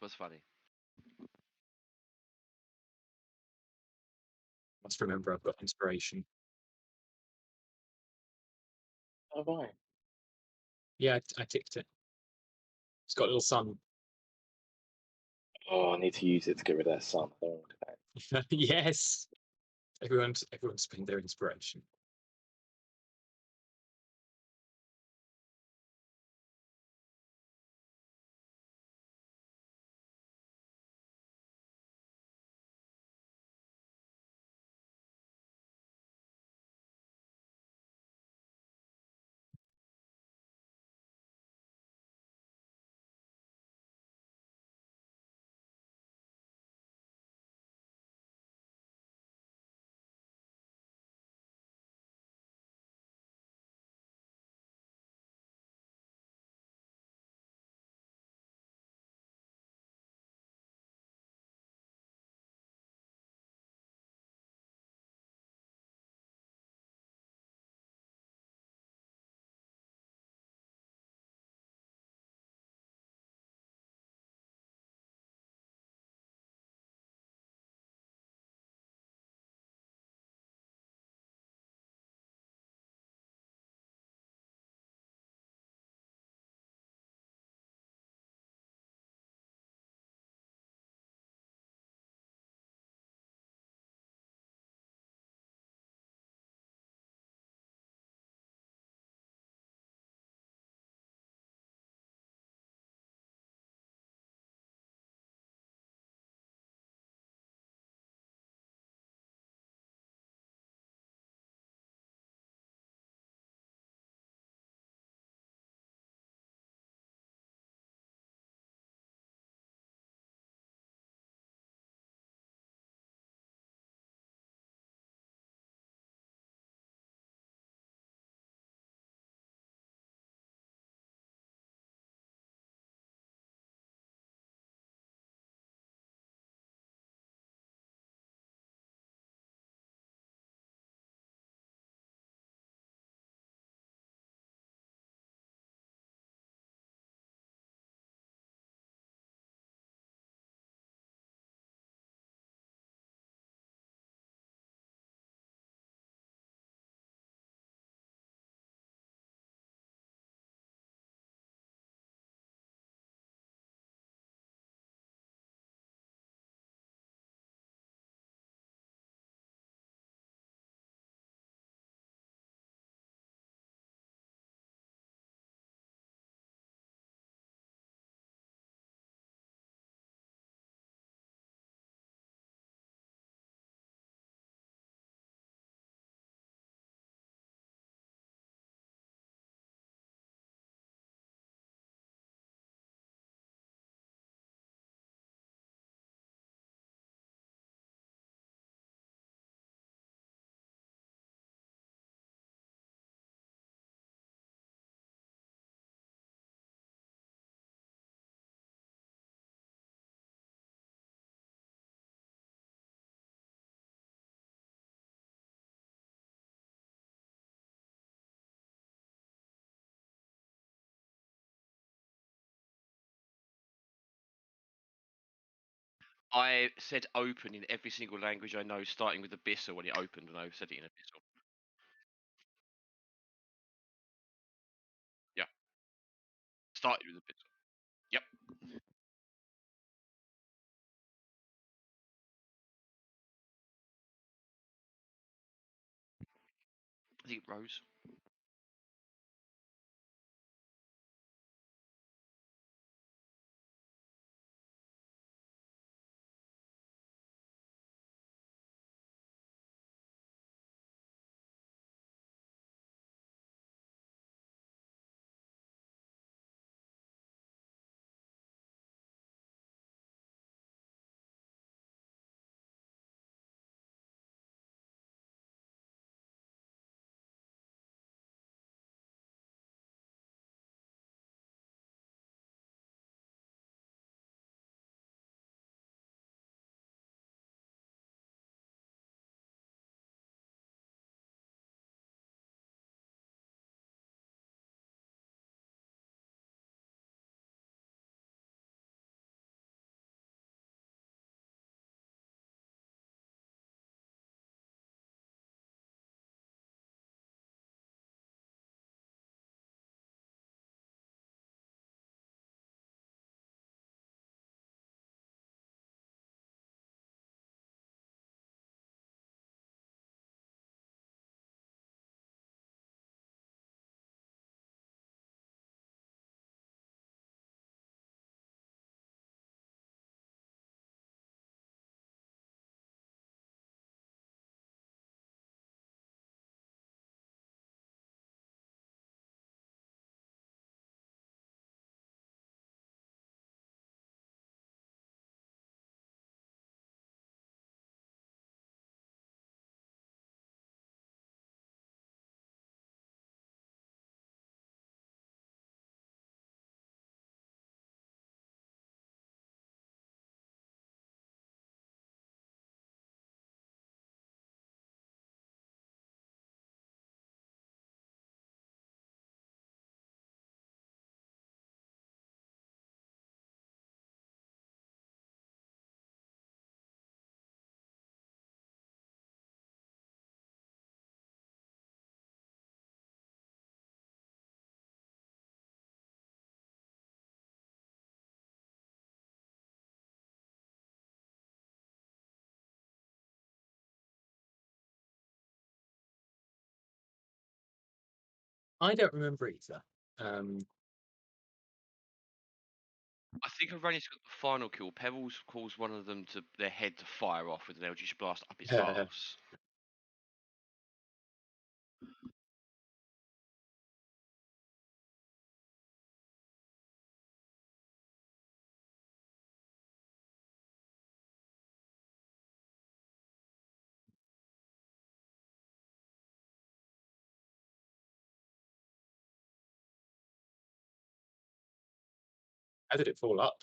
'Twas funny. Must remember I've got inspiration. Oh, right. Yeah, I ticked it. It's got a little sun. Oh, I need to use it to get rid of that sun. I don't want to do that. Yes. Everyone's spend their inspiration. I said open in every single language I know, starting with Abyssal when it opened, when I said it in Abyssal. Yeah. Started with Abyssal. Yep. I think Rose. I don't remember either. I think Arrhenius got the final kill. Pebbles caused one of them to their head to fire off with an Eldritch Blast up his arse. How did it fall up?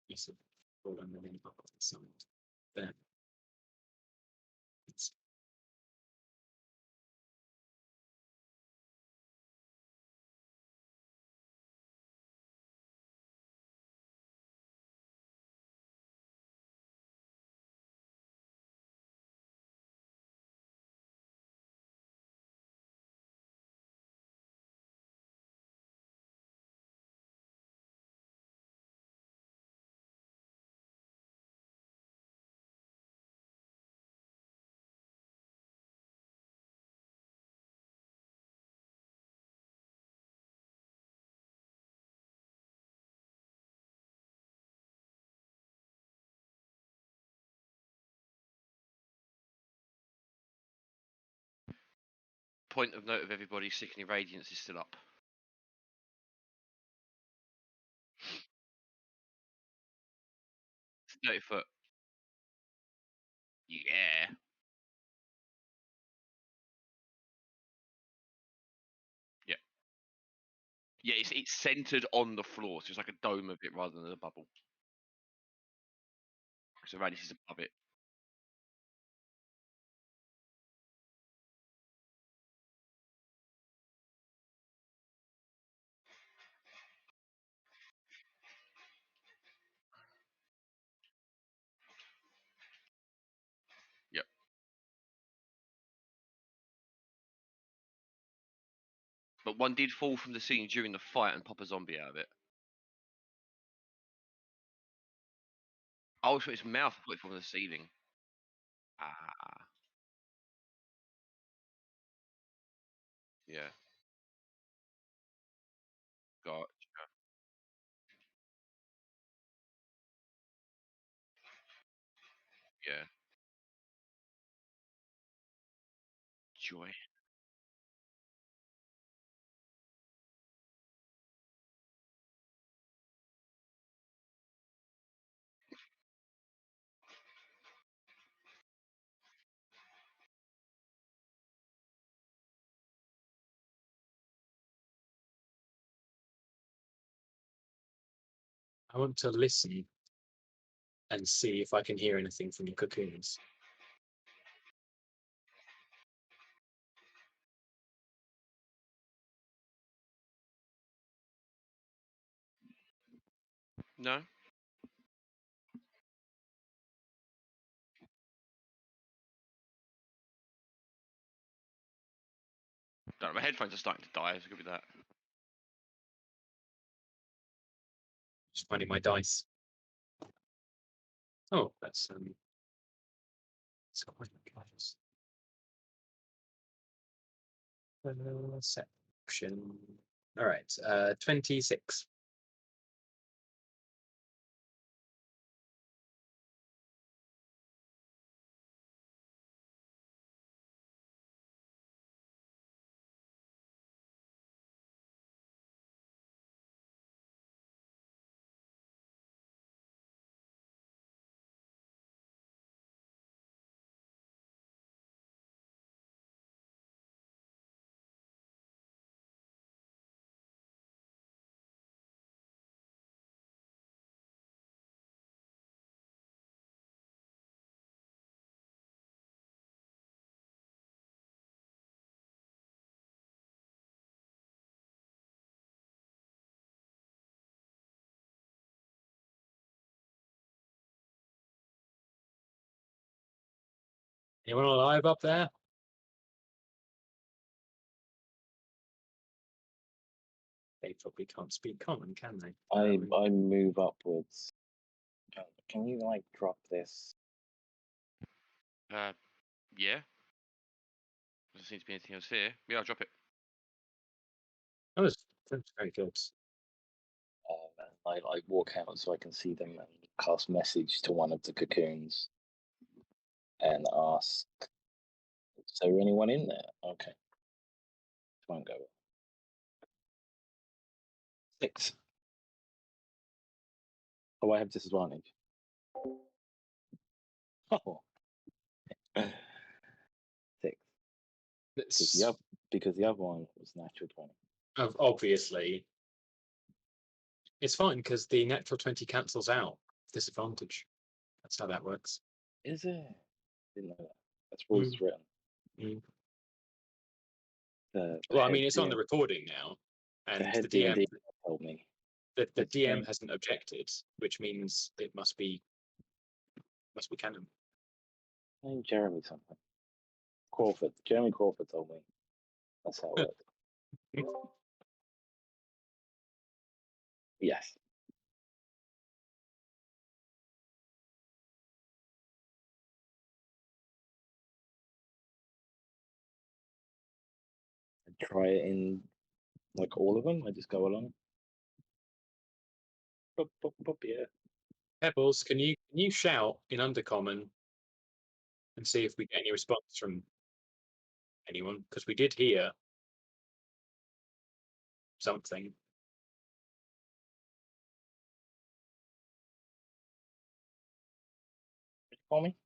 Yes, it fall on the main up the side. There. It's Point of note of everybody, Sickening Radiance is still up. It's 30 foot. Yeah. Yeah. Yeah, it's centered on the floor, so it's like a dome of it rather than a bubble. So Radius is above it. Yep. But one did fall from the ceiling during the fight and pop a zombie out of it. Oh, so its mouth put from the ceiling. Ah. Yeah. Gotcha. Yeah. Joy. I want to listen and see if I can hear anything from the cocoons. No? Don't know, my headphones are starting to die, so it could be that. Just finding my dice. Oh, that's it's quite close. Section. All right, 26. Anyone alive up there? They probably can't speak common, can they? I move upwards. Can you like drop this? Yeah. Doesn't seem to be anything else here. Yeah, I'll drop it. That's very good. And I like walk out so I can see them and cast message to one of the cocoons and ask, "Is there anyone in there?" Okay, won't go. 6. Oh, I have disadvantage. Oh. 6. Because the other one was natural 20. Obviously, it's fine because the natural 20 cancels out disadvantage. That's how that works. Is it? Didn't know that. That's rules written. Mm. The Well, I head mean, it's on the DM recording now, and head the DM D&D told me. the the DM DM hasn't objected, which means it must be canon. Name Jeremy something. Crawford. Jeremy Crawford told me. That's how it works. Yes. I try it in like all of them. I just go along. Boop, boop, boop, yeah. Pebbles, can you shout in Undercommon and see if we get any response from anyone? Because we did hear something. Call me.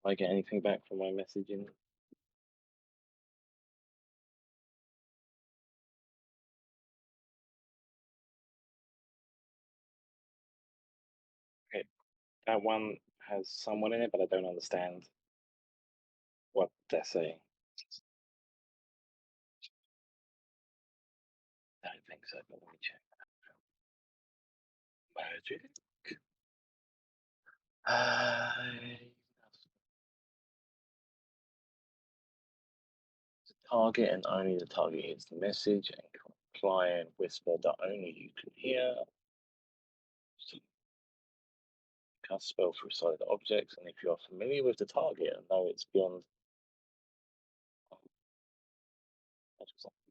I get anything back from my messaging? Okay. That one has someone in it, but I don't understand what they're saying. I don't think so, but let me check. Magic. Target and only the target hears the message, and client whisper that only you can hear. So cast spell through solid objects, and if you are familiar with the target and know it's beyond.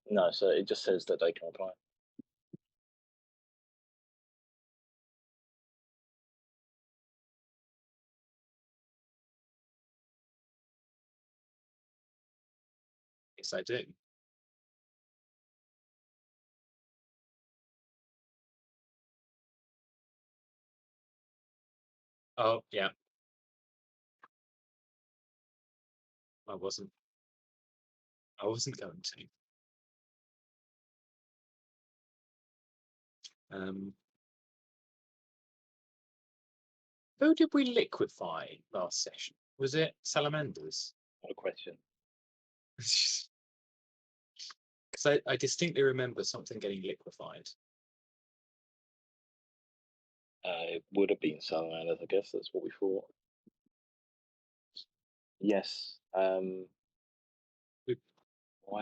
No, so it just says that they can apply. Yes, I do. Oh, yeah. I wasn't going to. Who did we liquefy last session? Was it Salamanders? What a question. Because I distinctly remember something getting liquefied. It would have been Salamanders, I guess. That's what we thought. Yes. Why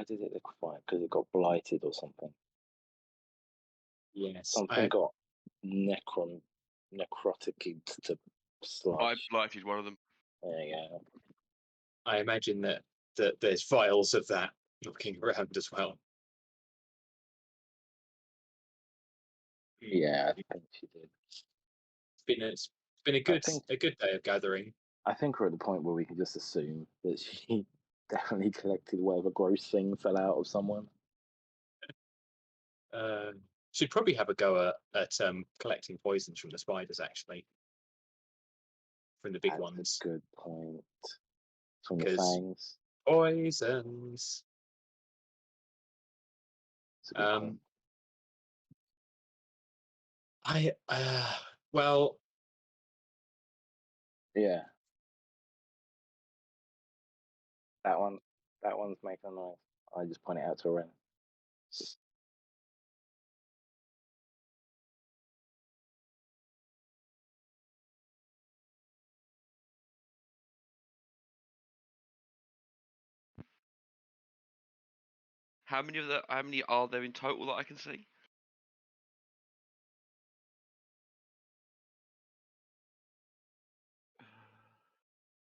did it liquefy? Because it got blighted or something. Yes. Something got necrotic to sludge. I blighted one of them. There you go. I imagine that there's vials of that looking around as well. Yeah, I think she did. It's been a good day of gathering. I think we're at the point where we can just assume that she definitely collected whatever gross thing fell out of someone. Should probably have a go at collecting poisons from the spiders, actually. From the big That's ones. a good point. From the fangs. Poisons. Well, Yeah. That one's making a noise. I just point it out to Ren. How many are there in total that I can see?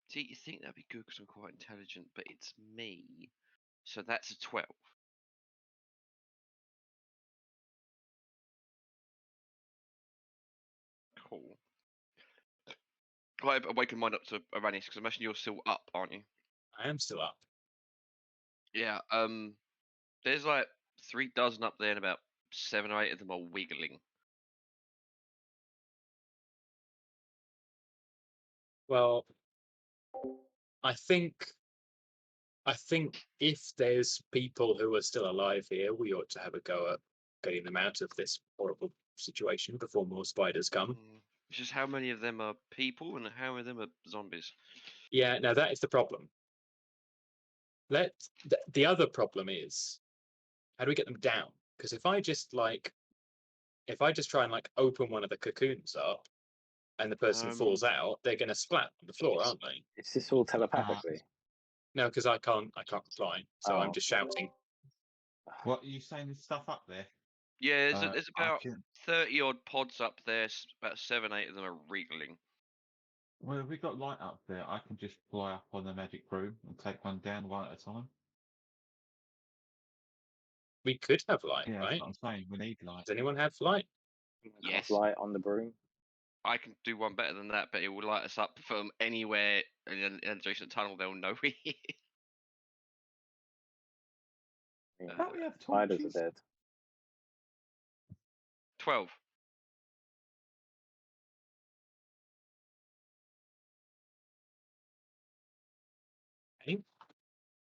See, you think that'd be good because I'm quite intelligent, but it's me. So that's a 12. Cool. I've awakened mine up to Aranis because I imagine you're still up, aren't you? I am still up. Yeah. There's like 3 dozen up there, and about 7 or 8 of them are wiggling. Well, I think if there's people who are still alive here, we ought to have a go at getting them out of this horrible situation before more spiders come. It's just how many of them are people and how many of them are zombies. Yeah, now that is the problem. The other problem is, how do we get them down? Because if I just try and like open one of the cocoons up and the person falls out, they're going to splat on the floor, aren't they? Is this all telepathically? No, because I can't reply, so I'm Oh. just shouting. What are you saying? There's stuff up there? Yeah, there's I about can- 30 odd pods up there. About 7, 8 of them are wriggling. Well, we got light up there. I can just fly up on the magic broom and take one down one at a time. We could have light, Yeah, right? that's what I'm saying. We need light. Does anyone have light? Yes. Cast light on the broom. I can do one better than that, but it will light us up from anywhere in an adjacent tunnel. They'll know we're here. Yeah. Don't we have Spiders torches? are dead. 12. Okay.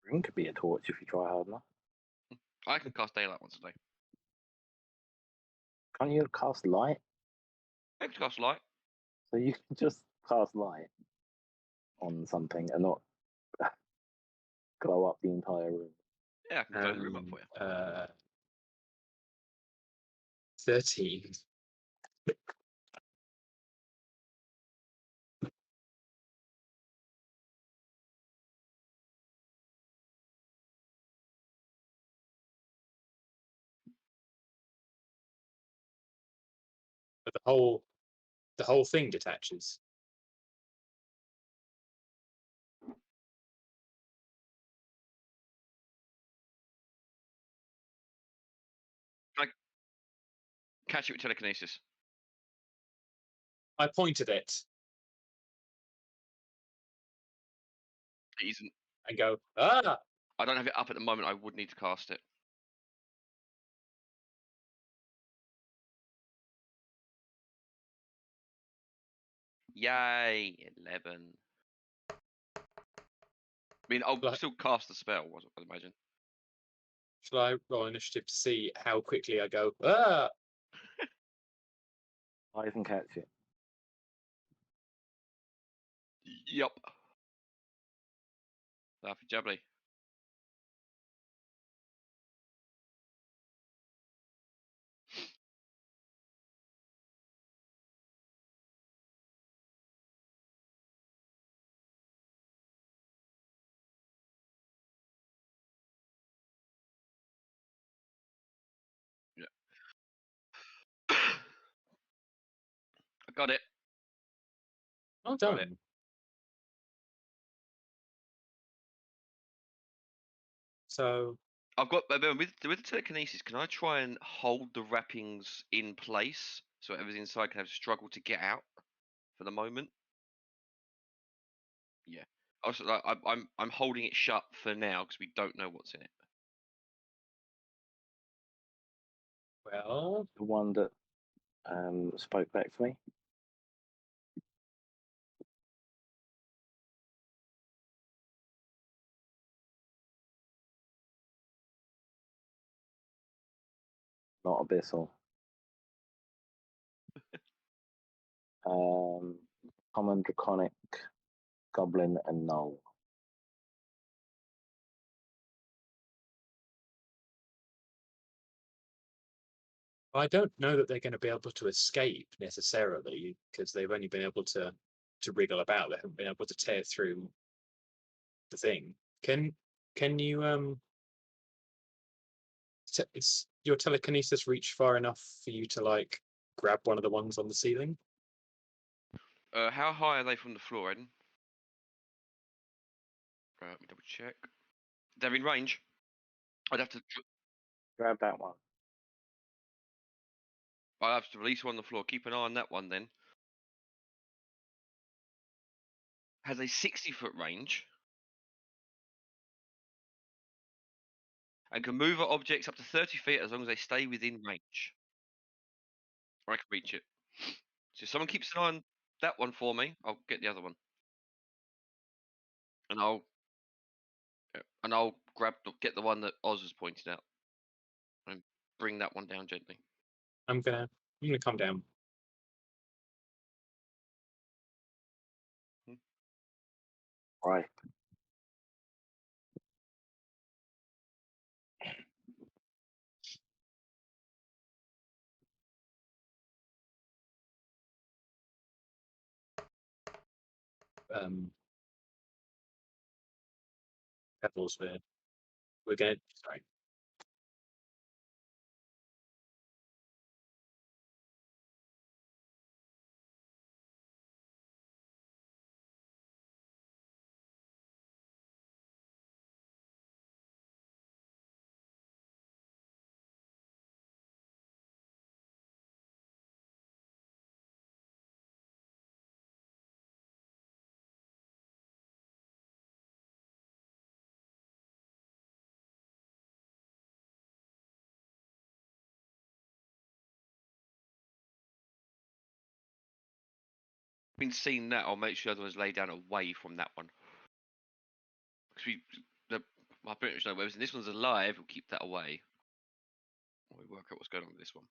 Broom could be a torch if you try hard enough. I can cast daylight once a day. Can't you cast light? I can cast light. So you can just cast light on something and not glow up the entire room. Yeah, I can blow the room up for you. 13. But the whole thing detaches. Catch it with telekinesis. I pointed it It isn't. and go, ah! I don't have it up at the moment. I would need to cast it. Yay, 11. I mean, I'll Like- still cast the spell, I'd imagine. Shall I roll initiative to see how quickly I go, ah! I can catch it. Yup. Lovely jubbly. Yeah. I got it. Well Got it. done. So I've got with the telekinesis. Can I try and hold the wrappings in place so whatever's inside can have struggle to get out for the moment? Yeah. Also, like, I'm holding it shut for now because we don't know what's in it. well, The one that spoke back to me. Not Abyssal. Common, Draconic, Goblin, and Null. I don't know that they're going to be able to escape necessarily because they've only been able to wriggle about. They haven't been able to tear through the thing. Can you is your telekinesis reach far enough for you to like grab one of the ones on the ceiling? How high are they from the floor, Eden? Let me double check. They're in range. I'd have to. Grab that one. I'll have to release one on the floor. Keep an eye on that one then. Has a 60-foot range. And can move objects up to 30 feet as long as they stay within range. Or I can reach it. So if someone keeps an eye on that one for me, I'll get the other one. And I'll get the one that Oz was pointing out. And bring that one down gently. I'm gonna come down. Right. Pebbles, we're gonna sorry. Been seeing that, I'll make sure the other one's laid down away from that one. Because I pretty much know whether this one's alive, we'll keep that away. We work out what's going on with this one.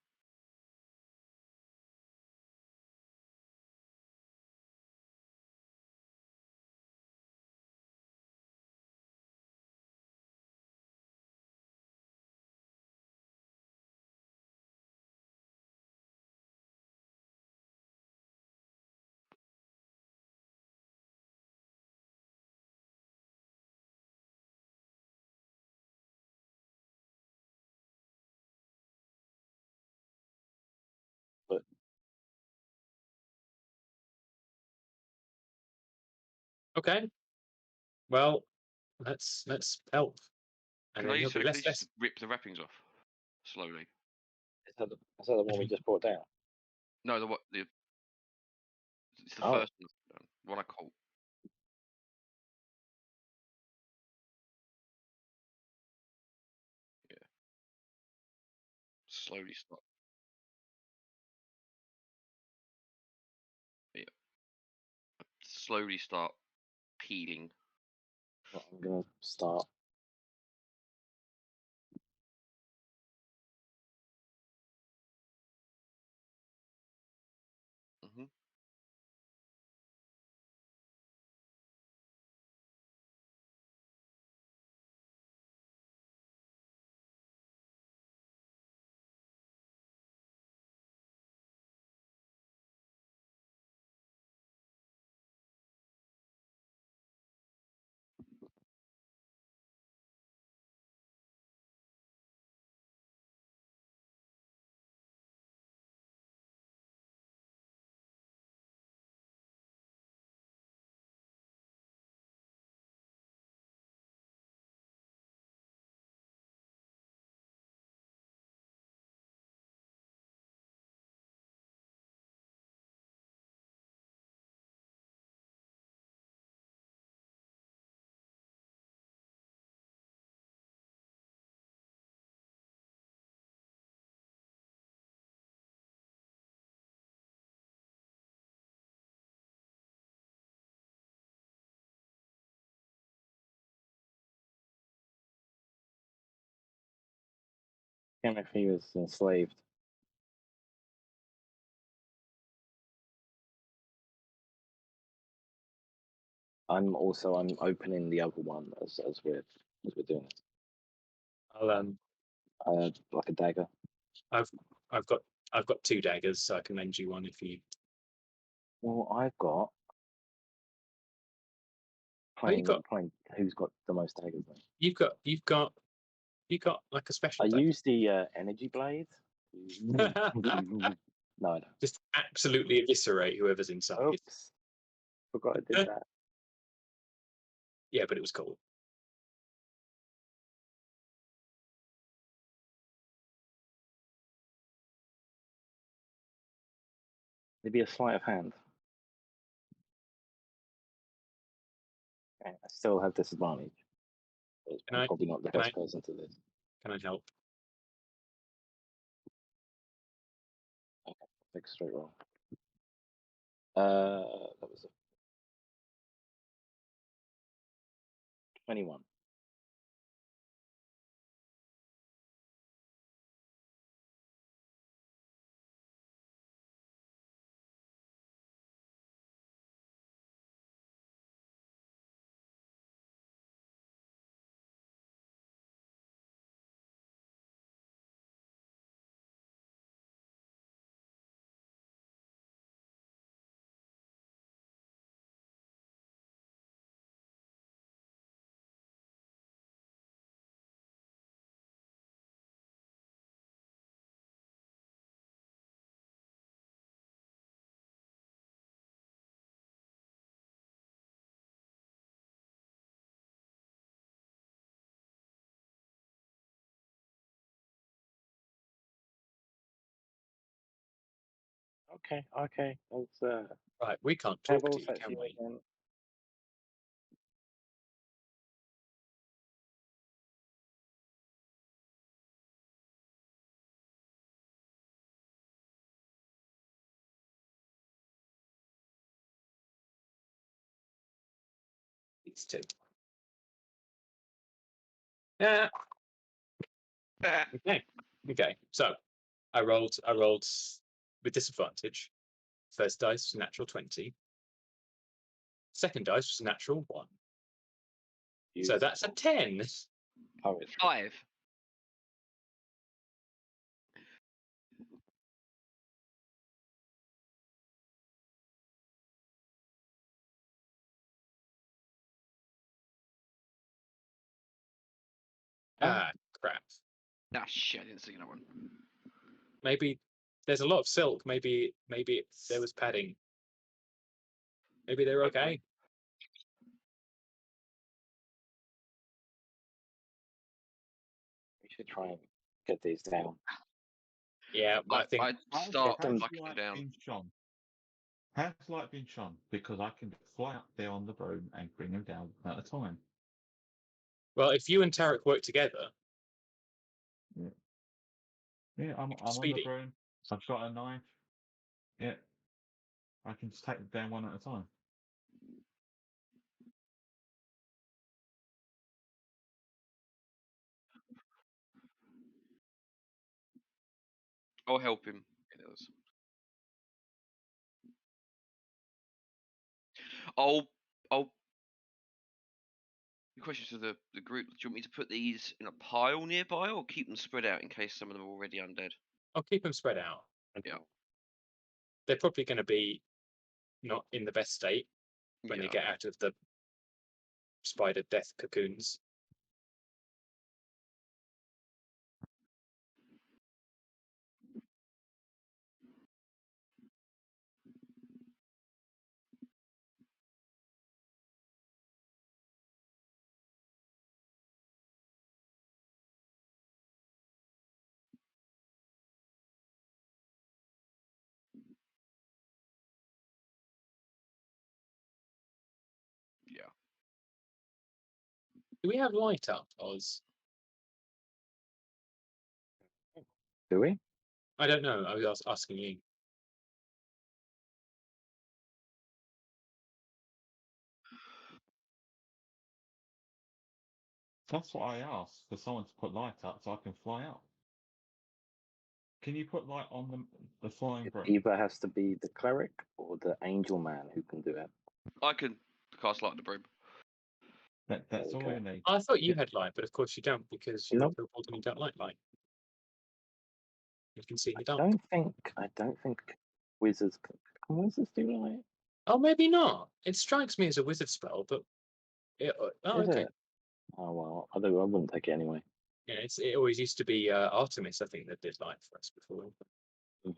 Okay. Well, let's help. And Can I then use he'll be less telekinesis to rip the wrappings off slowly? Is that the one we just brought down? No, it's the Oh. first one I caught. Yeah. Slowly start. Yeah. Slowly start peeling. Well, I'm gonna start. Mm-hmm. Can't if he was enslaved. I'm opening the other one as we're doing it. I'll Like a dagger. I've got 2 daggers, so I can lend you one if you. Well, I've got. Oh, you got- Playing who's got the most daggers? Then? You've got like a special. I dagger. use the energy blade. No, I don't. Just absolutely eviscerate whoever's inside. Oops. Forgot I did that. Yeah, but it was cool. Maybe a sleight of hand. Okay, I still have disadvantage. I'm probably not the best person to this. Can I help? Okay, take a straight roll. That was a 21. Okay. Let's Right, we can't have talk all to you, set can we? again. It's 2. Yeah. Okay. So I rolled with disadvantage. First dice was a natural 20. Second dice was a natural 1. So that's a 10. Poetry. 5. Ah, crap. Ah, shit, I didn't see that one. Maybe there's a lot of silk. Maybe there was padding. Maybe they're okay. We should try and get these down. Yeah, I think I'd start them fucking light down. been shone? How's light been shone? Because I can fly up there on the broom and bring them down at a time. well, if you and Tarek work together, Yeah, I'm on the Speedy. broom. I've got a knife. Yeah. I can just take them down one at a time. I'll help him. It does. I'll. The question to the group: do you want me to put these in a pile nearby, or keep them spread out in case some of them are already undead? I'll keep them spread out. Yeah. They're probably going to be not in the best state when they Yeah. get out of the spider death cocoons. Yeah. Do we have light up, Oz? Do we? I don't know. I was asking you. That's what I asked for someone to put light up so I can fly out. Can you put light on the flying It broom? either has to be the cleric or the angel man who can do it. I can cast Light on the Broom. That's all Okay. we need. I thought you Yeah. had light, but of course you don't because you're Nope. a kobold and you don't like light. You can see in the I dark. don't think wizards can wizards do light? Oh, maybe not. It strikes me as a wizard spell, but oh, Is okay. it? Oh well, I wouldn't take it anyway. Yeah, it always used to be Artemis, I think, that did light for us before. Mhm.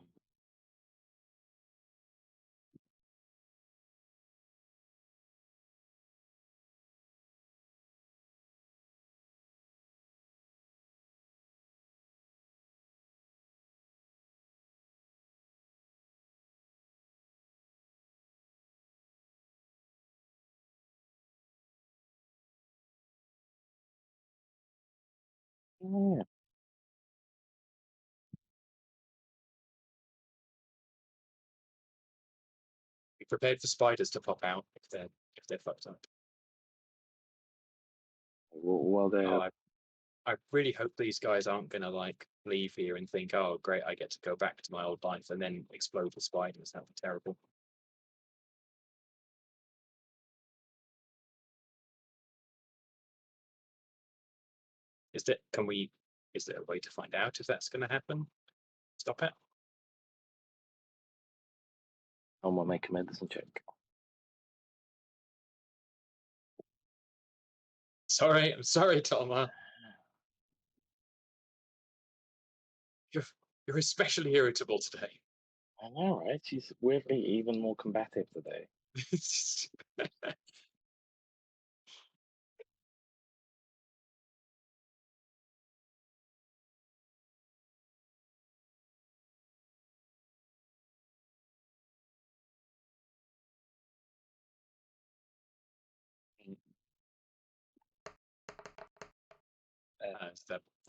Yeah. Be prepared for spiders to pop out if they're fucked up. Well, they're Oh, I really hope these guys aren't gonna like leave here and think, oh great, I get to go back to my old life and then explode with spiders. That'd be terrible. Is there a way to find out if that's gonna happen? Stop it. I want to make a medicine check. Sorry, I'm sorry, Toma. You're especially irritable today. I know, right? She's weirdly even more combative today. It's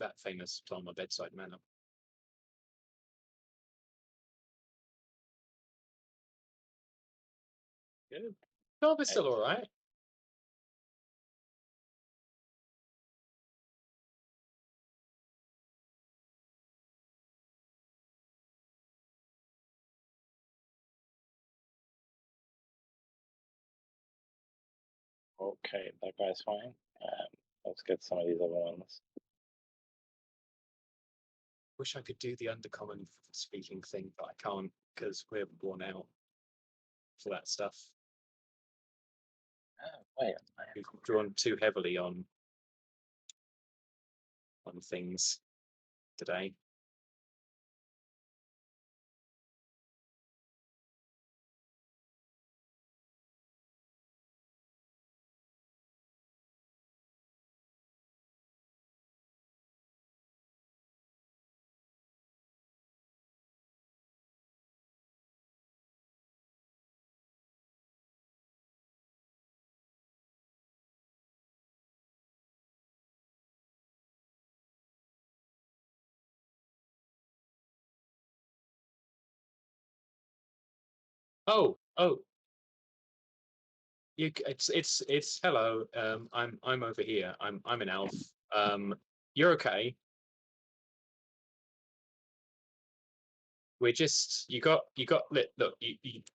that famous Toma bedside manner. Good. Toma's still all right. Okay, that guy's fine. Let's get some of these other ones. Wish I could do the undercommon speaking thing, but I can't because we're worn out for that stuff. Wait, We've drawn too heavily on things today. Oh, it's hello. I'm over here. I'm an elf. You're okay. We're just you got look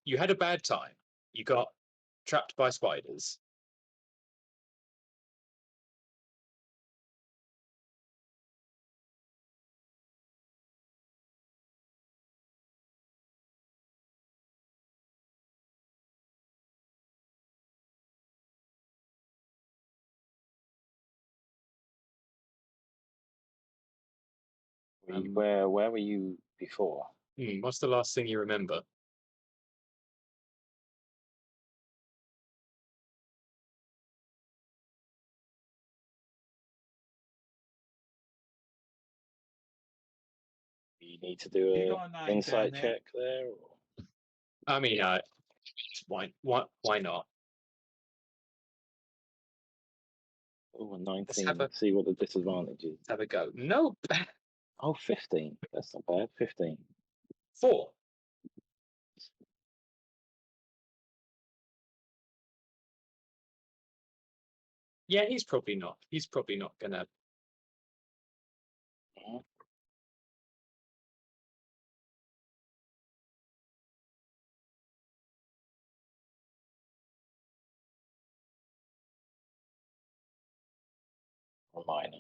you had a bad time. You got trapped by spiders. where were you before? What's the last thing you remember? You need to do You a got a name insight down there? check there. Or... I mean, why not? Oh, a Let's 19. have a Let's see what the disadvantage is. have a go. Nope. Oh, 15. That's not bad. 15. 4. Yeah, he's probably not. He's probably not gonna. Mhm. a miner.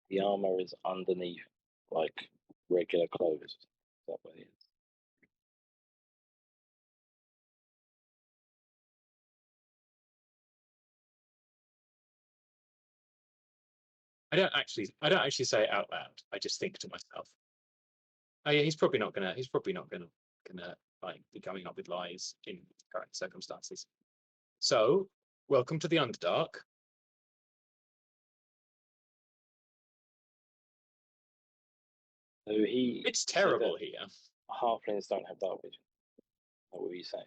The armor is underneath, like, regular clothes. Is that what it is? I don't actually say it out loud. I just think to myself, oh yeah, he's probably not gonna like be coming up with lies in current circumstances. So, welcome to the Underdark. So he. It's terrible here. Halflings don't have dark vision. What were you saying?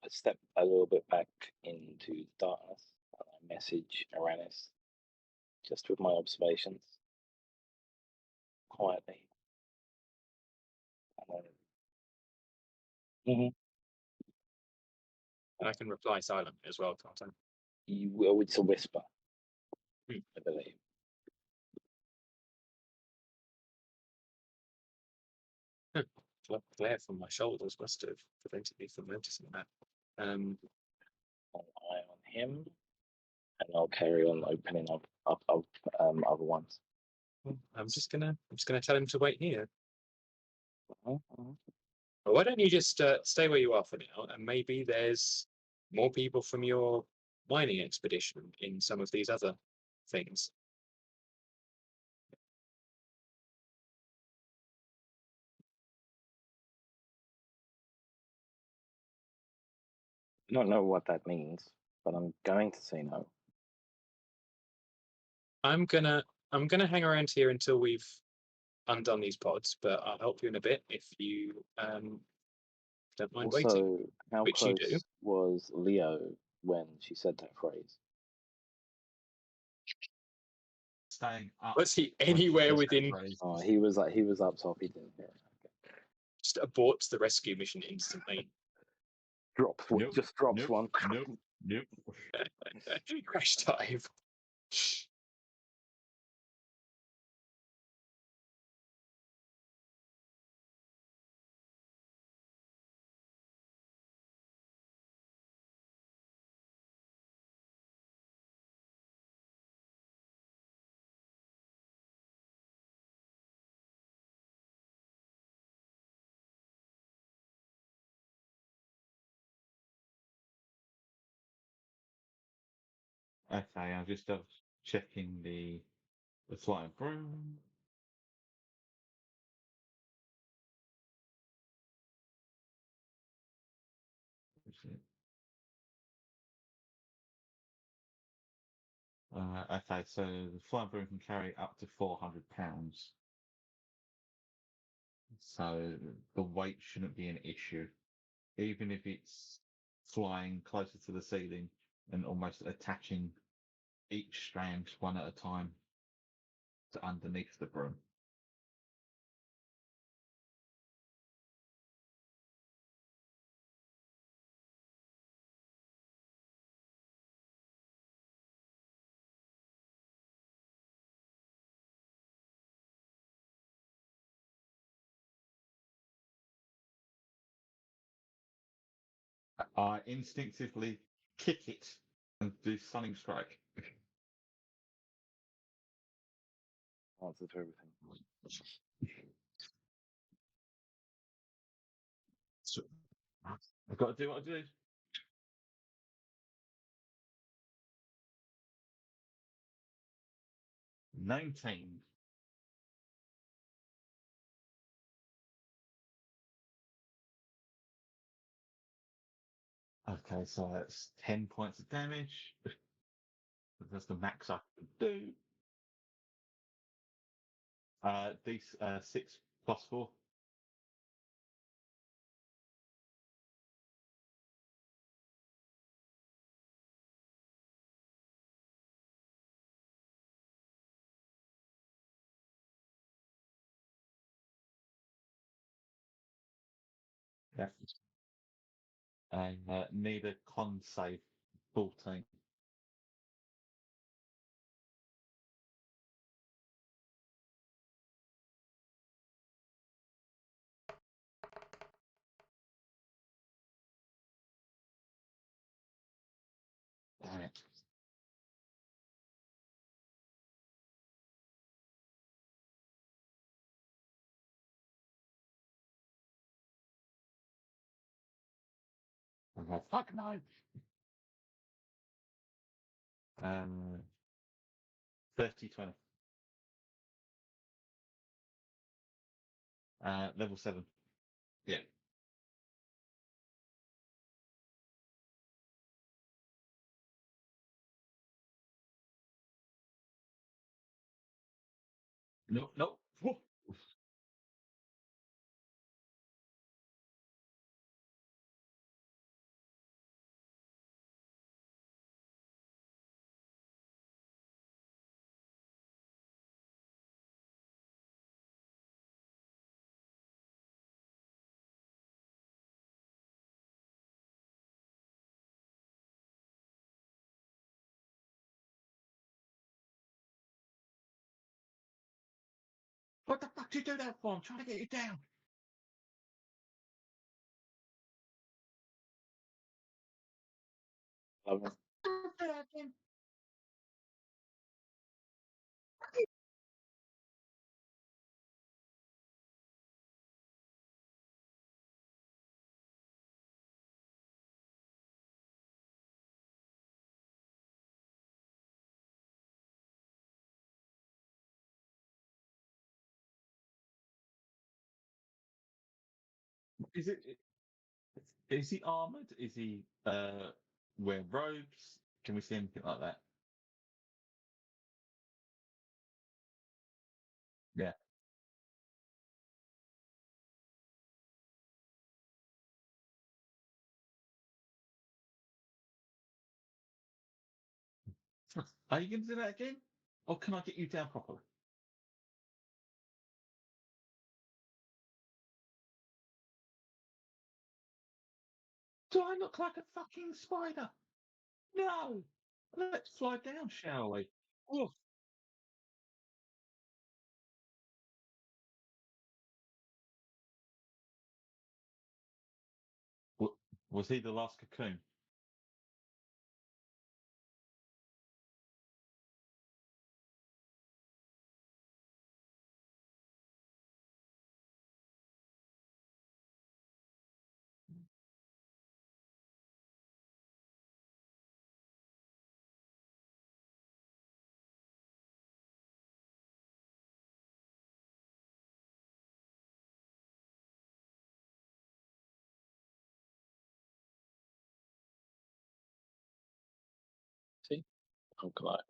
I step a little bit back into the darkness and I message Aranis just with my observations quietly. And then, And I can reply silently as well, can't I? it's a whisper, Hmm. I believe. Glare from my shoulders must have prevented me from noticing that. An eye on him, and I'll carry on opening up other ones. I'm just gonna tell him to wait here. Mhm. Well, why don't you just stay where you are for now, and maybe there's more people from your mining expedition in some of these other things. I don't know what that means, but I'm going to say no. I'm gonna hang around here until we've undone these pods, but I'll help you in a bit if you don't mind waiting. Also, how Which you close do. was Leo when she said that phrase? Staying up. Was he when she anywhere says that within? phrase. Oh, he was up top. He didn't hear it. Just aborts the rescue mission instantly. Drops Nope, just drops nope, one. Nope. Crash dive. Okay, I'm just checking the flight broom. Okay, so the flying broom can carry up to 400 pounds. So the weight shouldn't be an issue. Even if it's flying closer to the ceiling and almost attaching each strand one at a time to underneath the broom. I instinctively kick it and do Stunning Strike. Answer to everything. So, I've got to do what I do. $19. Okay, so that's 10 points of damage. That's the max I can do. D6 plus 4. Yeah. And need a con save 14. Oh, fuck no. 30-20. Level 7. Yeah. No, no. Whoa. What the fuck do you do that for? I'm trying to get you down. Love it. Don't do that again. Is he armored? Is he wearing robes? Can we see anything like that? Yeah. Are you going to do that again? Or can I get you down properly? Do I look like a fucking spider? No. Let's fly down, shall we? Oh, was he the last cocoon? See? I'm glad.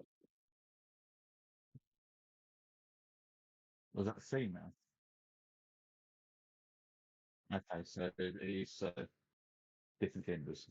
Was that a female? Okay, so he's different genders.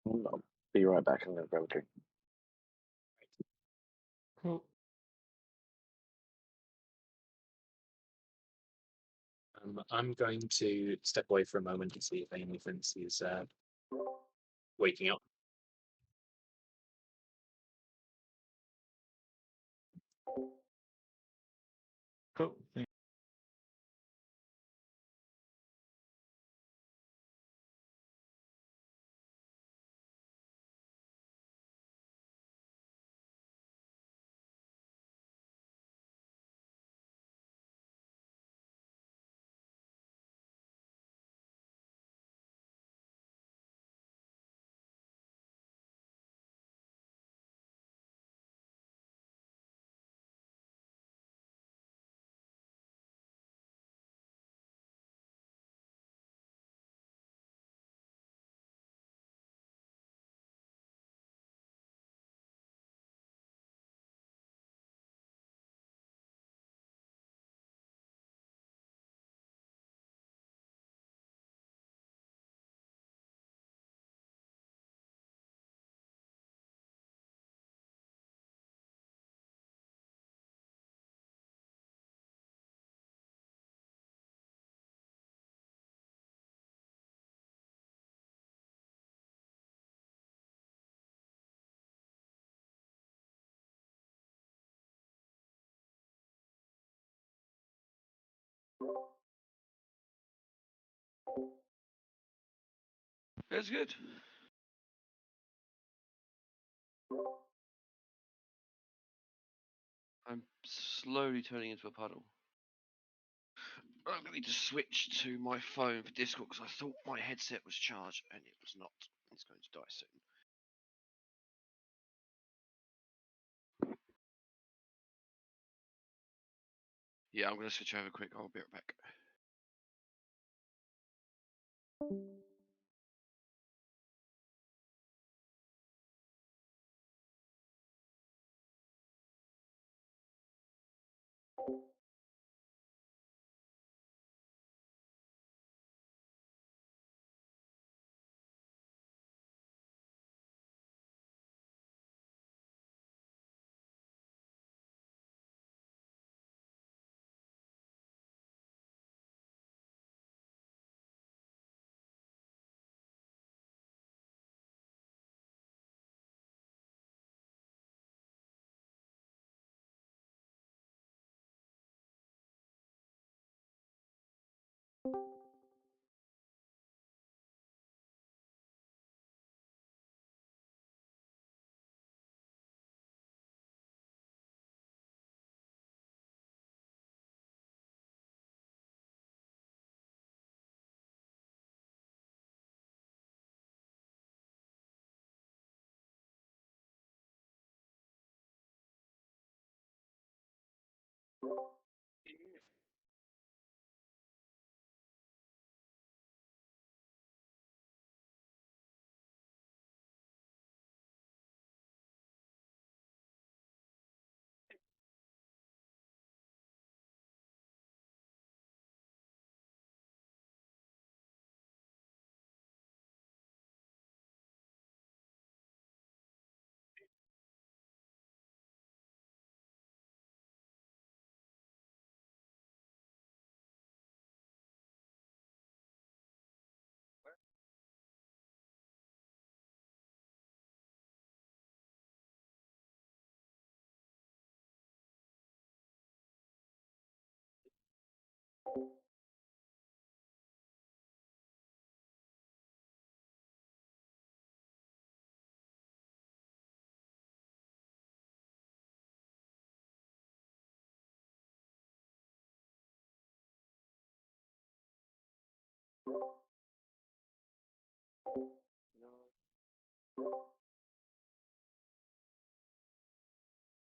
I'll be right back. I'm going to grab a drink. Cool. I'm going to step away for a moment to see if Amy fancies waking up. Cool. That's good. I'm slowly turning into a puddle. I'm going to need to switch to my phone for Discord because I thought my headset was charged and it was not. It's going to die soon. Yeah, I'm going to switch over quick. I'll be right back.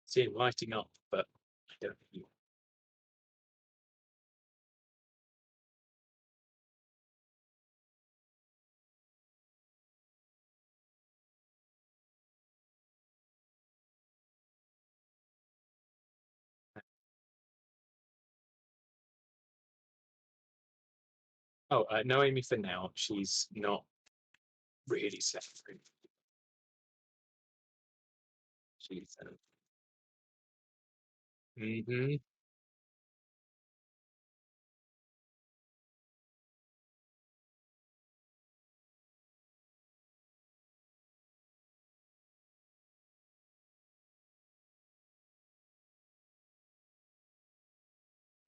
See it lighting up, but I don't know. Oh, no Amy for now. She's not really slept through. She's mm-hmm.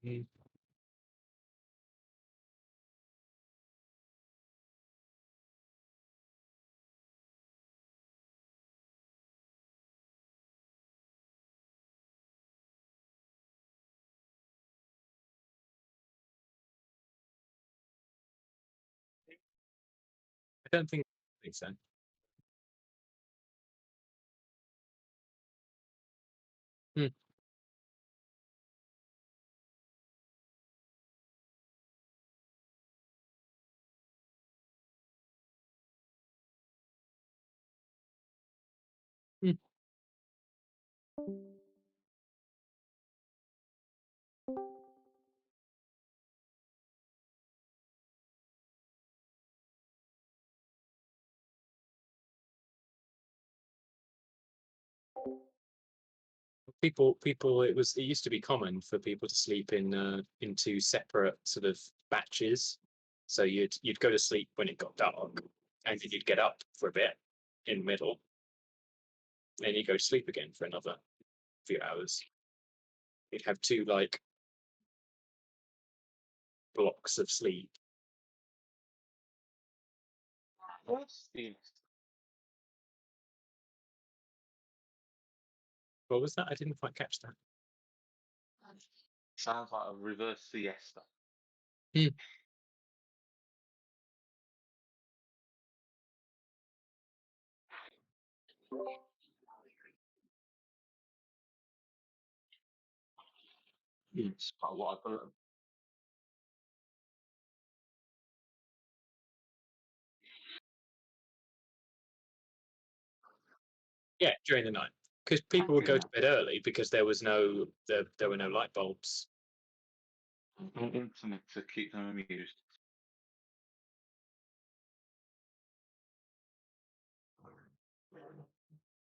Mm. I don't think so. Hmm. Hmm. People, it used to be common for people to sleep in two separate sort of batches. So you'd go to sleep when it got dark, and then you'd get up for a bit in the middle, and you go to sleep again for another few hours. You'd have two like blocks of sleep. What's the What was that? I didn't quite catch that. sounds like a reverse siesta. It's quite what I believe. Yeah, during the night, because people would go Yeah. to bed early because there was there were no light bulbs. And internet to keep them amused.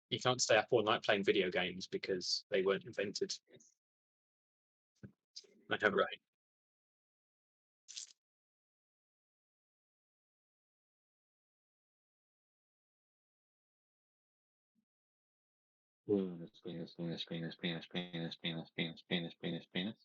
You can't stay up all night playing video games because they weren't invented. I know, right? Penis, penis, penis, penis, penis, penis, penis, penis, penis, penis, penis.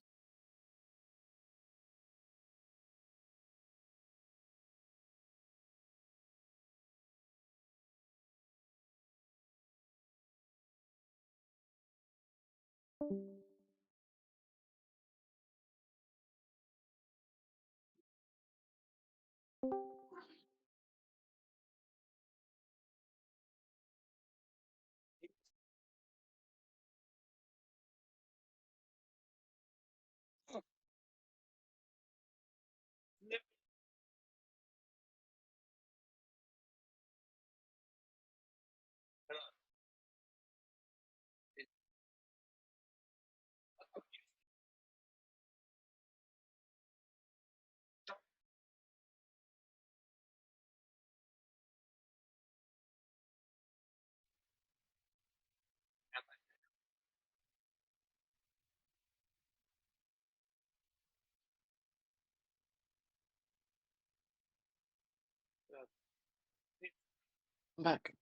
I'm back.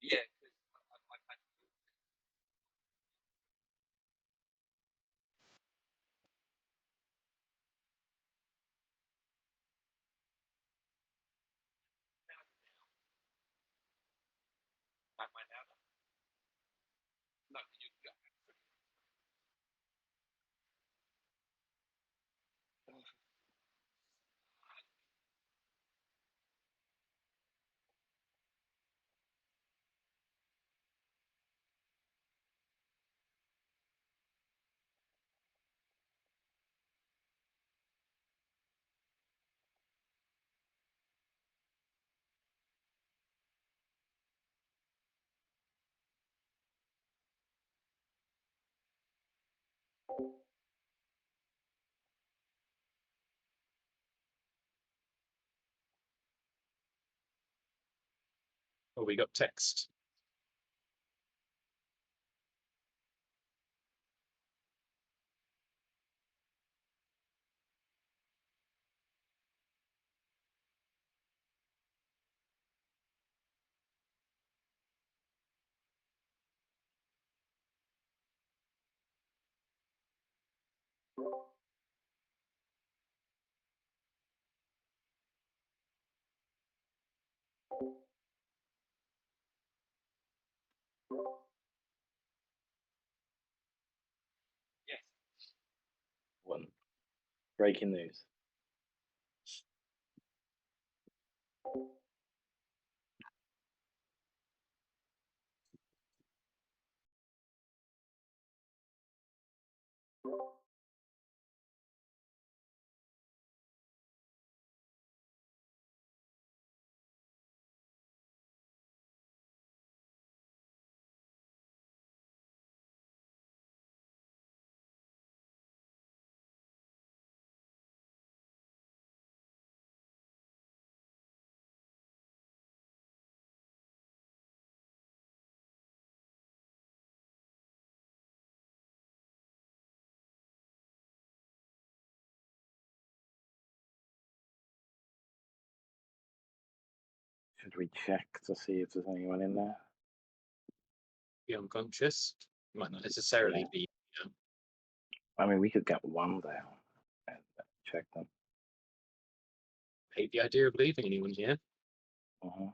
Yeah. No, you Oh, we got text. Yes. One. Breaking news. Should we check to see if there's anyone in there? Be unconscious. Might not necessarily Yeah. be. I mean, we could get one down and check them. Hate the idea of leaving anyone here. Uh-huh.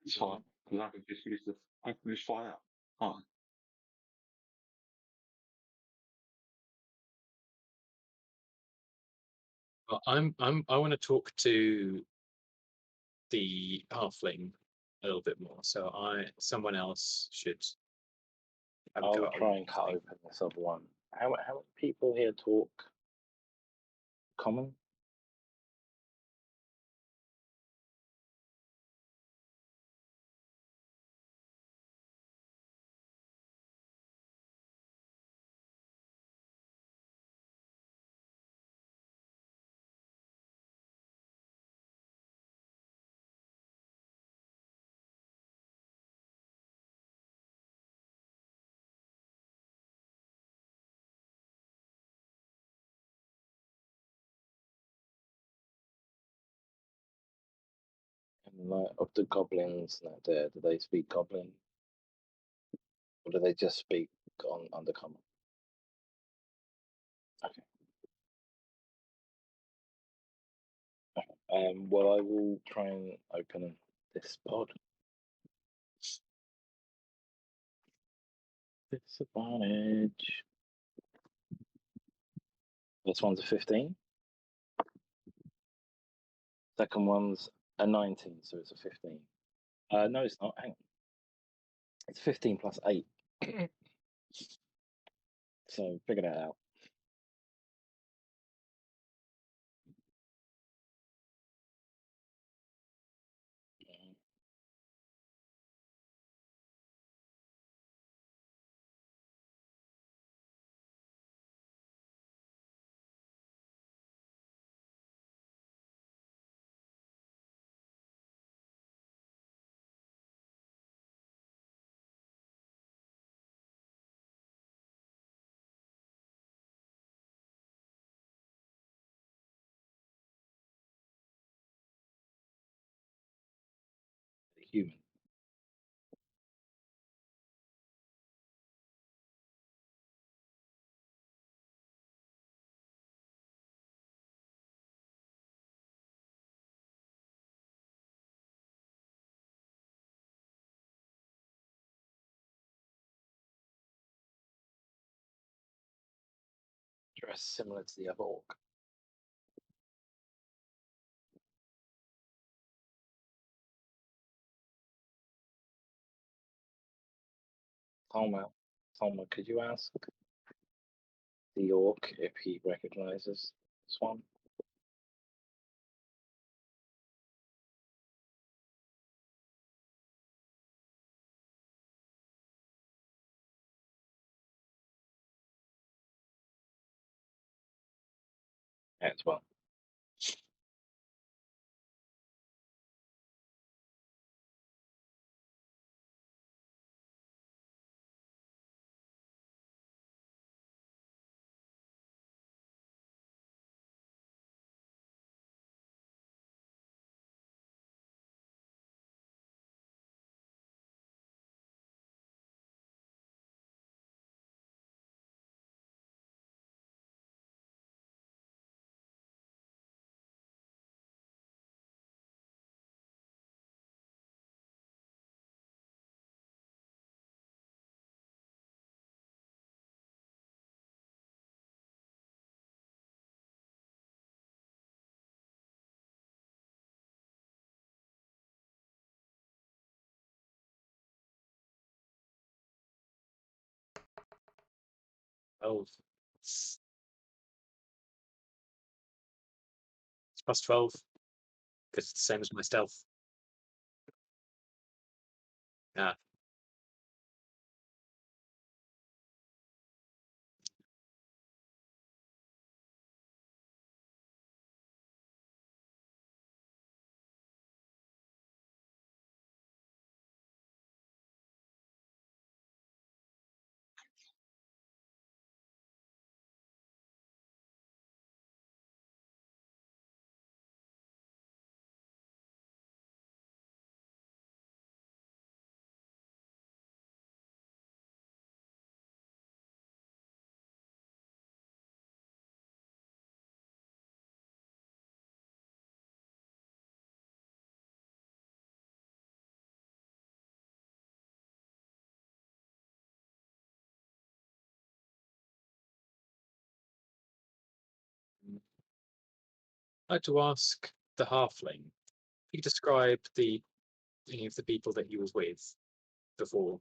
It's fine. Because I can just fly out. Oh, Well, I want to talk to the halfling a little bit more. So someone else should have a go I'll at try and cut thing. open this other one. How many people here talk common? And of the goblins that there, do they speak goblin? Or do they just speak on undercommon? Okay. Well, I will try and open this pod. Disadvantage. This one's a 15. Second one's a 19, so it's a 15. No, it's not. Hang on. It's 15 plus 8. So figure that out. Human. Dressed similar to the other orc. Thelma, could you ask the orc if he recognizes this one? As well. 12. It's plus 12 because it's the same as my stealth. Yeah. I'd like to ask the halfling if he describe any of the people that he was with before.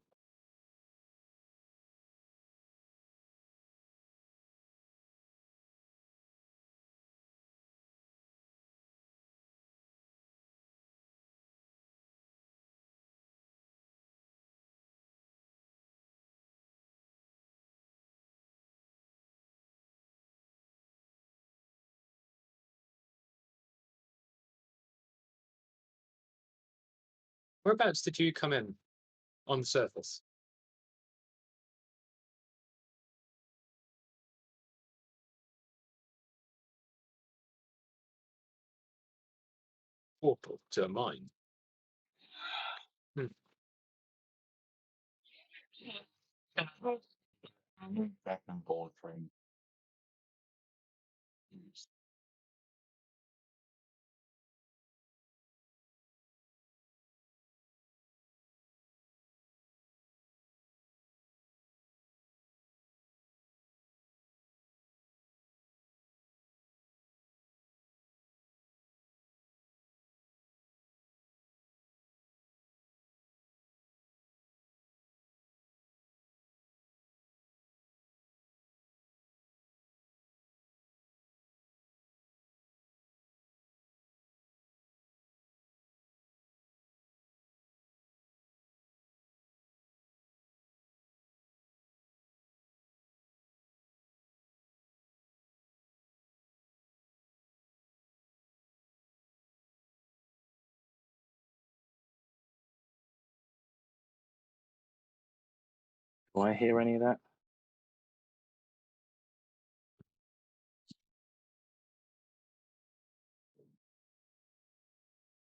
Whereabouts did you come in on the surface? Portal to a mine. Back and board train. Yes. Do I hear any of that?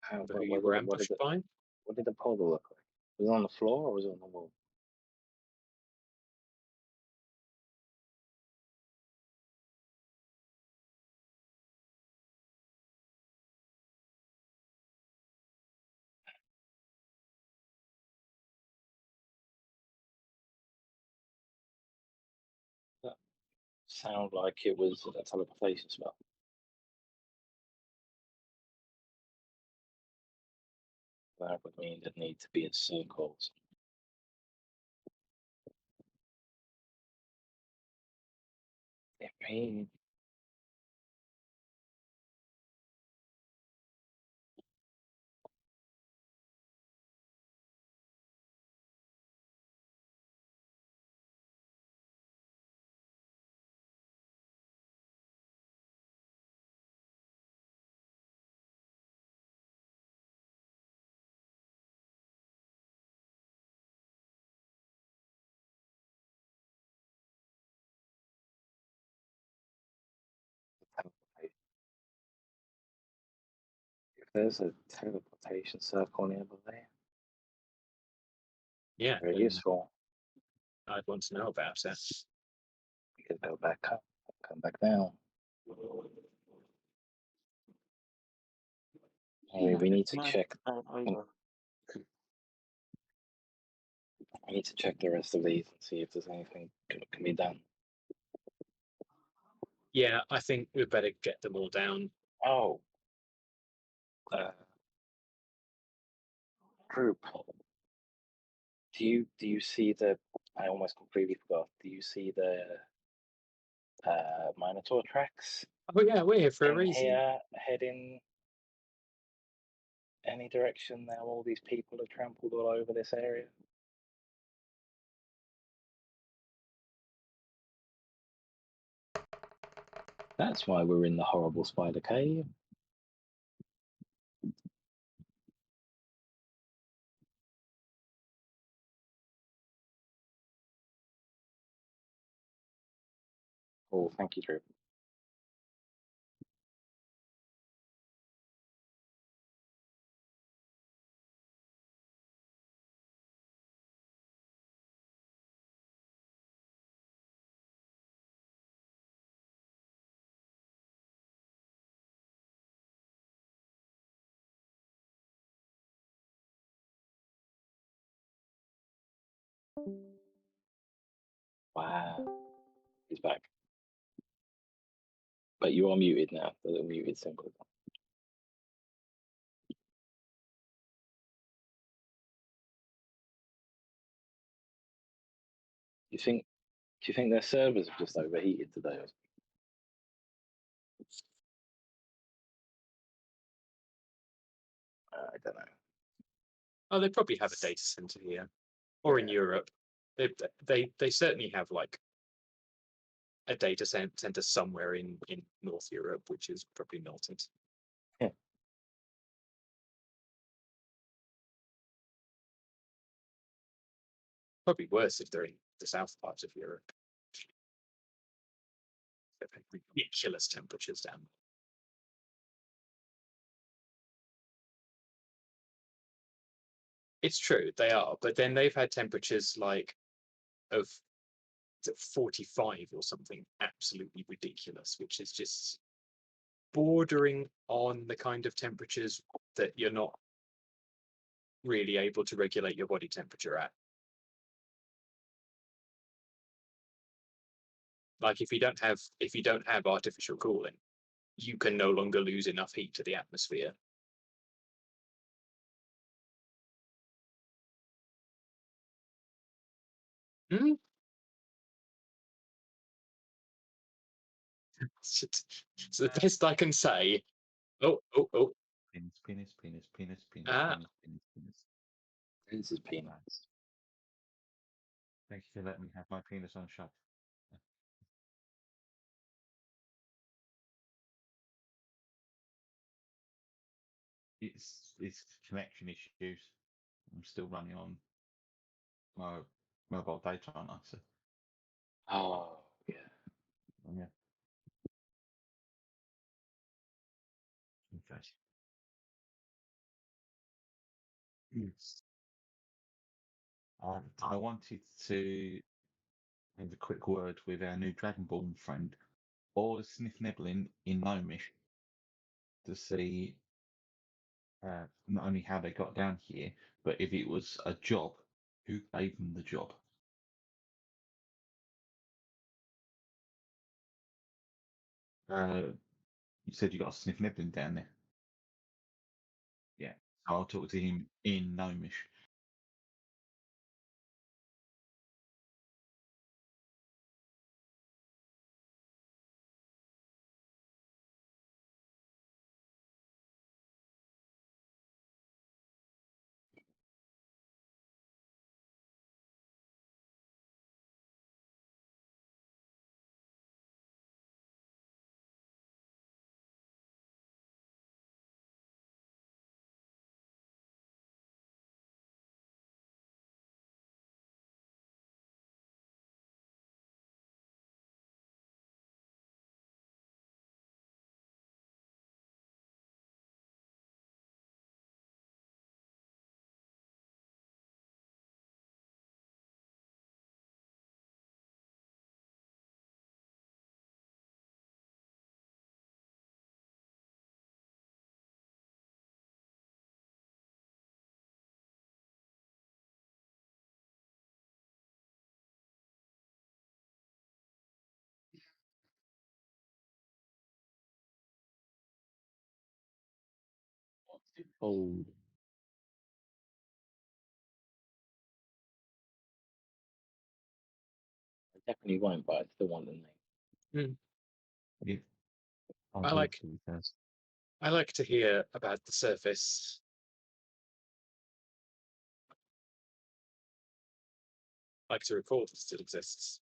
How, Who you were ambushed by? what did the portal look like? Was it on the floor or was it on the wall? That sound like it was a teleportation spell. That would mean there'd need to be a circles. It mean if there's a teleportation circle nearby, Yeah, very useful. I'd want to know about it. We could go back up, come back down. I mean, we need to check. We need to check the rest of these and see if there's anything can be done. Yeah, I think we'd better get them all down. Oh, group. Do you see the? I almost completely forgot. Do you see the Minotaur tracks Oh yeah, we're here for a in reason. here, heading any direction now. All these people are trampled all over this area. That's why we're in the horrible spider cave. Oh, thank you, Drew. Wow, he's back. But you are muted now. The little muted symbol. You think? Do you think their servers have just overheated today? I don't know. Oh, they probably have a data center here, or in Yeah. Europe. They certainly have like a data center somewhere in North Europe, which is probably melted. Yeah. Probably worse if they're in the south part of Europe. They've had ridiculous temperatures down there. It's true, they are, but then they've had temperatures like of 45 or something absolutely ridiculous, which is just bordering on the kind of temperatures that you're not really able to regulate your body temperature at. Like if you don't have artificial cooling, you can no longer lose enough heat to the atmosphere. Hmm? It's the best I can say. Oh. Penis, penis, penis, penis, penis, Ah. penis, penis, penis. This is peanuts. Thank you for letting me have my penis on shove. It's connection issues. I'm still running on my mobile data, aren't I? So, Oh yeah. yeah. Okay. Yes. I wanted to have a quick word with our new Dragonborn friend, or Sniff Neblin in Gnomish, to see not only how they got down here, but if it was a job, who gave them the job? You said you got a Sniff Neblin down there. Yeah, so I'll talk to him in Gnomish. Oh. I definitely won't, but I still want the name. If I I would, like- to be fair. I like to hear about the surface. I like to recall that it still exists.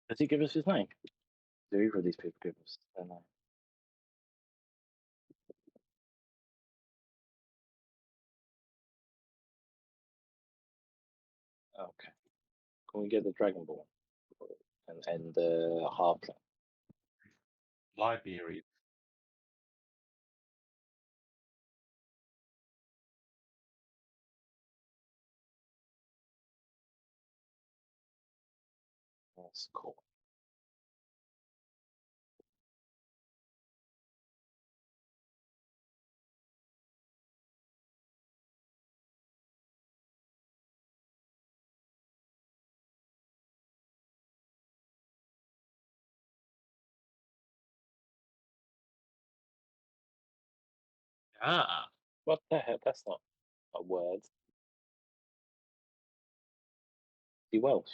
Does he give us his name? Do either of these people give us their name? Okay. Can we get the Dragonborn and the Harpling? Liberia. That's cool. Ah, What the heck? That's not a word. The Welsh.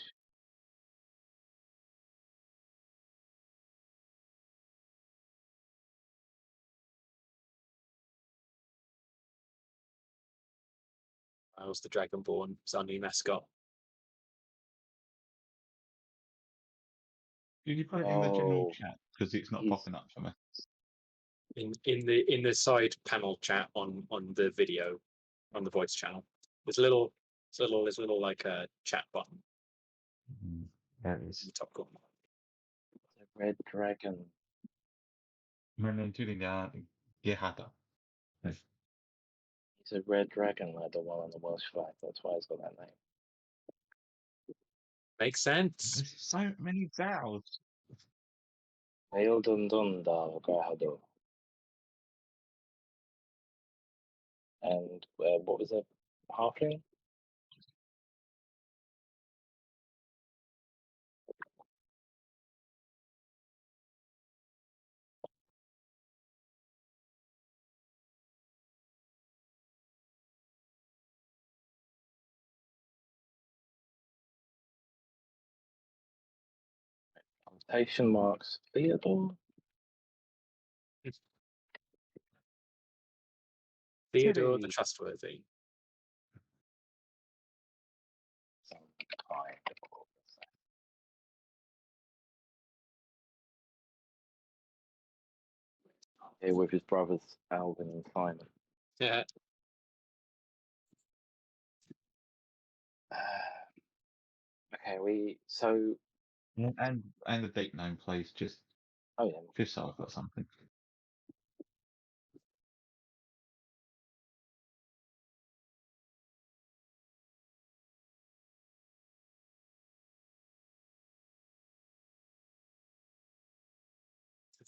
I was the Dragonborn. It's our new mascot. Did you put it in the general Oh, chat? Because it's not he's- popping up for me. In the side panel chat on the video, on the voice channel. There's a little like a chat button There it in is. the top corner. the Red Dragon. Men tydligen Gerhard. He's a red dragon like the one on the Welsh flag. That's why he's got that name. Makes sense. There's so many vowels. Eildundundar Grahado. And what was it? Halfling? Quotation marks. Theodore? Theodore the Silly. Trustworthy. Some kind of- Yeah, with his brothers Alvin and Simon. Yeah. Okay, And the deep name plays just oh yeah, so I've got something.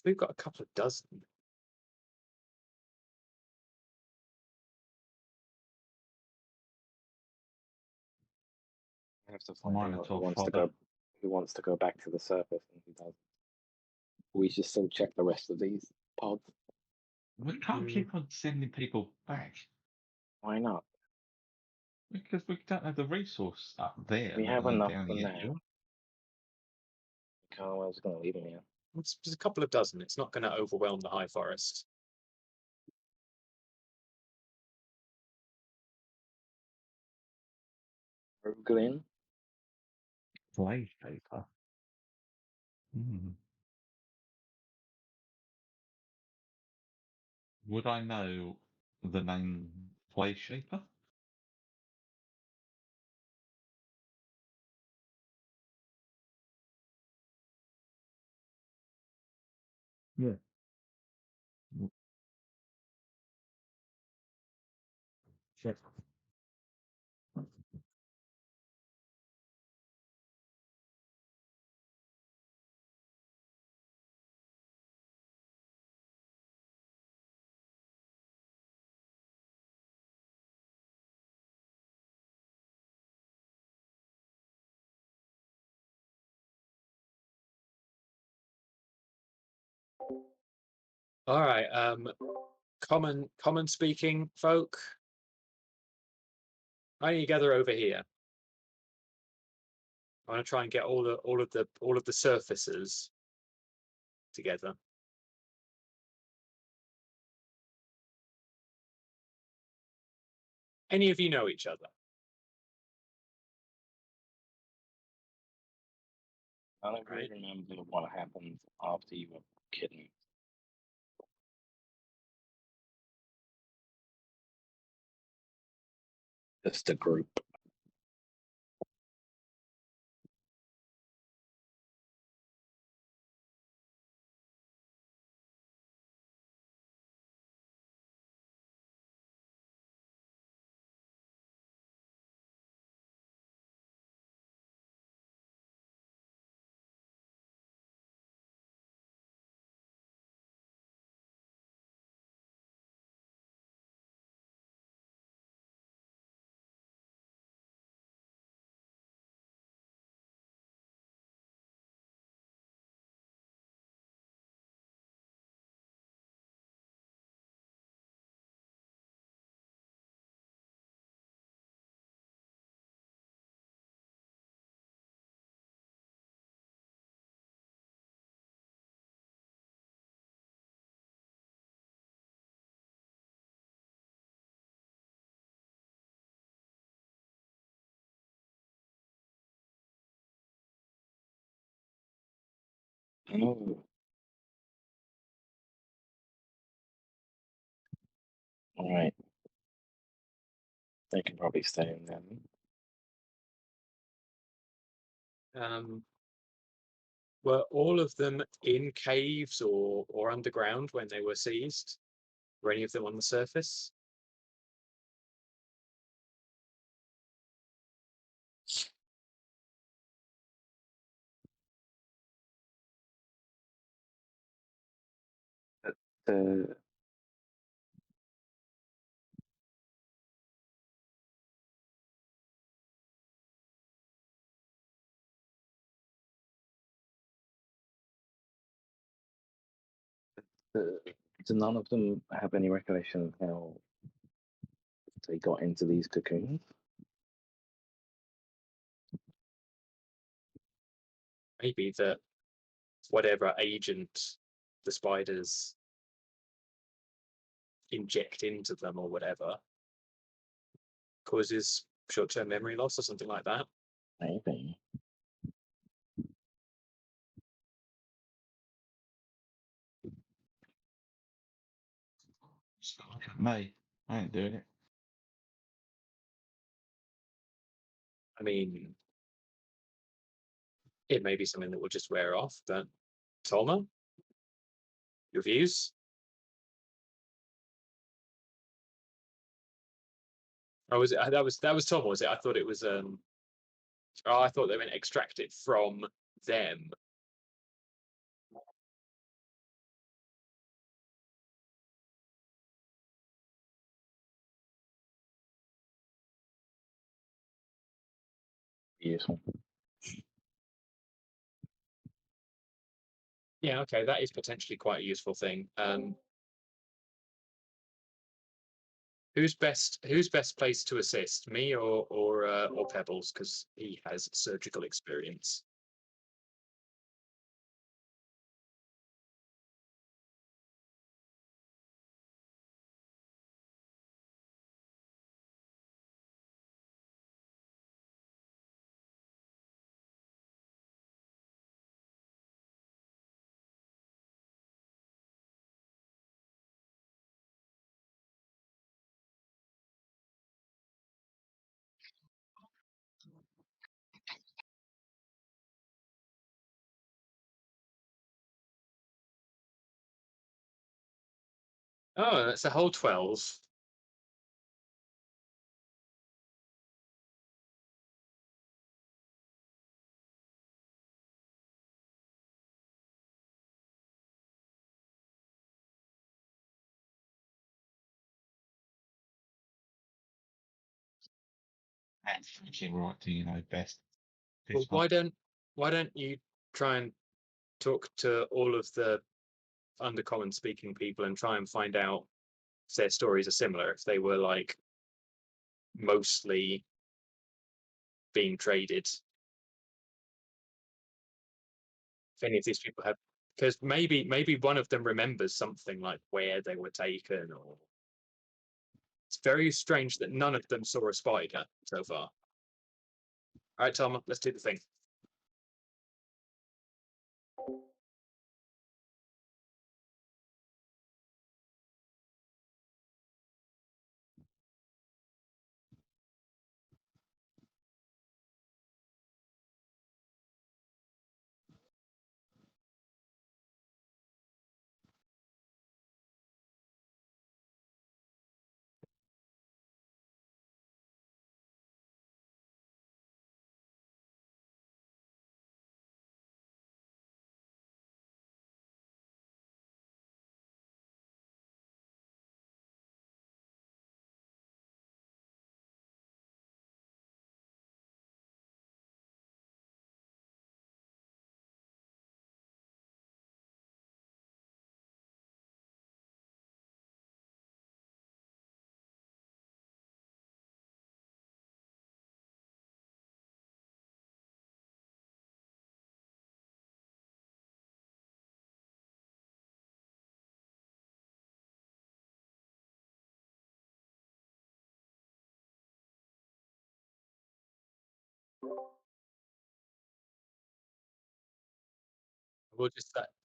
We've got a couple of dozen. have to find Mine out until fodder. who wants to go back to the surface and who doesn't. We should still check the rest of these pods. We can't keep on sending people back Why not? because we don't have the resource up there. We let have alone enough down for here, now. do we? I was going to leave him here. There's a couple of dozen. It's not going to overwhelm the high forest. Glenn? Slave paper. Hmm. Would I know the name Flay Shaper? Yeah. Check. All right. Common speaking folk. I need to gather over here. I want to try and get all of the surfaces together. Any of you know each other? I don't Right. remember what happened after you were kidnapped. Just a group. Oh. All right. They can probably stay in there. Were all of them in caves or underground when they were seized? Were any of them on the surface? The do none of them have any recollection of how they got into these cocoons? Maybe that whatever agent the spiders inject into them or whatever causes short-term memory loss or something like that. Maybe. Me, I ain't doing it. I mean, it may be something that will just wear off, but Tolma, your views? Oh, was it that was Tom, was it? I thought it was oh, I thought they meant extract it from them. Useful. Yeah, okay, that is potentially quite a useful thing. Who's best placed to assist, me or Pebbles, because he has surgical experience. Oh, that's a whole 12. That's actually right to best. Well, why don't you try and talk to all of the undercommon speaking people and try and find out if their stories are similar, if they were like mostly being traded. If any of these people have, because maybe one of them remembers something like where they were taken, or it's very strange that none of them saw a spider so far. All right, Tom, let's do the thing.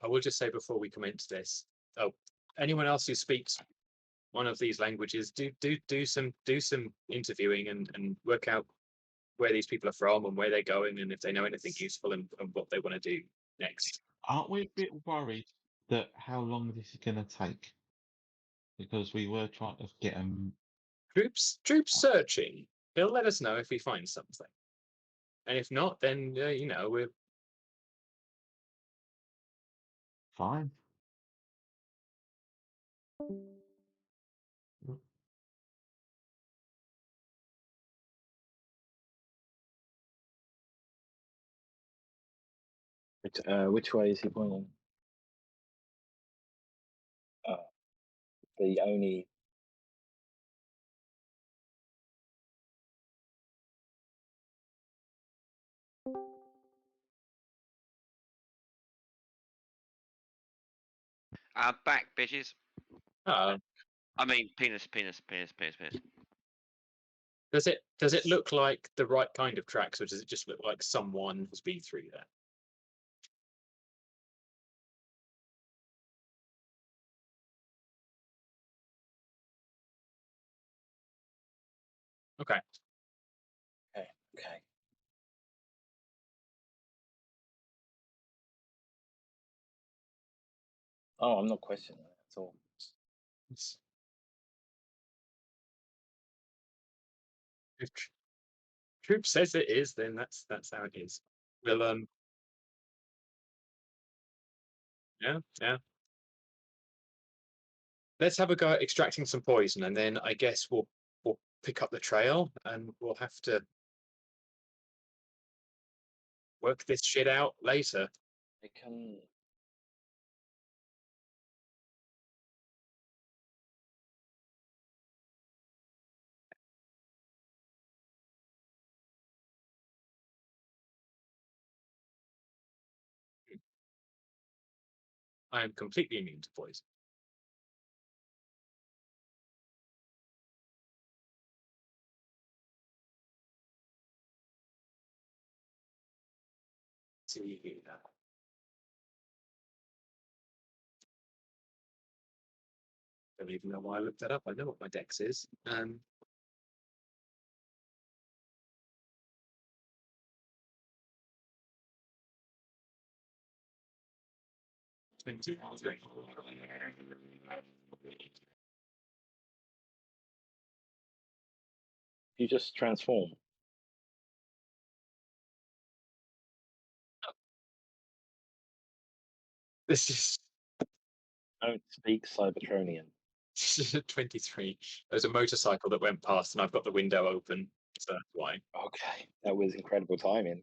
I will just say before we commence this. Oh, anyone else who speaks one of these languages, do some interviewing and work out where these people are from and where they're going, and if they know anything useful and what they want to do next. Aren't we a bit worried that how long this is going to take? Because we were trying to get them. Troops searching. He'll let us know if he finds something, and if not, then we're Fine. Which way is he pointing? The only. Back, bitches. uh, I mean, penis. does it look like the right kind of tracks, or does it just look like someone has been through there? Okay. Okay. Oh, I'm not questioning that at all. If Troop says it is, then that's how it is. We'll yeah. Let's have a go at extracting some poison, and then I guess we'll pick up the trail, and we'll have to work this shit out later. I can. I am completely immune to poison. See that. Don't even know why I looked that up. I know what my dex is. 20. You just transform. This is Don't speak Cybertronian. 23. There's a motorcycle that went past, and I've got the window open, so that's why. Okay, that was incredible timing.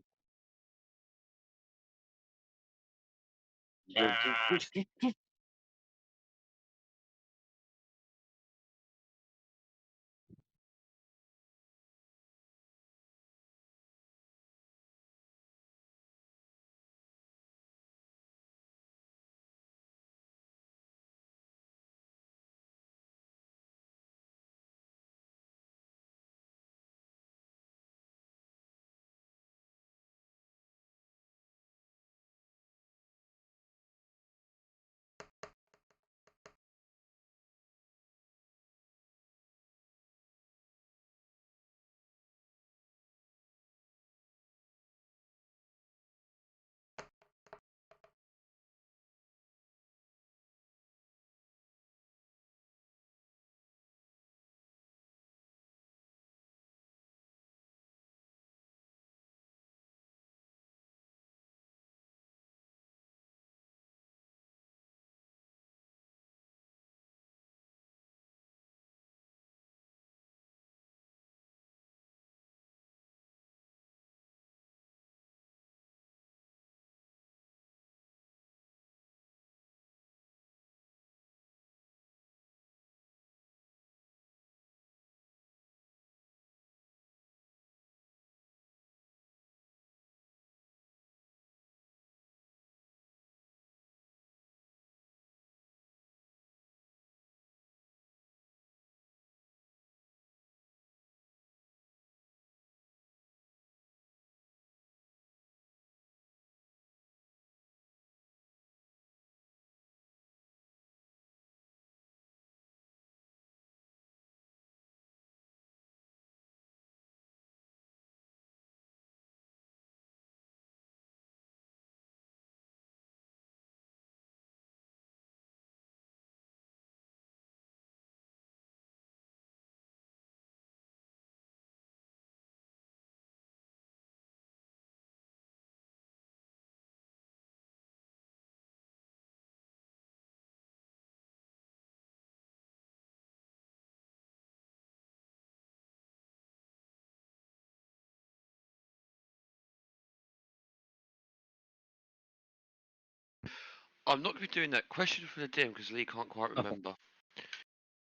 I'm not going to be doing that. Question for the DM because Lee can't quite remember.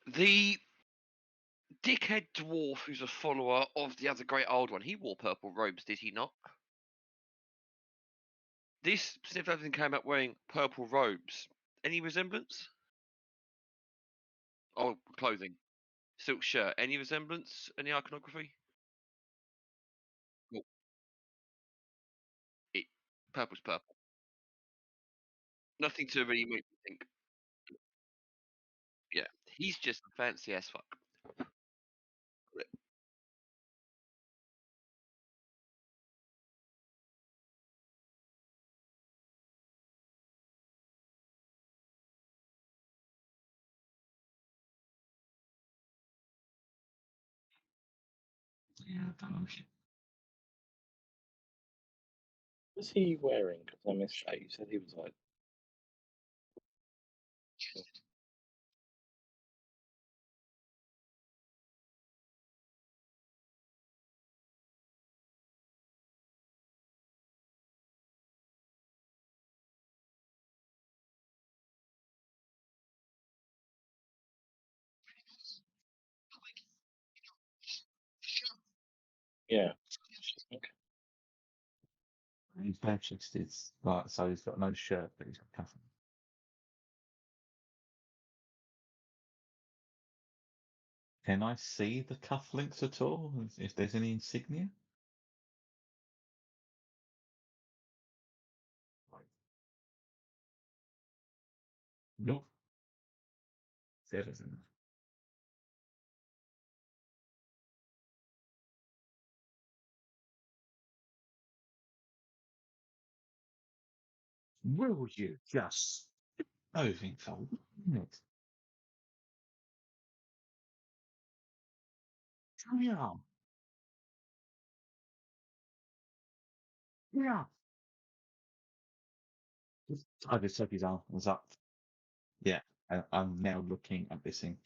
The dickhead dwarf who's a follower of the other great old one, he wore purple robes, did he not? This Sniff Everything came out wearing purple robes. Any resemblance? Oh, clothing. Silk shirt. Any resemblance? Any iconography? Cool. Purple's purple. Nothing to really make me think. Yeah, he's just fancy as fuck. Yeah, I don't know. What's he wearing? Because I missed that. You said he was like. Yeah. He's bare chested, like, so he's got no shirt, but he's got cufflinks. Can I see the cufflinks at all? If there's any insignia? Nope. There isn't. Will you just moving for 1 minute? Come on. Yeah. I just took his arm was up. Yeah, I'm now looking at this thing.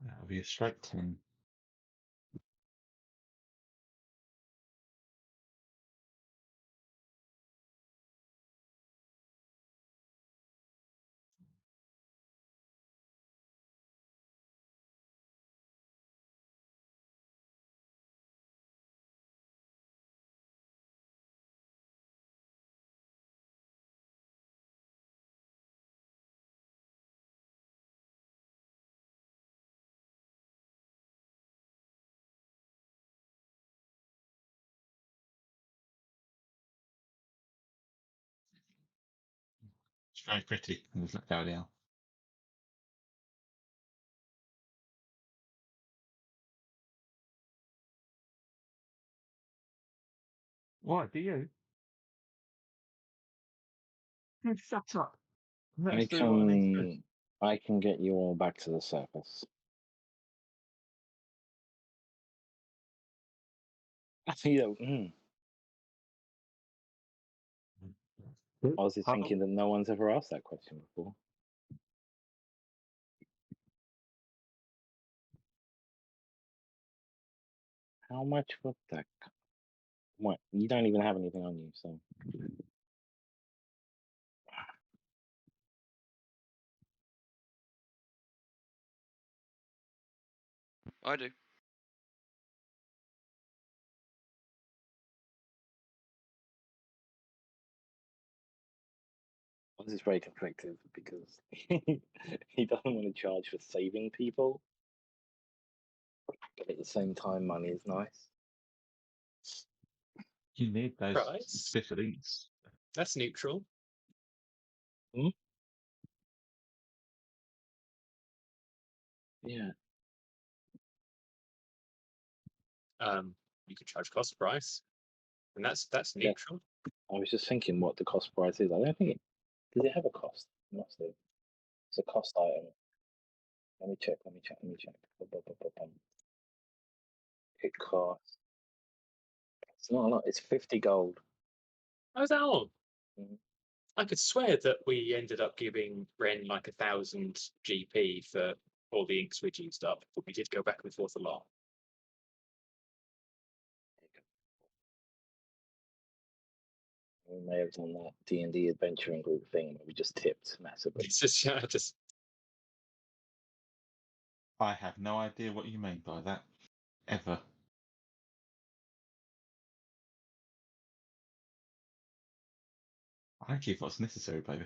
That'll be a straight 10. It's very pretty. Let's let go down. What do you? Shut up. Let's do what I need to do. I can get you all back to the surface. Yeah. I was just thinking that no one's ever asked that question before. How much would that? What? You don't even have anything on you, so. I do. I was just very conflicted because he doesn't want to charge for saving people, but at the same time, money is nice. You need those Price? special inks. That's neutral. Yeah. You could charge cost price, and that's Yeah. neutral. I was just thinking what the cost price is. I don't think it does. It have a cost? It must have. It's a cost item. Let me check. Bum, bum, bum, bum. It costs. It's not a lot. It's 50 gold. How's that all? Mhm. I could swear that we ended up giving Ren like 1,000 GP for all the inks we'd used up, but we did go back and forth a lot. We may have done that D&D adventuring group thing where we just tipped massively. It's just I have no idea what you mean by that. Ever. I give what's necessary, baby.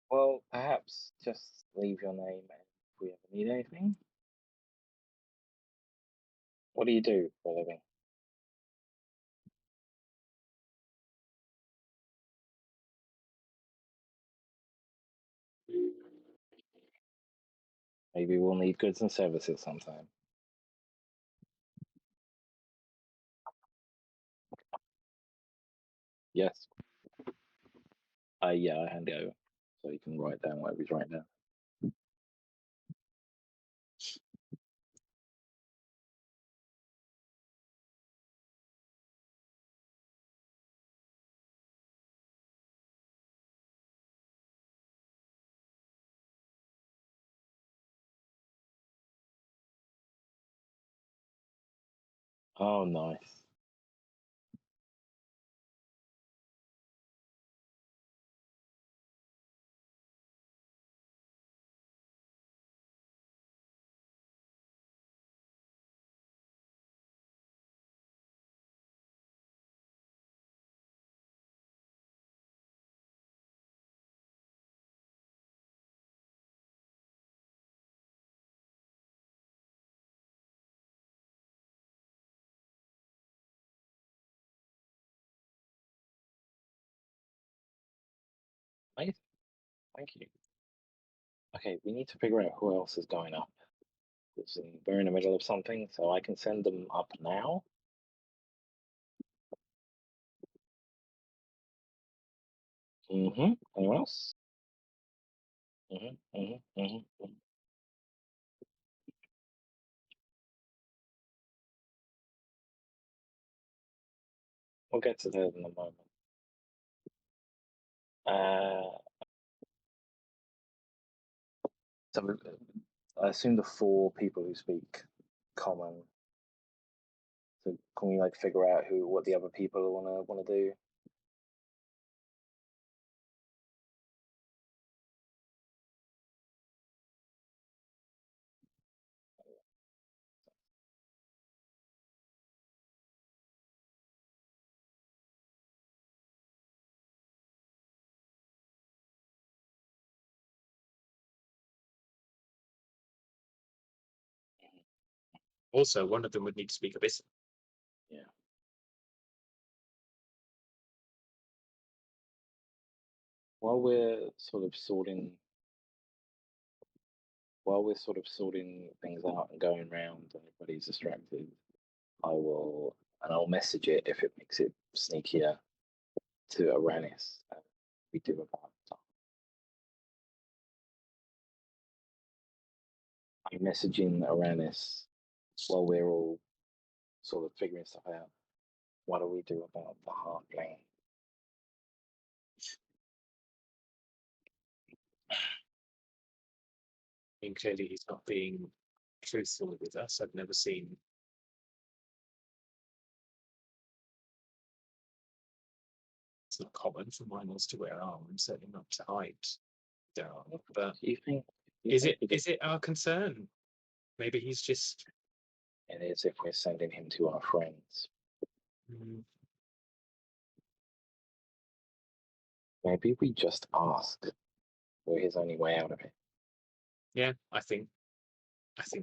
Well, perhaps just leave your name and if we ever need anything. What do you do for a living? Maybe we'll need goods and services sometime. Yes. Yeah, I hand it over so you can write down whatever he's writing down. Oh, nice. Amazing. Thank you. Okay, we need to figure out who else is going up. We're in the middle of something, so I can send them up now. Anyone else? We'll get to that in a moment. So I assume the 4 people who speak common. So can we like figure out what the other people wanna do? Also, one of them would need to speak Abyssal. Yeah. While we're sort of sorting things out and going around and everybody's distracted, I'll message it if it makes it sneakier to Aranis. We do about that. I'm messaging Aranis while we're all sort of figuring stuff out. What do we do about the Heartblade? I mean, clearly he's not being truthful with us. I've never seen. It's not common for miners to wear armor, and certainly not to hide their armor. But Do you think? is it our concern? Maybe he's just. It is if we're sending him to our friends. Maybe we just ask. We're his only way out of it. Yeah, I think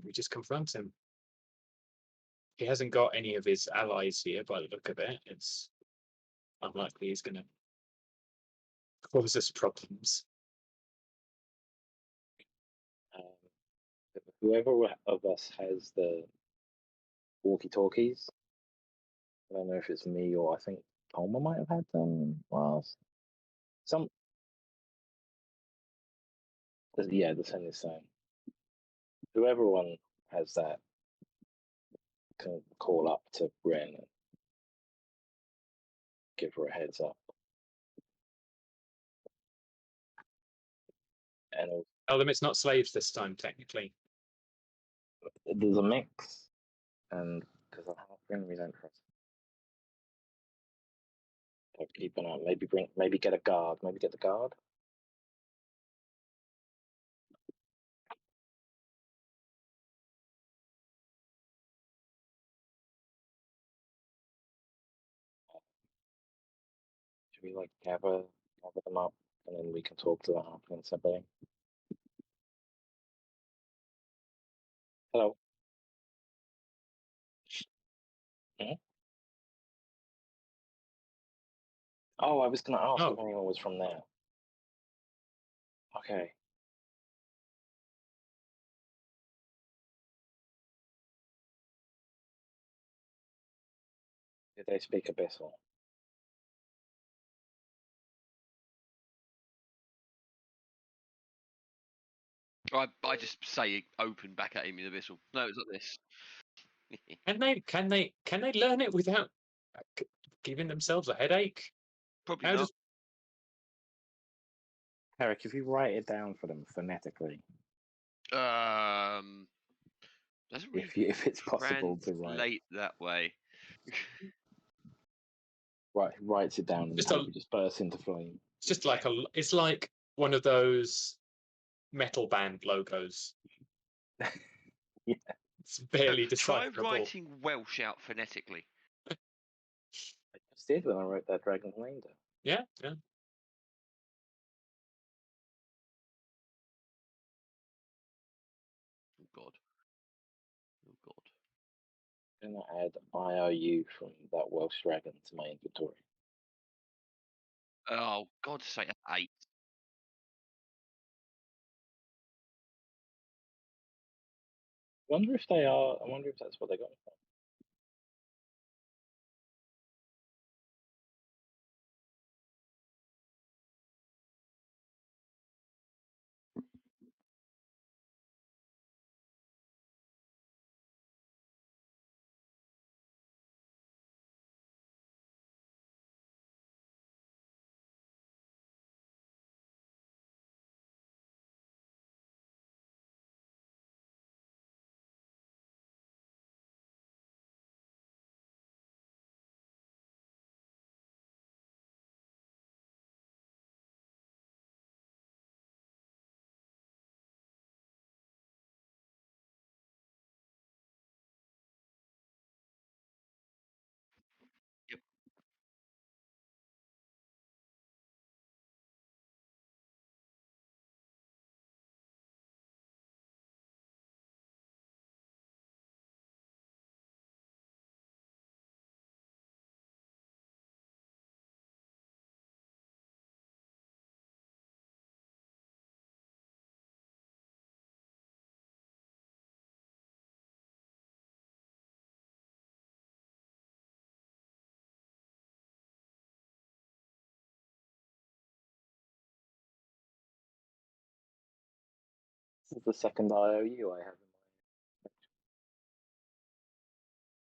we just confront him. He hasn't got any of his allies here by the look of it. It's unlikely he's going to cause us problems. Whoever of us has the walkie-talkies, I don't know if it's me or I think Palmer might have had them last. Yeah, the same is saying. Whoever one has that can call up to Ren and give her a heads up. And Tell them it's not slaves this time, technically. there's a mix, and because of how Ren we don't trust. Keep an eye. Maybe get a guard. Maybe get the guard. Should we like gather them up, and then we can talk to the Harpling separately? Hello. Oh, I was gonna ask if anyone was from there. Okay. Did they speak Abyssal? I just say open back at him in Abyssal. No, it's not this. Can they learn it without giving themselves a headache? Probably How not. does Eric, if you write it down for them phonetically, Doesn't really if it's possible to write. translate that way. Right, writes it down and Just the a- paper just bursts into flame. It's just like it's like one of those metal band logos. Yeah. It's barely Try decipherable. writing Welsh out phonetically. I just did when I wrote that dragon's name down. Yeah, yeah. Oh God. Oh God. I'm gonna add IOU from that Welsh dragon to my inventory. Oh, God's sake, 8. I wonder if they are. I wonder if that's what they got it from. Yep. This is the second IOU I have in my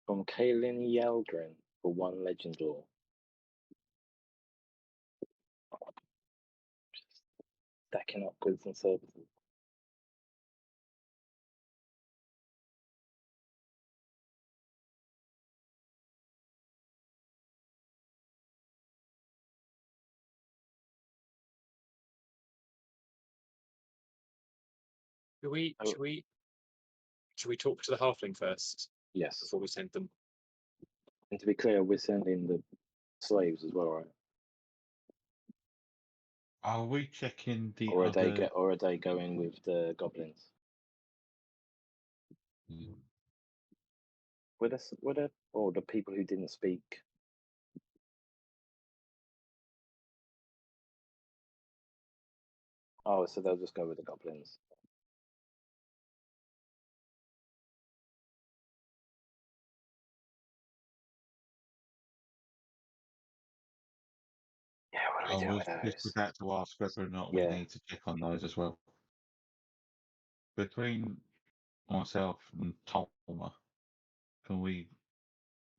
from Kaelin Yeldrin for 1 legend lore. Just stacking up goods and services. Should we Oh. should we should we talk to the halfling first Yes. before we send them? And to be clear, we're sending the slaves as well, right? Are we checking the Or are other? they going with the goblins? Mm. Were there or the people who didn't speak? Oh, so they'll just go with the goblins. Yeah, what do we I do was with just those? about to ask whether or not we Yeah. need to check on those as well. Between myself and Tolma, can we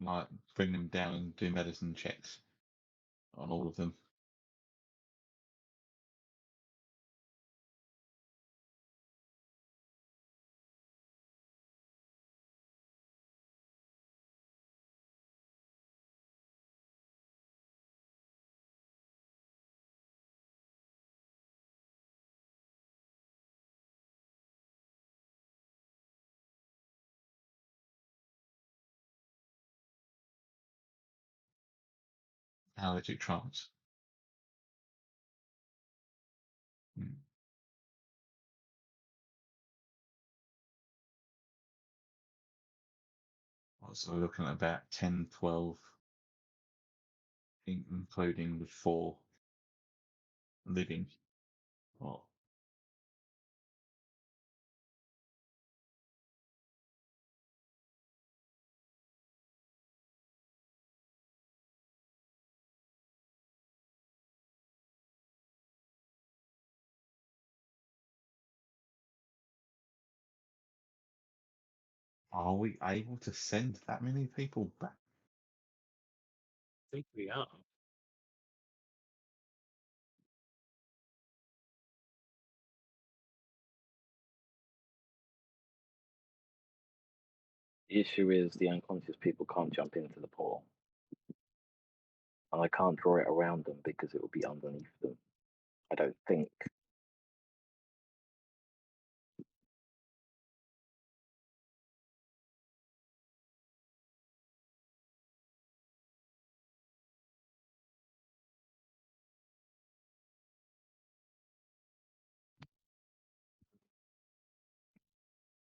like bring them down and do medicine checks on all of them? Allergic trance. Hmm. So we're looking at about 10, 12, including the 4 living. What? Are we able to send that many people back? I think we are. The issue is the unconscious people can't jump into the portal. And I can't draw it around them because it will be underneath them. I don't think.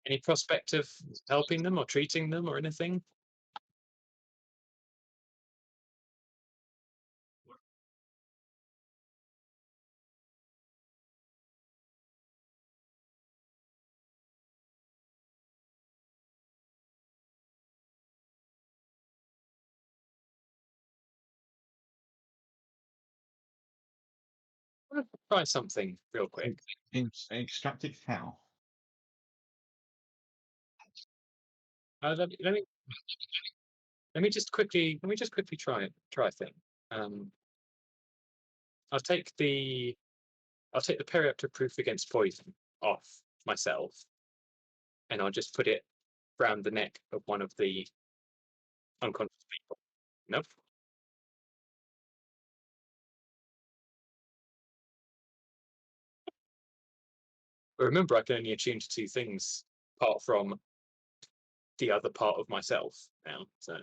Any prospect of helping them or treating them or anything? Try something real quick. Extract it how? Let me just quickly try a thing. I'll take the periapter proof against poison off myself, and I'll just put it round the neck of one of the unconscious people. Nope. But remember, I can only attune to two things apart from the other part of myself now. So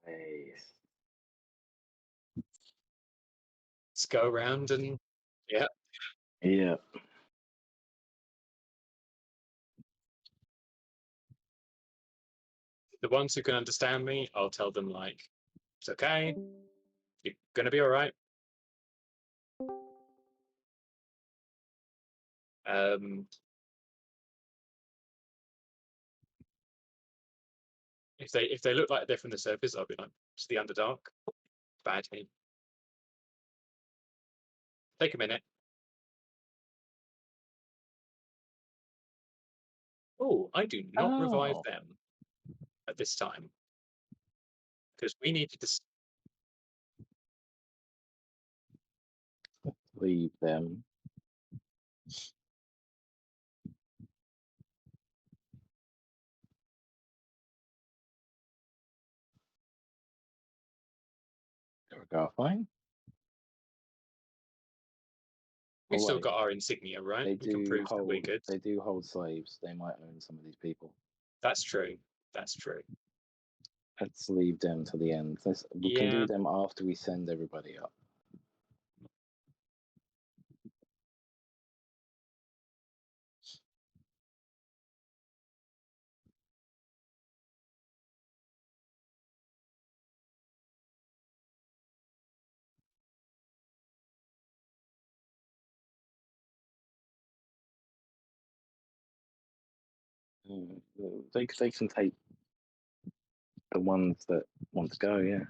Nice. let's go around and yeah. Yeah. The ones who can understand me, I'll tell them like, it's okay. You're gonna be all right. If they look like they're from the surface, I'll be like, it's the Underdark. Bad team. Take a minute. Oh, I do not revive Oh. them at this time because we needed to. Leave them. There we go. Fine. We've Oh, still wait. got our insignia, right? They We can do prove that we're hold. good. They do hold slaves. They might own some of these people. That's true. That's true. Let's leave them to the end. We can Yeah. do them after we send everybody up. They can take the ones that want to go. Yeah.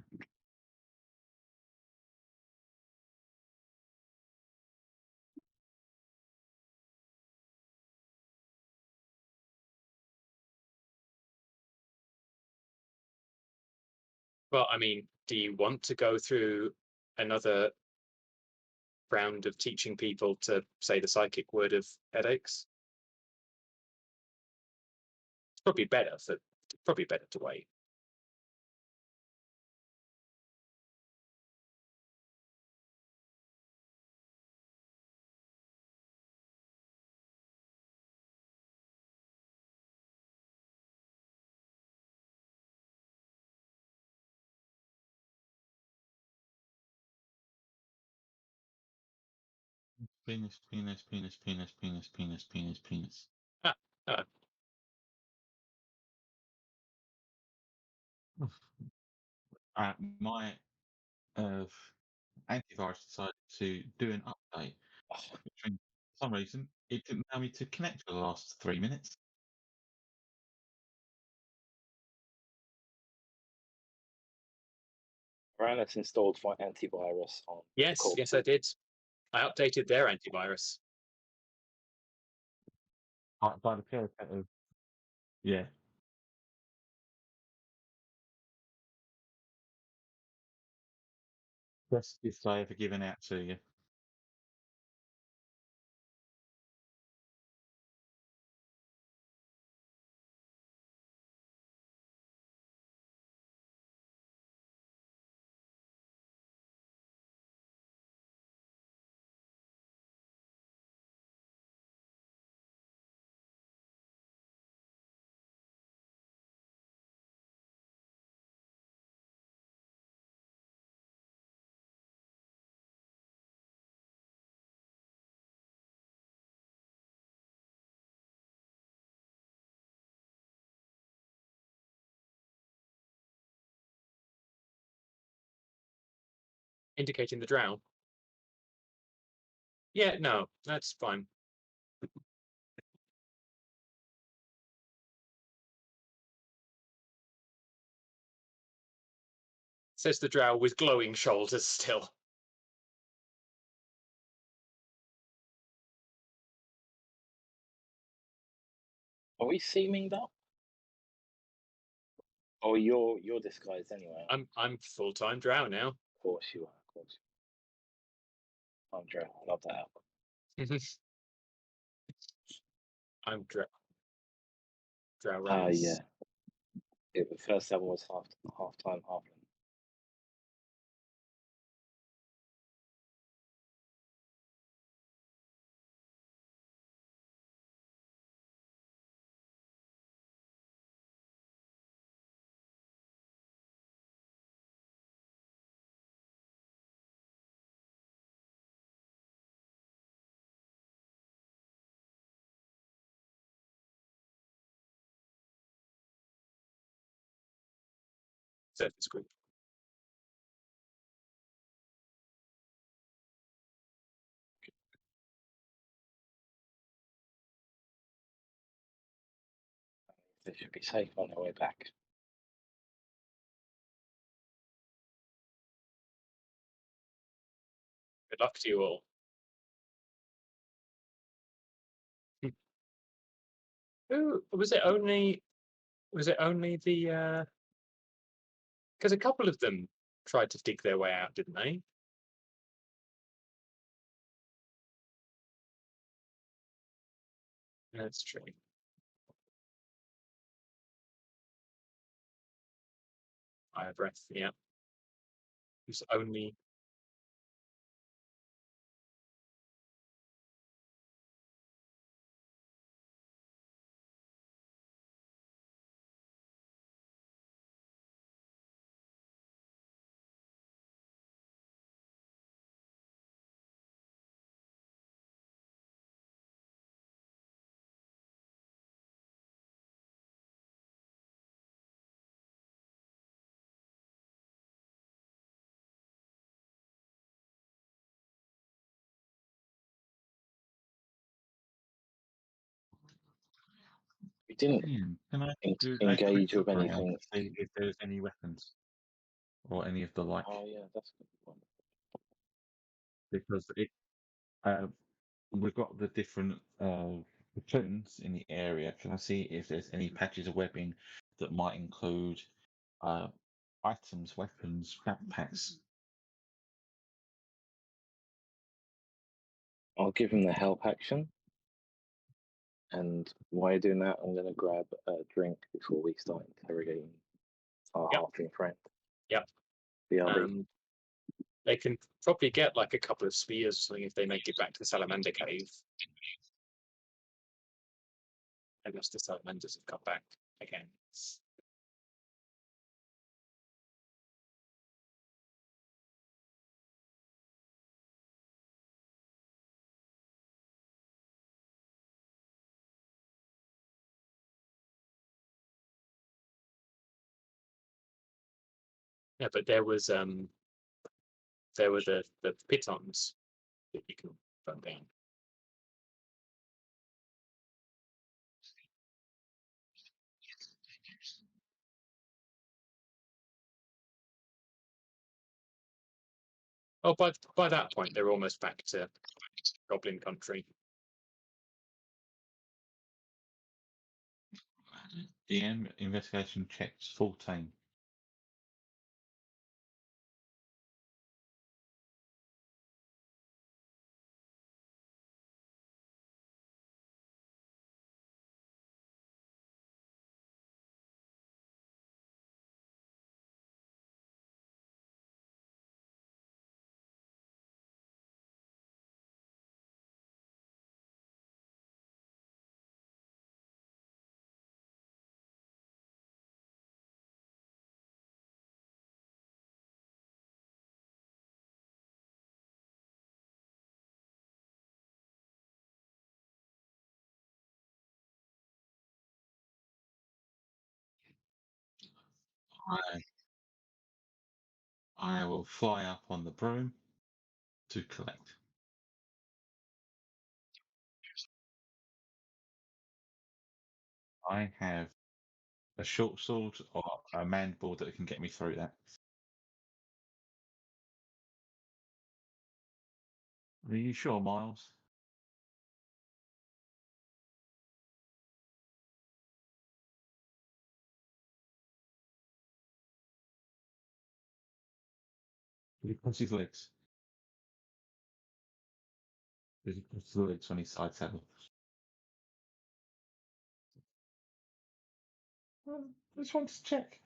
Well, I mean, do you want to go through another round of teaching people to say the psychic word of headaches? It's probably better to wait. Penis, penis, penis, penis, penis, penis, penis, penis. Ah, My antivirus decided to do an update, which means for some reason it didn't allow me to connect for the last 3 minutes. Ranus installed for antivirus on. the Yes, Corp yes, I did. I updated their antivirus. By the pure effect of, yeah. Best gift I ever given out to you. Indicating the drow. Yeah, no, that's fine. Says the drow with glowing shoulders still. Are we seeming up? Oh, you're disguised anyway. I'm full-time drow now. Of course you are. Of course. I'm Drew. I love that album. I'm drow. Drow Ah, Ranus. yeah. The first album was half time, half. Surface group. They should be safe on their way back. Good luck to you all. Who was it? Was it only the? Because a couple of them tried to dig their way out, didn't they? That's true. Fire breath. Yeah. Who's only? We didn't Can I do a engage quick with look around anything. to see if there's any weapons or any of the like? Oh yeah, that's a good one. Because we've got the different platoons in the area. Can I see if there's any patches of webbing that might include items, weapons, backpacks? I'll give him the help action. And while you're doing that, I'm going to grab a drink before we start interrogating our Yep. halfling friend. Yep. BRB. They can probably get like a couple of spears or something if they make it back to the Salamander Cave. Unless the Salamanders have come back again. Yeah, but there was there were the pitons that you can run down. Oh, by that point, they're almost back to Goblin Country. DM investigation checks 14. I will fly up on the broom to collect. I have a short sword or a mandible that can get me through that. Are you sure, Miles? Did he cross his legs? Did he cross his legs on his side saddle? I just wanted to check.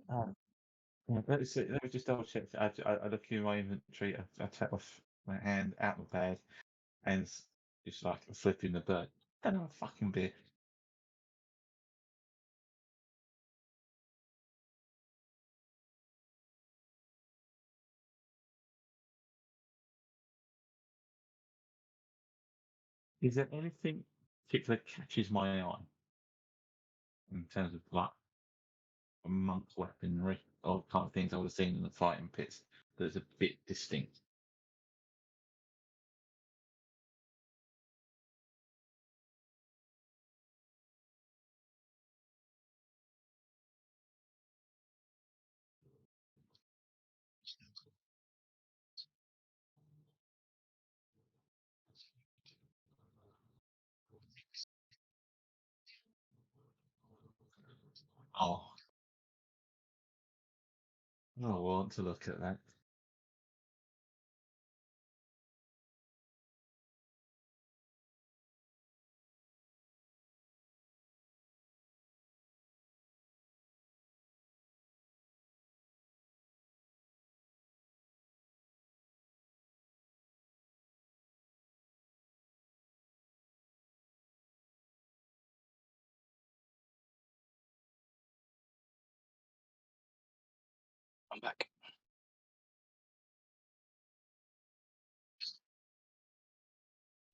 Yeah, let me just double check. I look in my inventory. I take off my hand out of the bag, and it's like flipping the bird. Don't know a fucking bit. Is there anything particular catches my eye in terms of like monk weaponry or kind of things I would have seen in the fighting pits that's a bit distinct? Oh, I want to look at that. I'm back.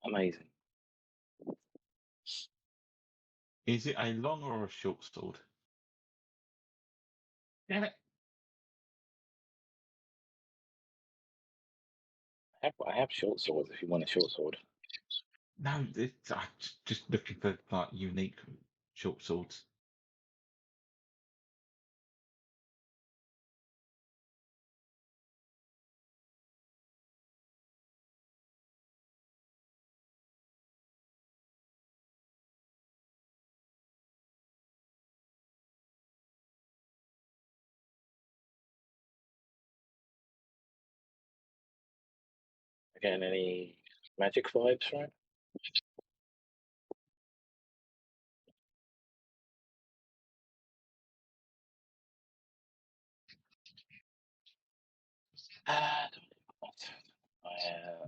Amazing. Is it a long or a short sword? Damn it. I have short swords if you want a short sword. No, it's just looking for like unique short swords. Again, any magic vibes, right? I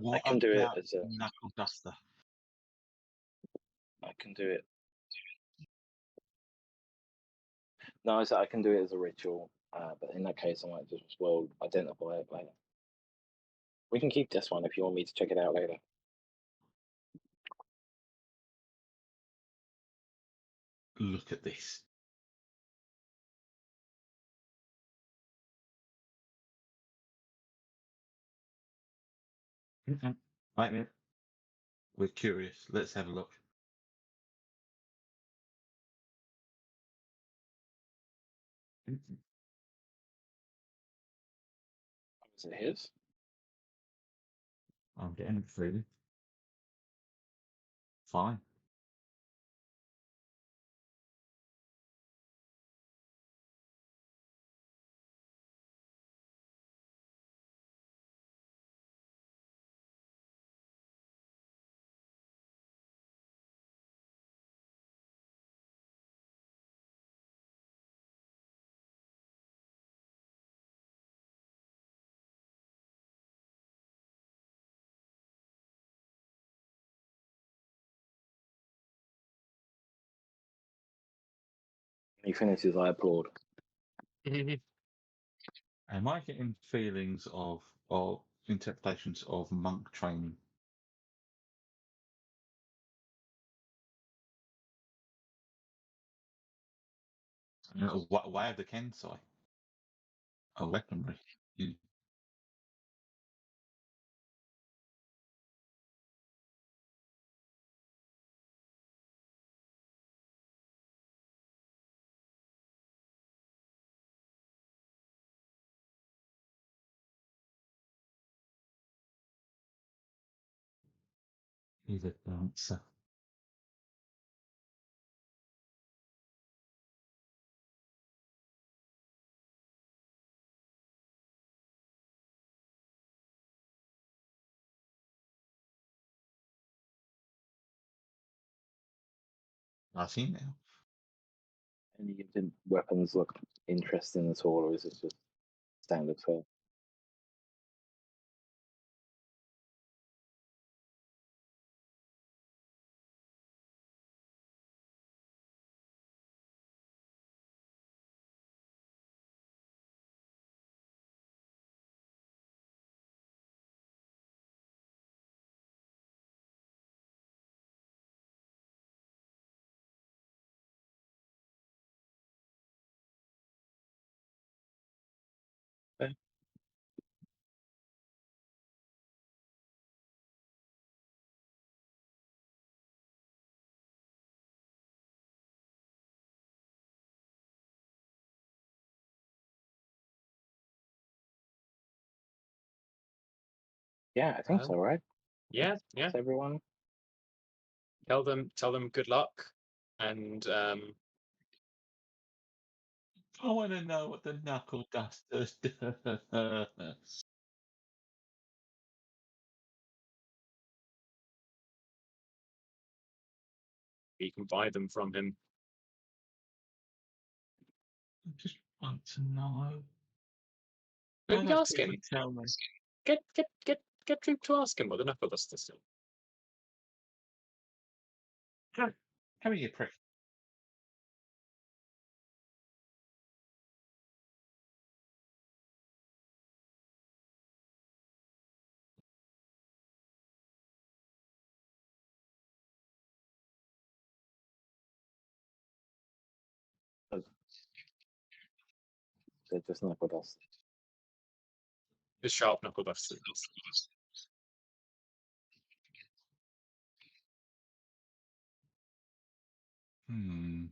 What can do it about as a. knuckle duster? I can do it. No, I can do it as a ritual. But in that case, I might just as well identify it later. We can keep this one if you want me to check it out later. Look at this. Wait a minute. We're curious. Let's have a look. Is it his? I'm getting it through. Fine. When he finishes, I applaud. Am I getting feelings of interpretations of monk training? Way of the Kensai. A weaponry. He's a dancer. I see now. Any of the weapons look interesting at all, or is it just standard fare? Yeah, I think so, right? Yeah. That's everyone. Tell them good luck, and I want to know what the knuckle dusters does. we can buy them from him. I just want to know. Who Why are we don't asking? people tell me? Get Droop to ask him what the knuckle dusters do. Come here, you prick. They're just knuckle dust. The sharp knuckle dusters. Hmm.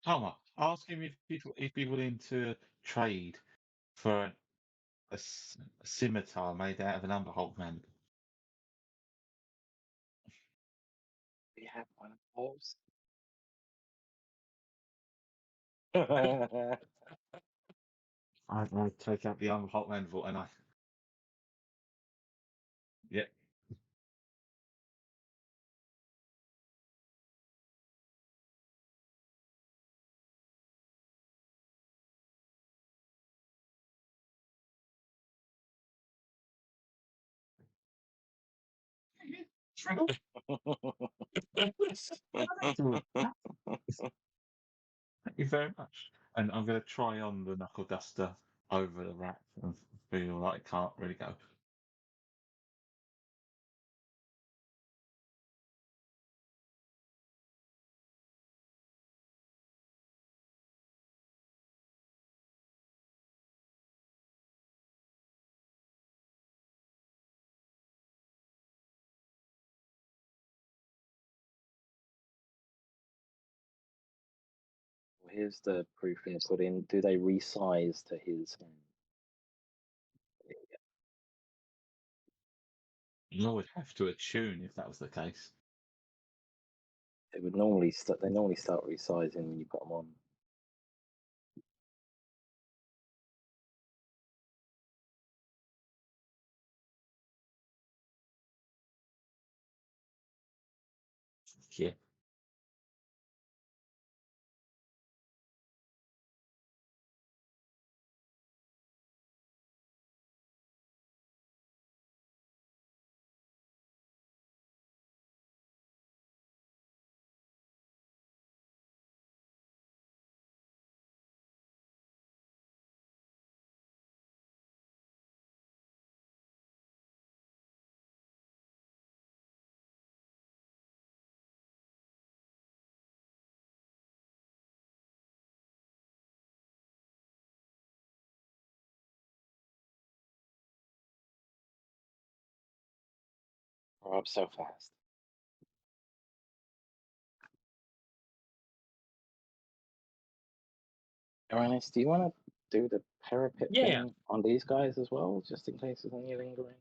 Homer, ask him if he'd be willing to trade for a scimitar made out of an Underholt man. We have one of those. I take out the Underholt mandible and I. Yep. Thank you very much. And I'm going to try on the knuckle duster over the rat and feel like I can't really go. Here's the proof in put in. Do they resize to his? You would have to attune if that was the case. They would normally start. They normally start resizing when you put them on. Yeah. Or up so fast. Ernest, do you want to do the parapet Yeah. thing on these guys as well, just in case there's any lingering?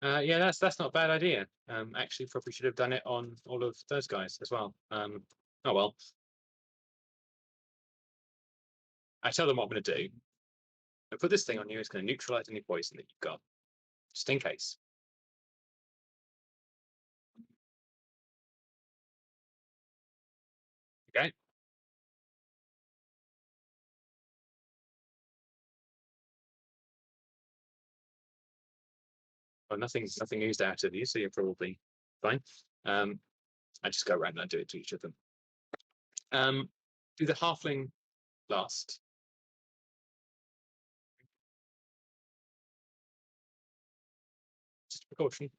Yeah, that's not a bad idea. Actually, probably should have done it on all of those guys as well. Oh well. I tell them what I'm going to do. I put this thing on you. It's going to neutralize any poison that you've got, just in case. Okay. Well, nothing's used out of you, so you're probably fine. I just go around and do it to each of them. Do the halfling last. Just a precaution.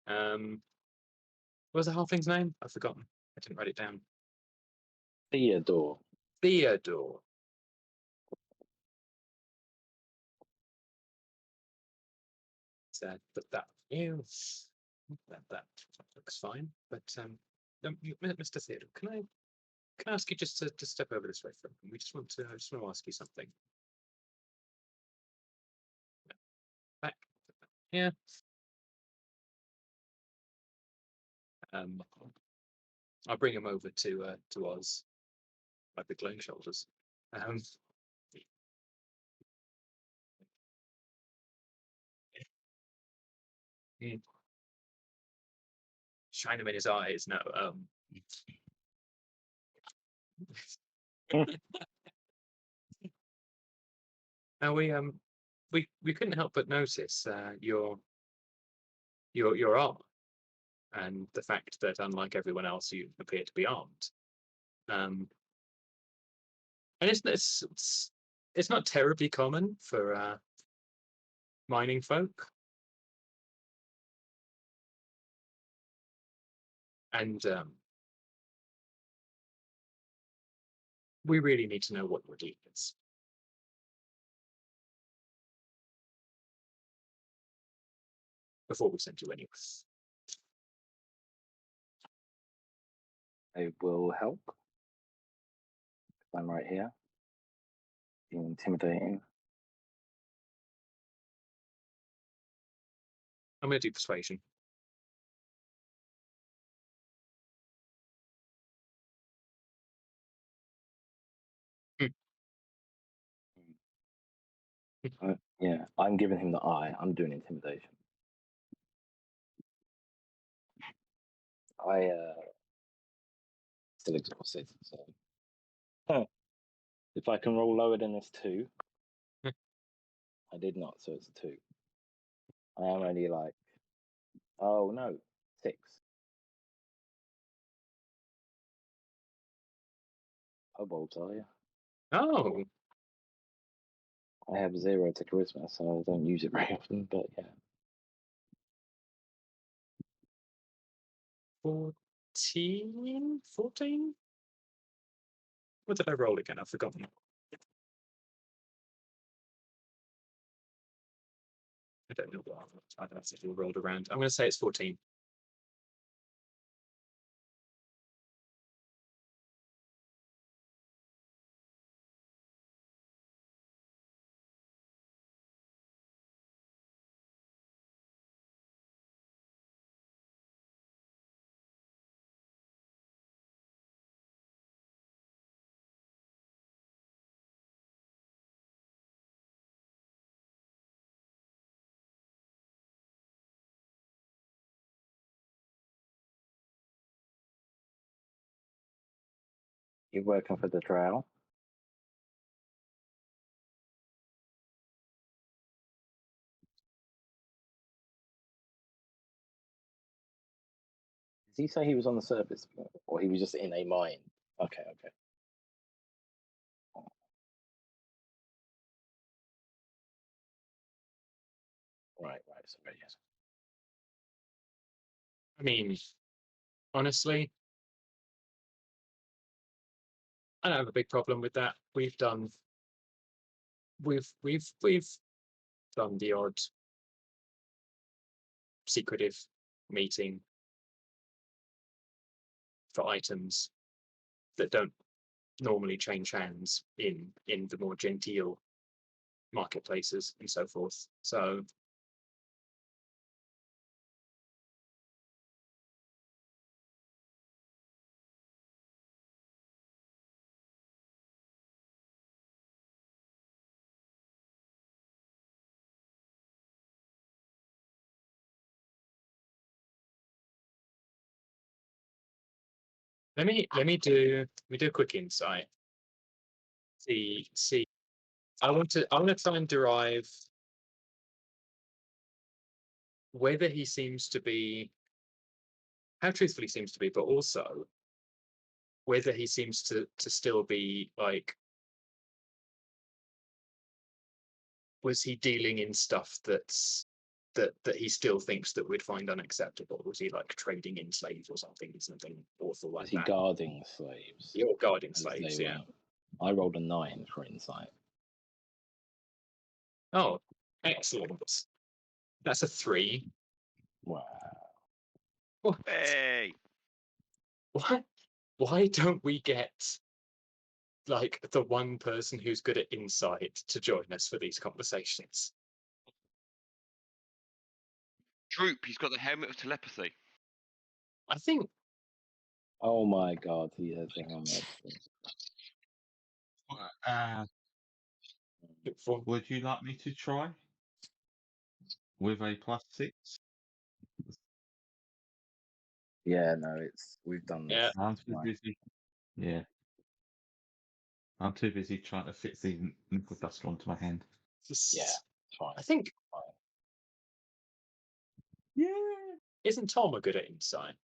What was the halfling's name? I've forgotten. I didn't write it down. Theodore. Theodore. Put that you. That looks fine. But Mr. Theodore, can I ask you just to step over this way for a moment? I just want to ask you something. Back. Yeah. I'll bring him over to Oz, like the glowing shoulders. Shine him in his eyes. No. Now we couldn't help but notice your armor and the fact that, unlike everyone else, you appear to be armed. And it's not terribly common for mining folk. And we really need to know what your deal is before we send you anywhere. I will help. I'm right here. Intimidating. I'm going to do persuasion. Yeah, I'm giving him the eye. I'm doing intimidation. I still exhausted, so if I can roll lower than this 2, I did not, so it's a 2. I am only like Oh no, 6. Kobolds, are you? Oh, I have 0 to charisma, so I don't use it very often. But yeah, 14? 14? What did I roll again? I've forgotten. I don't know what I've actually rolled around. I'm going to say it's 14. you're working for the Drow. Did he say he was on the surface, or he was just in a mine? Okay, okay. Right, so yes. I mean, honestly, I don't have a big problem with that. We've done the odd secretive meeting for items that don't normally change hands in the more genteel marketplaces and so forth. So let me do a quick insight. See. I want to try and derive whether he seems to be, how truthful he seems to be, but also whether he seems to still be like, was he dealing in stuff that he still thinks that we'd find unacceptable? Was he like trading in slaves or something awful like Is he that? guarding slaves? You're guarding as slaves, they yeah. were? I rolled a 9 for insight. Oh, excellent. That's a 3. Wow. What? Hey, Why don't we get like the one person who's good at insight to join us for these conversations? Droop, he's got the helmet of telepathy. I think Oh my god, he has a helmet. Would you like me to try with a +6? Yeah, no, we've done this. Yeah. I'm too Right. busy. Yeah. I'm too busy trying to fit the nickel dust onto my hand. Yeah, it's fine. I think Fine. Yeah. isn't Tom a good at insight?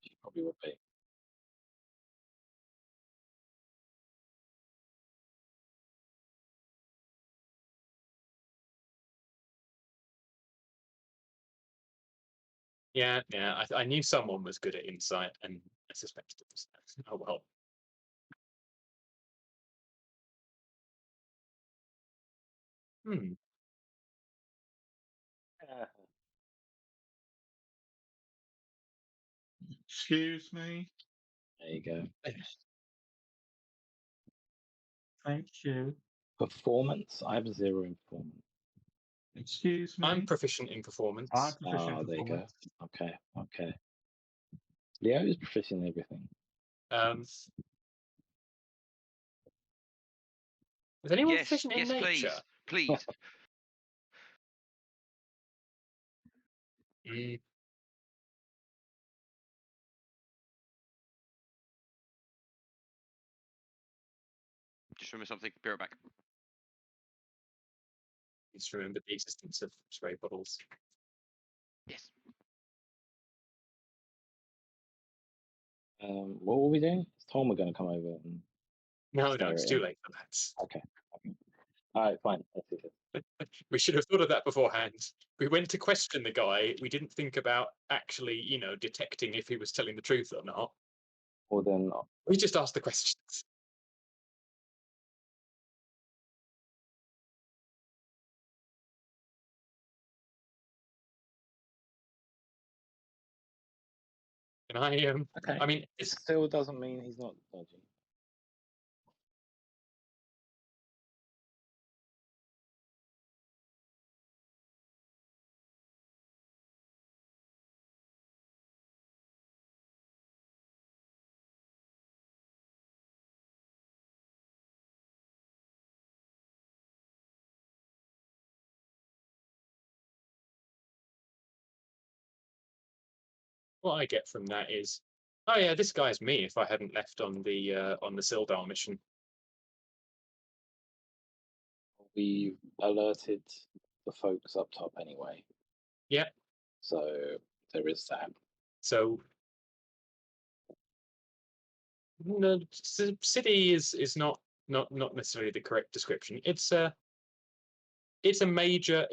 She probably would be. Yeah. I knew someone was good at insight, and I suspected it was. Oh well. Hmm. Excuse me. There you go. Thank you. Performance? I have 0 in performance. Excuse me. I'm proficient in performance. I'm proficient Oh, in there you go. performance. Okay. Leo is proficient in everything. Is anyone Yes, proficient in yes, nature? please. Mm, Just remember something. Be right back. Just remember the existence of spray bottles. Yes. What were we doing? Is Tom going to come over? And... No, Stare it's at too him. late for that. Okay. All right, fine. Let's do this. We should have thought of that beforehand. We went to question the guy. We didn't think about actually, detecting if he was telling the truth or not. Well, then, We just asked the questions. And okay. I mean, It it's still doesn't mean he's not dodgy. what I get from that is, oh yeah, this guy's me. If I hadn't left on the Sildar mission, We alerted the folks up top anyway. Yeah. So there is that. so no, city is not necessarily the correct description. It's a major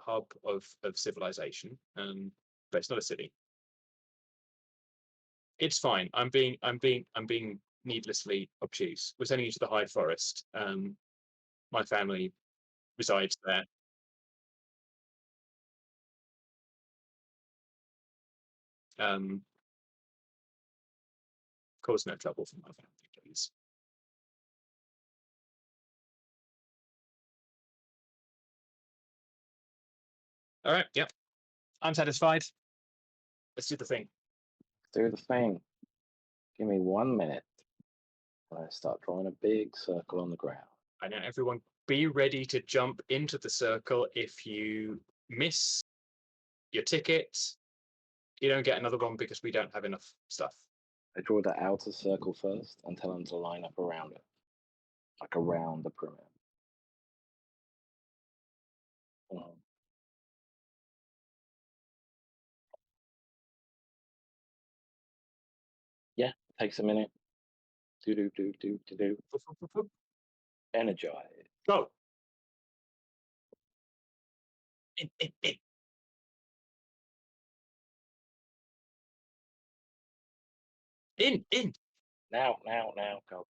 hub of civilization, but it's not a city. It's fine. I'm being needlessly obtuse. We're sending you to the High Forest. My family resides there. Cause no trouble for my family, please. All right. Yep. I'm satisfied. Let's do the thing. Do the thing. Give me 1 minute. And I start drawing a big circle on the ground. I know everyone. Be ready to jump into the circle. If you miss your ticket, you don't get another one because we don't have enough stuff. I draw the outer circle first and tell them to line up around it. Like around the perimeter. Yeah, takes a minute. Do. Energize. Go. In. In. Now. Go.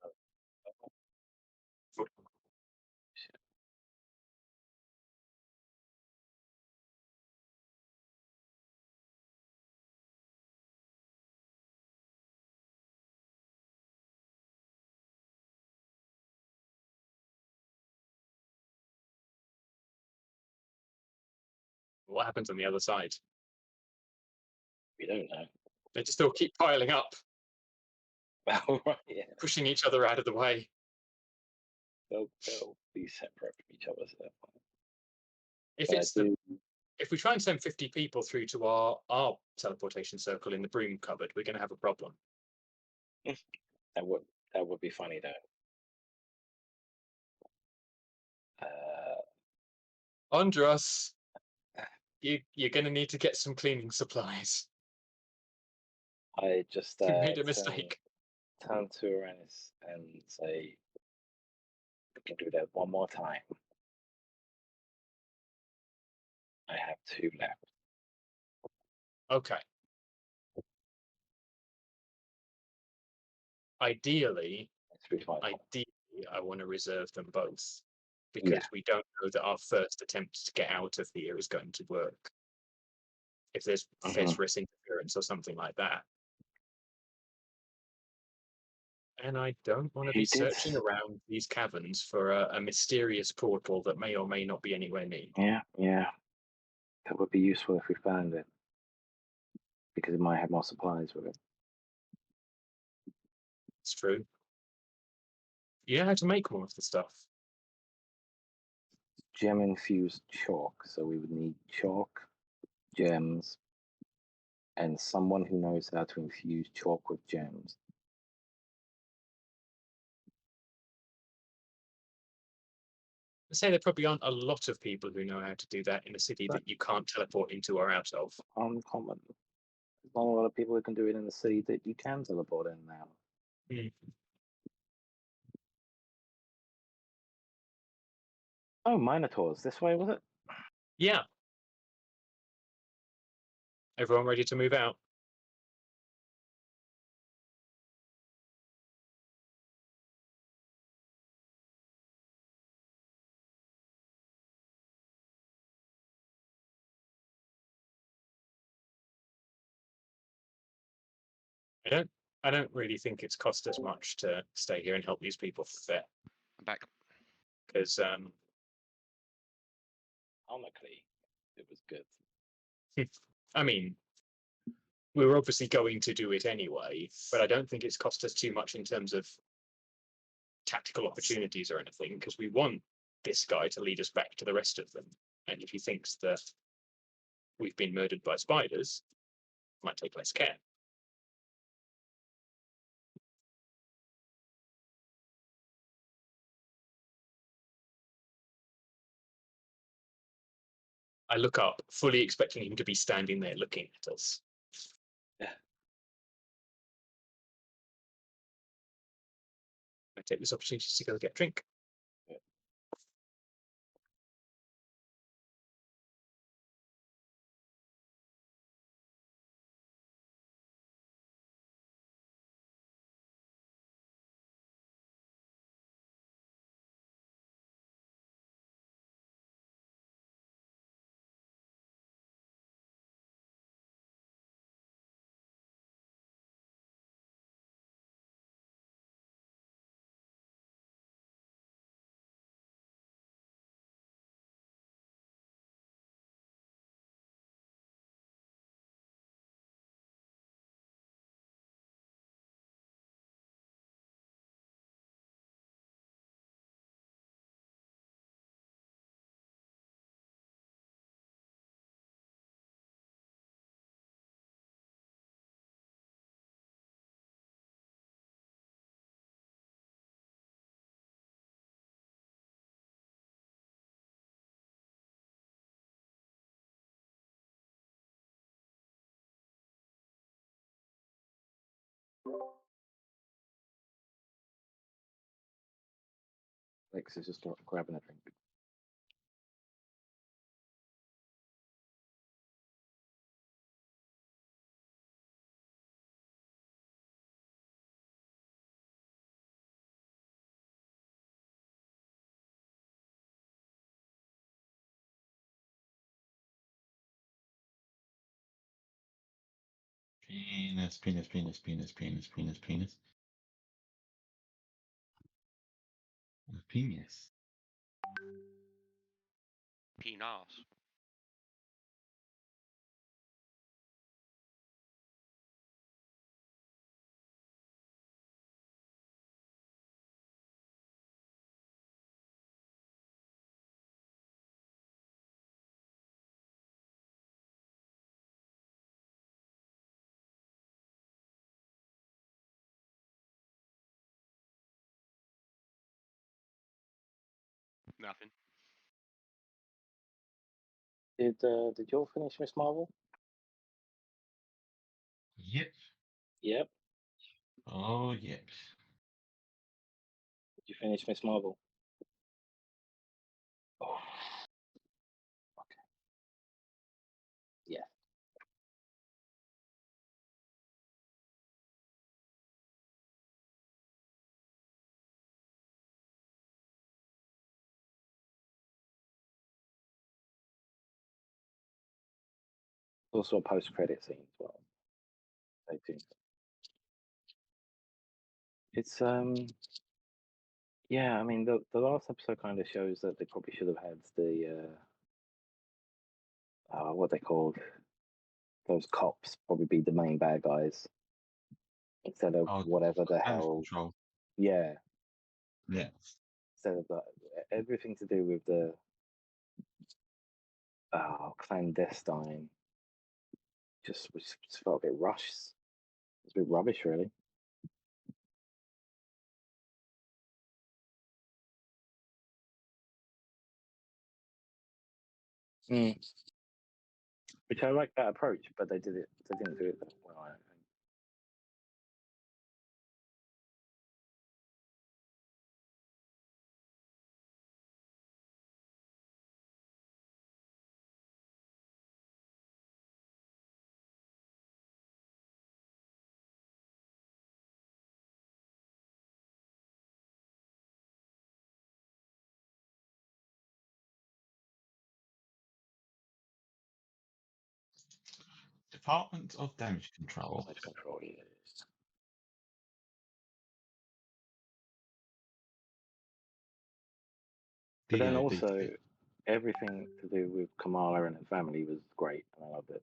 What happens on the other side? We don't know. They just all keep piling up, Oh, right, yeah. pushing each other out of the way. They'll be separate from each other. So. If we try and send 50 people through to our teleportation circle in the broom cupboard, we're going to have a problem. That would be funny though. Andros, you're going to need to get some cleaning supplies. I just You made a mistake. Turn to Uranus and say, "We can do that one more time." I have 2 left. Okay. Ideally, I want to reserve them both because we don't know that our first attempt to get out of here is going to work. If there's Fesrus interference or something like that. And I don't want to be searching around these caverns for a mysterious portal that may or may not be anywhere near. Yeah. That would be useful if we found it. Because it might have more supplies with it. It's true. You know how to make more of the stuff. Gem infused chalk. So we would need chalk, gems, and someone who knows how to infuse chalk with gems. say there probably aren't a lot of people who know how to do that in a city But- that you can't teleport into or out of. Uncommon. There's not a lot of people who can do it in the city that you can teleport in now. Hmm. Oh, Minotaurs. This way, was it? Yeah. Everyone ready to move out? I don't really think it's cost us much to stay here and help these people for fair. I'm back. Because Comically, it was good. I mean, we were obviously going to do it anyway, but I don't think it's cost us too much in terms of tactical opportunities or anything, because we want this guy to lead us back to the rest of them. And if he thinks that we've been murdered by spiders, might take less care. I look up, fully expecting him to be standing there looking at us. Yeah. I take this opportunity to go get a drink. Lex is just grabbing a drink. Penis, penis, penis, penis, penis, penis, penis. Penis. Penis. Nothing. Did you all finish Miss Marvel? Yep. Yep. Oh, yep. Did you finish Miss Marvel? Oh. Okay. Yeah. Also a post-credit scene as well. Stay tuned. It's yeah, I mean the last episode kind of shows that they probably should have had the what they called those cops probably be the main bad guys instead of Oh, whatever the damage hell. control. Yeah, Yeah. instead of everything to do with the clandestine just felt a bit rushed. It's a bit rubbish, really. Which I like that approach, but they didn't do it that well. I don't think. Department of Damage Control. Damage control, yes. But then also, DOD. everything to do with Kamala and her family was great, and I loved it.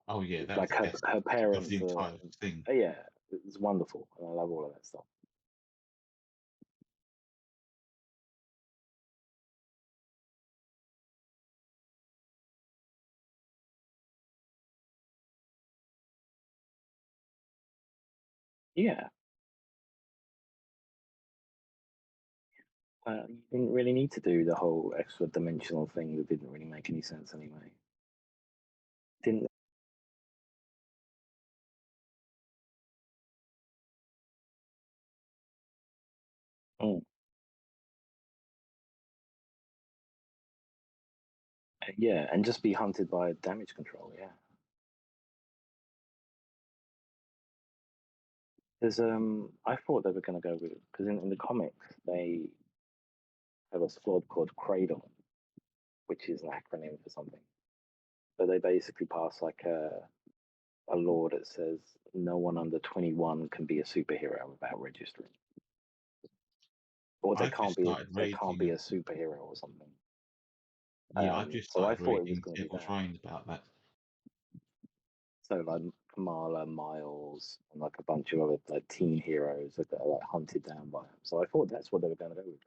Oh yeah, that Like was the best her of parents, the entire thing. yeah, it's wonderful, and I love all of that stuff. Yeah, you didn't really need to do the whole extra dimensional thing that didn't really make any sense anyway. Didn't. Mm. Yeah, and just be hunted by damage control. Yeah. There's I thought they were going to go with, because in the comics they have a squad called Cradle, which is an acronym for something. So they basically pass like a law that says no one under 21 can be a superhero without registering, or I've just started they can't be reading. a superhero or something. Yeah, I've just So I started thought it was reading going to be Devil that. Trained about that. So like Kamala, Miles, and like a bunch of other like teen heroes that are like hunted down by them. So I thought that's what they were going to go with.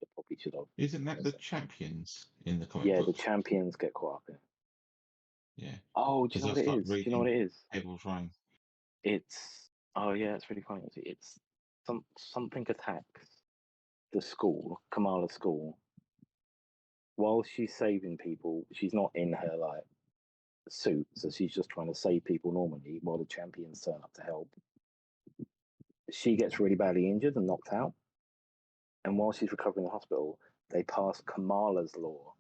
They probably should have. Isn't that the champions in the comic Yeah, book? the champions get caught up in. Yeah. Oh, do you know Because what I it started is? Do you know what reading it is? Devil Train. It's yeah, it's really funny. It's something attacks the school, Kamala's school. While she's saving people, she's not in her like suit, so she's just trying to save people normally. While the champions turn up to help, she gets really badly injured and knocked out. And while she's recovering in the hospital, they pass Kamala's law,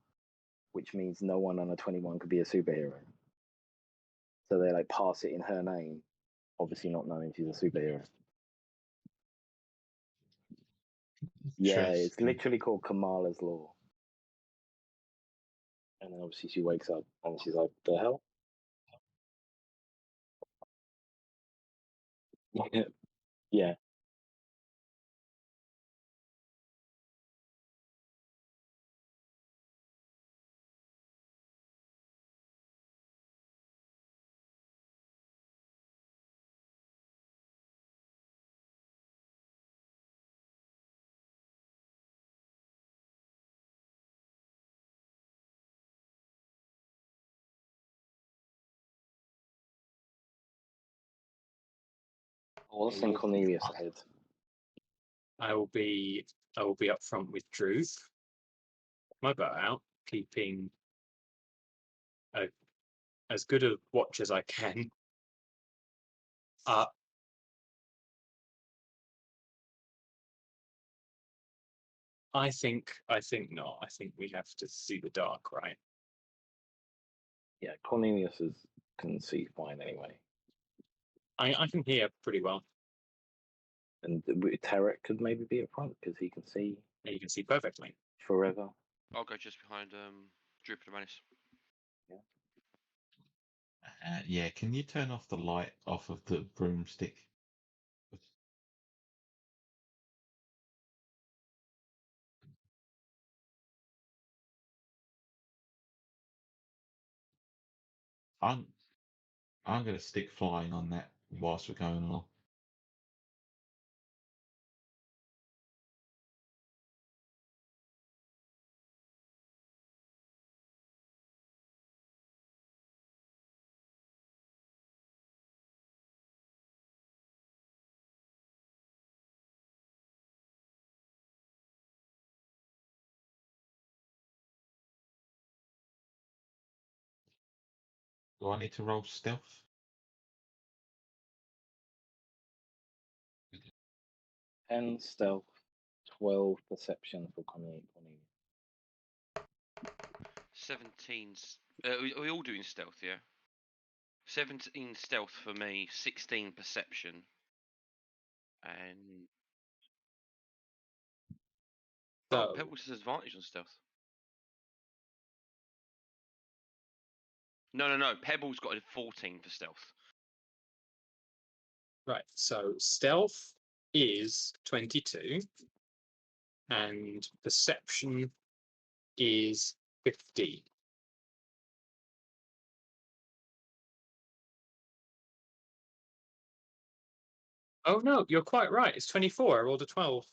which means no one under 21 could be a superhero. So they like pass it in her name, obviously not knowing she's a superhero. Yeah, it's Interesting. literally called Kamala's Law. And then obviously she wakes up and she's like, the hell? Yeah. Well, let's send Cornelius ahead. I will be up front with Drew. My bow out, keeping as good a watch as I can. I think not. I think we have to see the dark, right? Yeah, Cornelius can see fine anyway. I can hear pretty well. And Tarek could maybe be up front because he can see. And you can see perfectly. Forever. I'll go just behind Jupiter Manis. Yeah, can you turn off the light off of the broomstick? I'm gonna stick flying on that whilst we're going along. Do I need to roll stealth? 10 stealth, 12 perception for Cornelia. 17. Are we all doing stealth? Yeah. 17 stealth for me. 16 perception. And So, Pebbles has advantage on stealth. No. Pebbles got a 14 for stealth. right. So stealth is 22, and perception is 15. Oh no, you're quite right. It's 24. I rolled a 12.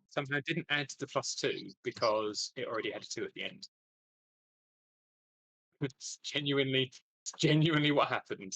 Somehow didn't add the +2 because it already had a 2 at the end. It's genuinely what happened.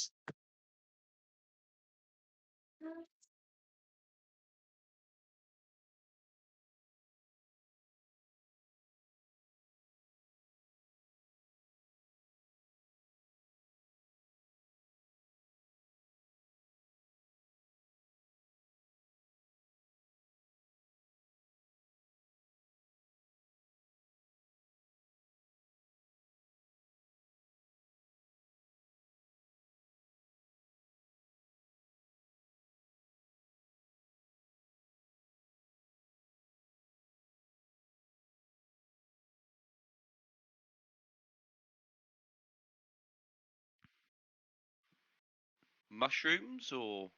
Mushrooms or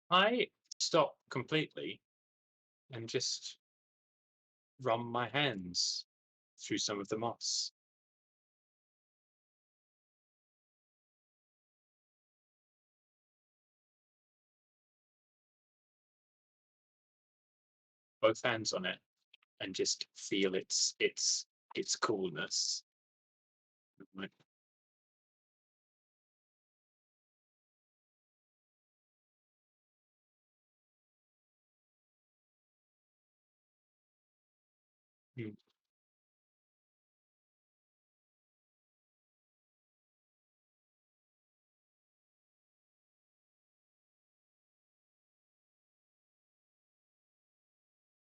I stop completely and just run my hands through some of the moss. Both hands on it and just feel its coolness. Right. Hmm.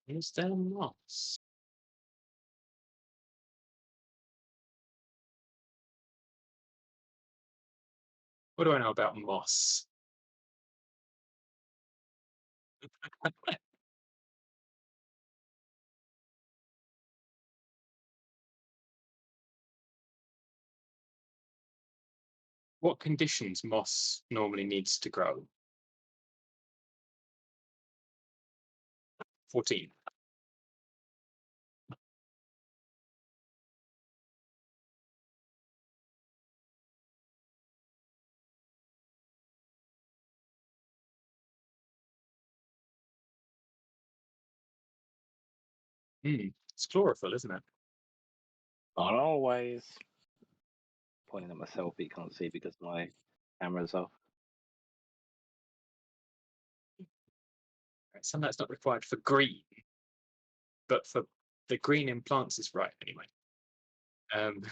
Is there moss? What do I know about moss? What conditions moss normally needs to grow? 14. It's chlorophyll, isn't it? Not always. Pointing at myself, but you can't see because my camera's off. Sunlight's not required for green, but for the green in plants is right anyway. Um,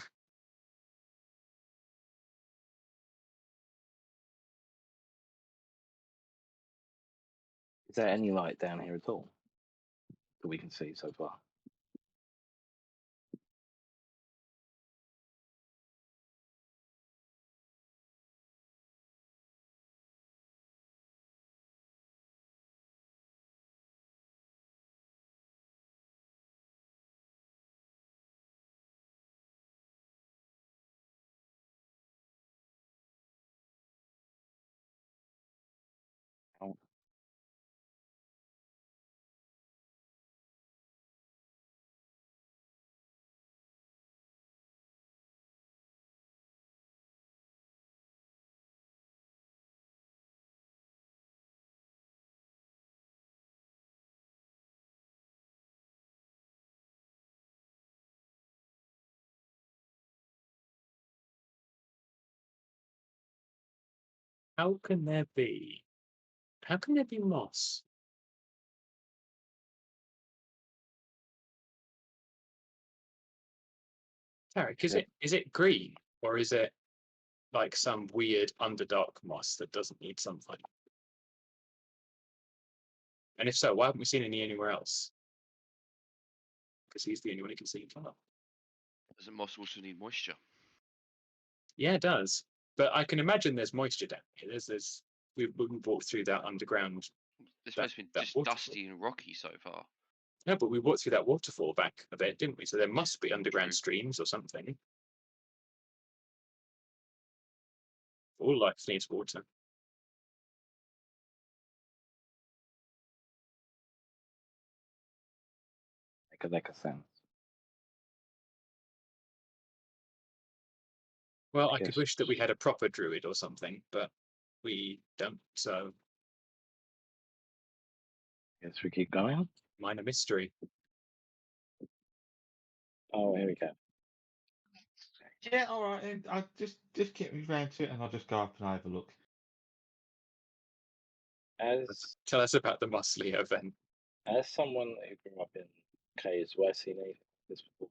Is there any light down here at all that we can see so far? Oh. How can there be? How can there be moss? Tarek, is it green or is it like some weird underdark moss that doesn't need sunlight? And if so, why haven't we seen any anywhere else? Because he's the only one who can see it. Doesn't moss also need moisture? Yeah, it does. But I can imagine there's moisture down here. We've walked through that underground. This That- place has been that just waterfall. dusty and rocky so far. No, but we walked through that waterfall back a bit, didn't we? So there must be underground True. streams or something. All life needs water. Make a sense. Well, I I could guess- wish that we had a proper druid or something, but we don't. So Guess we keep going. minor mystery. Oh, here we go. Yeah, all right. I just get me round to it, and I'll just go up and have a look. As Tell us about the Mosley event. as someone who grew up in K's West, seen anything like this before.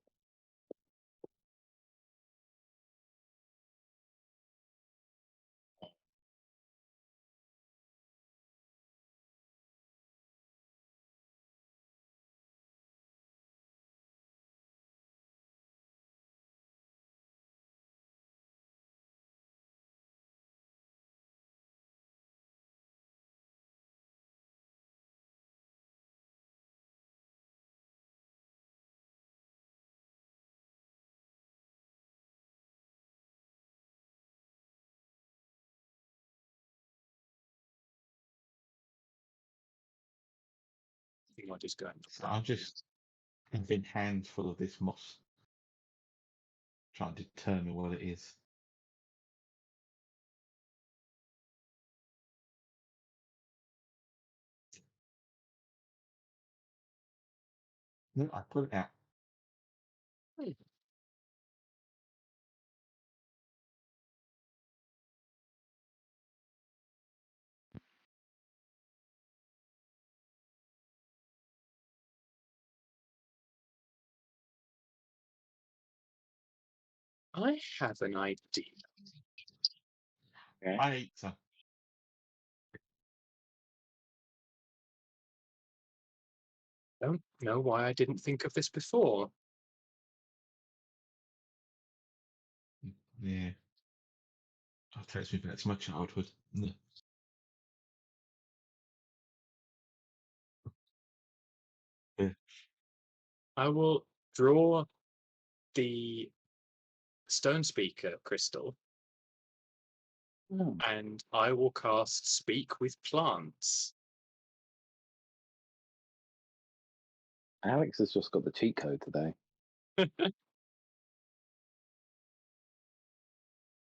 I think I'll just go. So I'm just having hands full of this moss, trying to determine what it is. No, I put it out. I have an idea. Okay. I ate some. Don't know why I didn't think of this before. Yeah. That takes me back to my childhood. Yeah. I will draw the stone speaker crystal Hmm. and I will cast Speak with Plants. Alex has just got the cheat code today.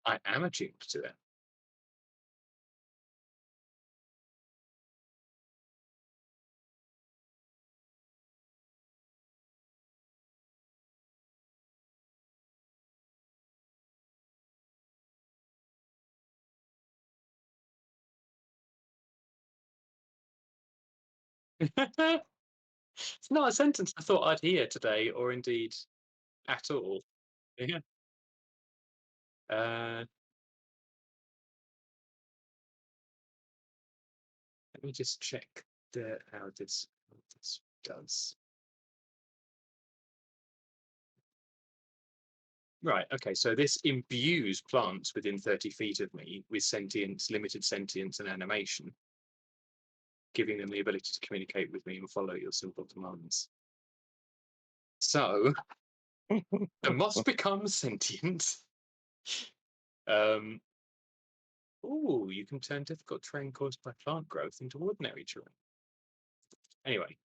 I am attuned to it. It's not a sentence I thought I'd hear today, or indeed at all. Yeah. Let me just check how this does. Right. Okay. So this imbues plants within 30 feet of me with sentience, limited sentience, and animation, giving them the ability to communicate with me and follow your simple commands. So the moss becomes sentient. Oh, you can turn difficult terrain caused by plant growth into ordinary terrain. Anyway,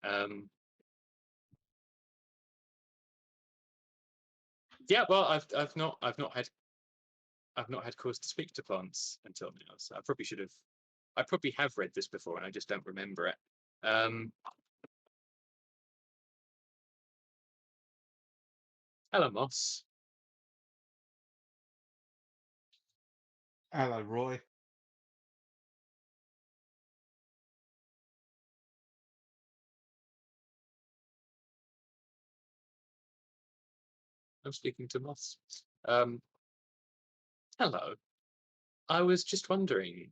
yeah. Well, I've not had cause to speak to plants until now, so I probably should have. I probably have read this before, and I just don't remember it. Hello, Moss. Hello, Roy. I'm speaking to Moss. Hello. I was just wondering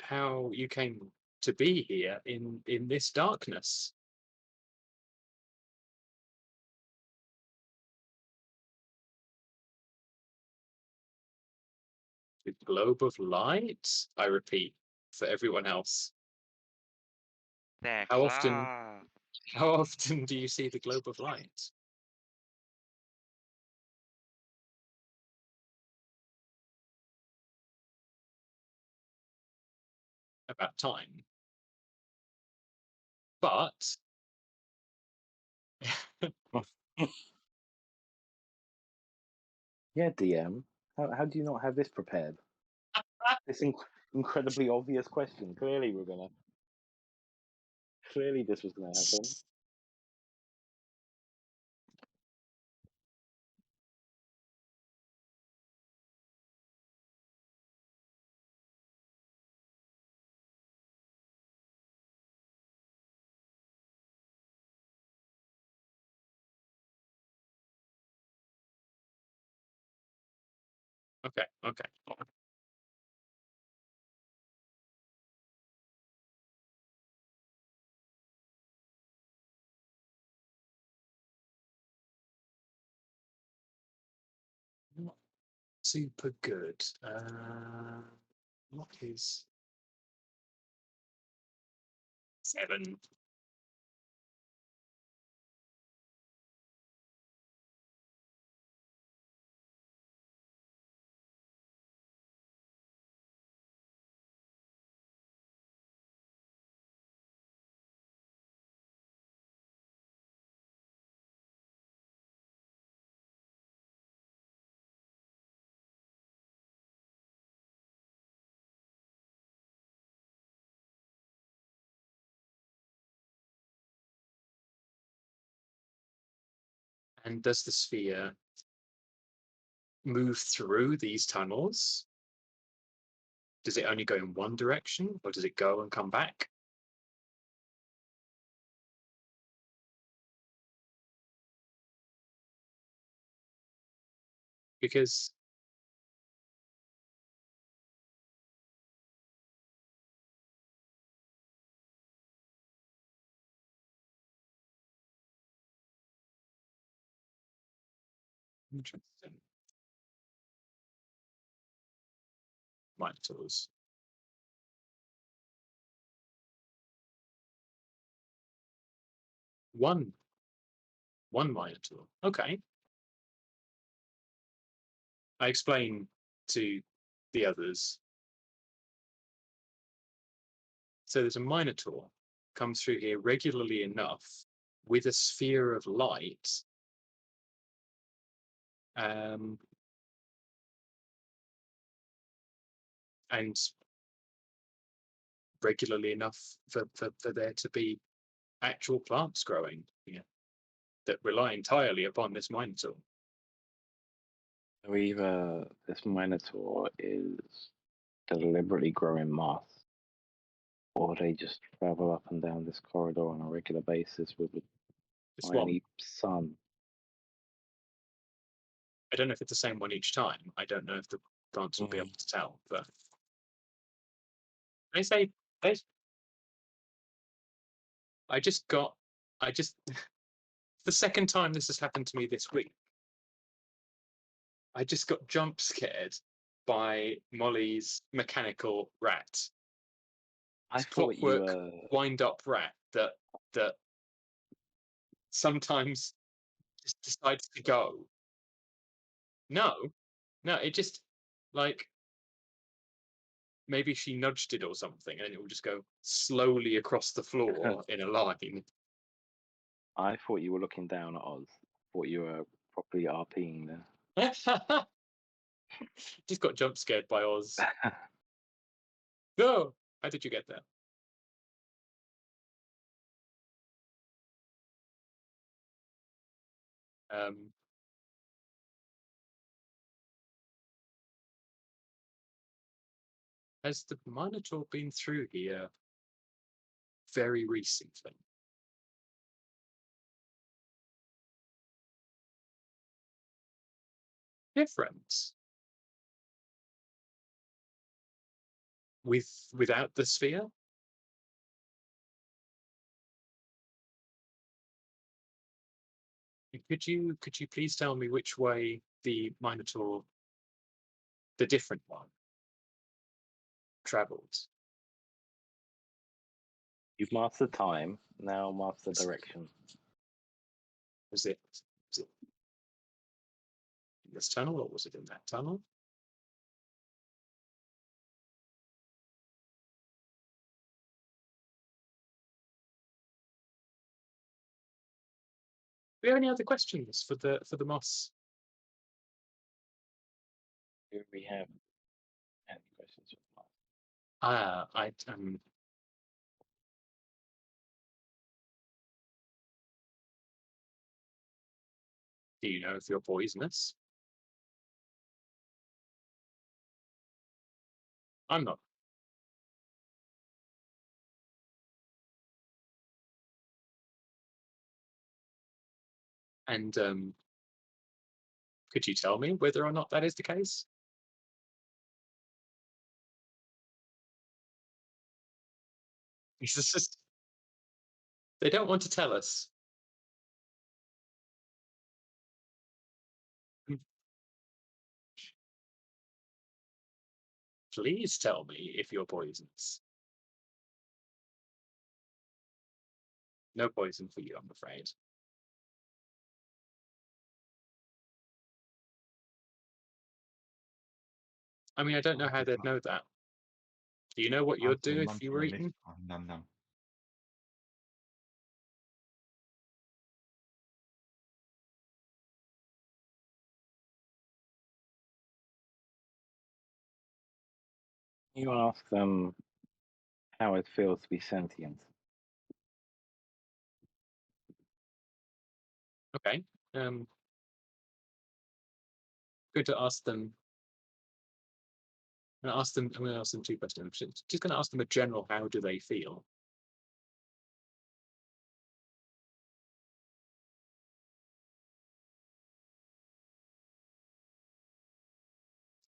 how you came to be here in this darkness. The globe of light, I repeat, for everyone else. There, How often Clara. how often do you see the globe of light? About time. But Yeah, DM. How do you not have this prepared? This incredibly obvious question. Clearly, Clearly, this was gonna happen. okay. Not super good. What is 7? And does the sphere move through these tunnels? Does it only go in one direction, or does it go and come back? Because interesting. Minotaurs. One Minotaur. Okay. I explain to the others. So there's a Minotaur comes through here regularly enough with a sphere of light. And regularly enough for there to be actual plants growing here that rely entirely upon this Minotaur. So either this Minotaur is deliberately growing moss, or they just travel up and down this corridor on a regular basis with a This one, tiny sun. I don't know if it's the same one each time. I don't know if the plants will be able to tell, but I say I just the second time this has happened to me this week. I just got jump scared by Molly's mechanical rat. I This thought you clockwork wind-up rat that sometimes just decides to go. No, it just like maybe she nudged it or something, and it will just go slowly across the floor in a line. I thought you were looking down at Oz. Thought you were properly RPing there. Just got jump scared by Oz. No, how did you get there? Has the Minotaur been through here very recently? different without the sphere. Could you please tell me which way the Minotaur, the different one, travelled? You've mastered time. Now master direction. Was it in this tunnel or was it in that tunnel? Do we have any other questions for the Moss? Do we have any questions? Do you know if you're poisonous? I'm not. And could you tell me whether or not that is the case? They don't want to tell us. Please tell me if you're poisonous. No poison for you, I'm afraid. I mean, I don't know how they'd know that. Do you know what you'd do if you were eaten? Num num. You ask them how it feels to be sentient. Okay. Good to ask them. I'm going to ask them two questions. Just going to ask them a general, how do they feel?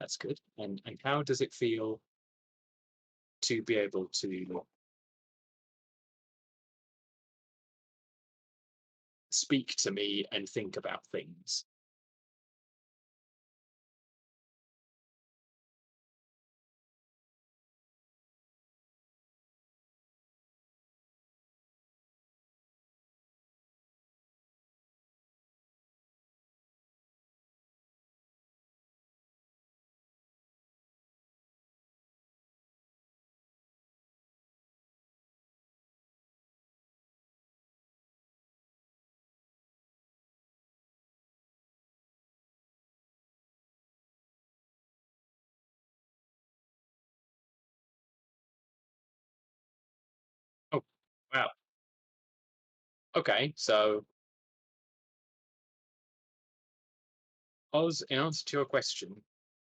That's good. And how does it feel to be able to speak to me and think about things? Oh, wow. Okay, so Oz, in answer to your question,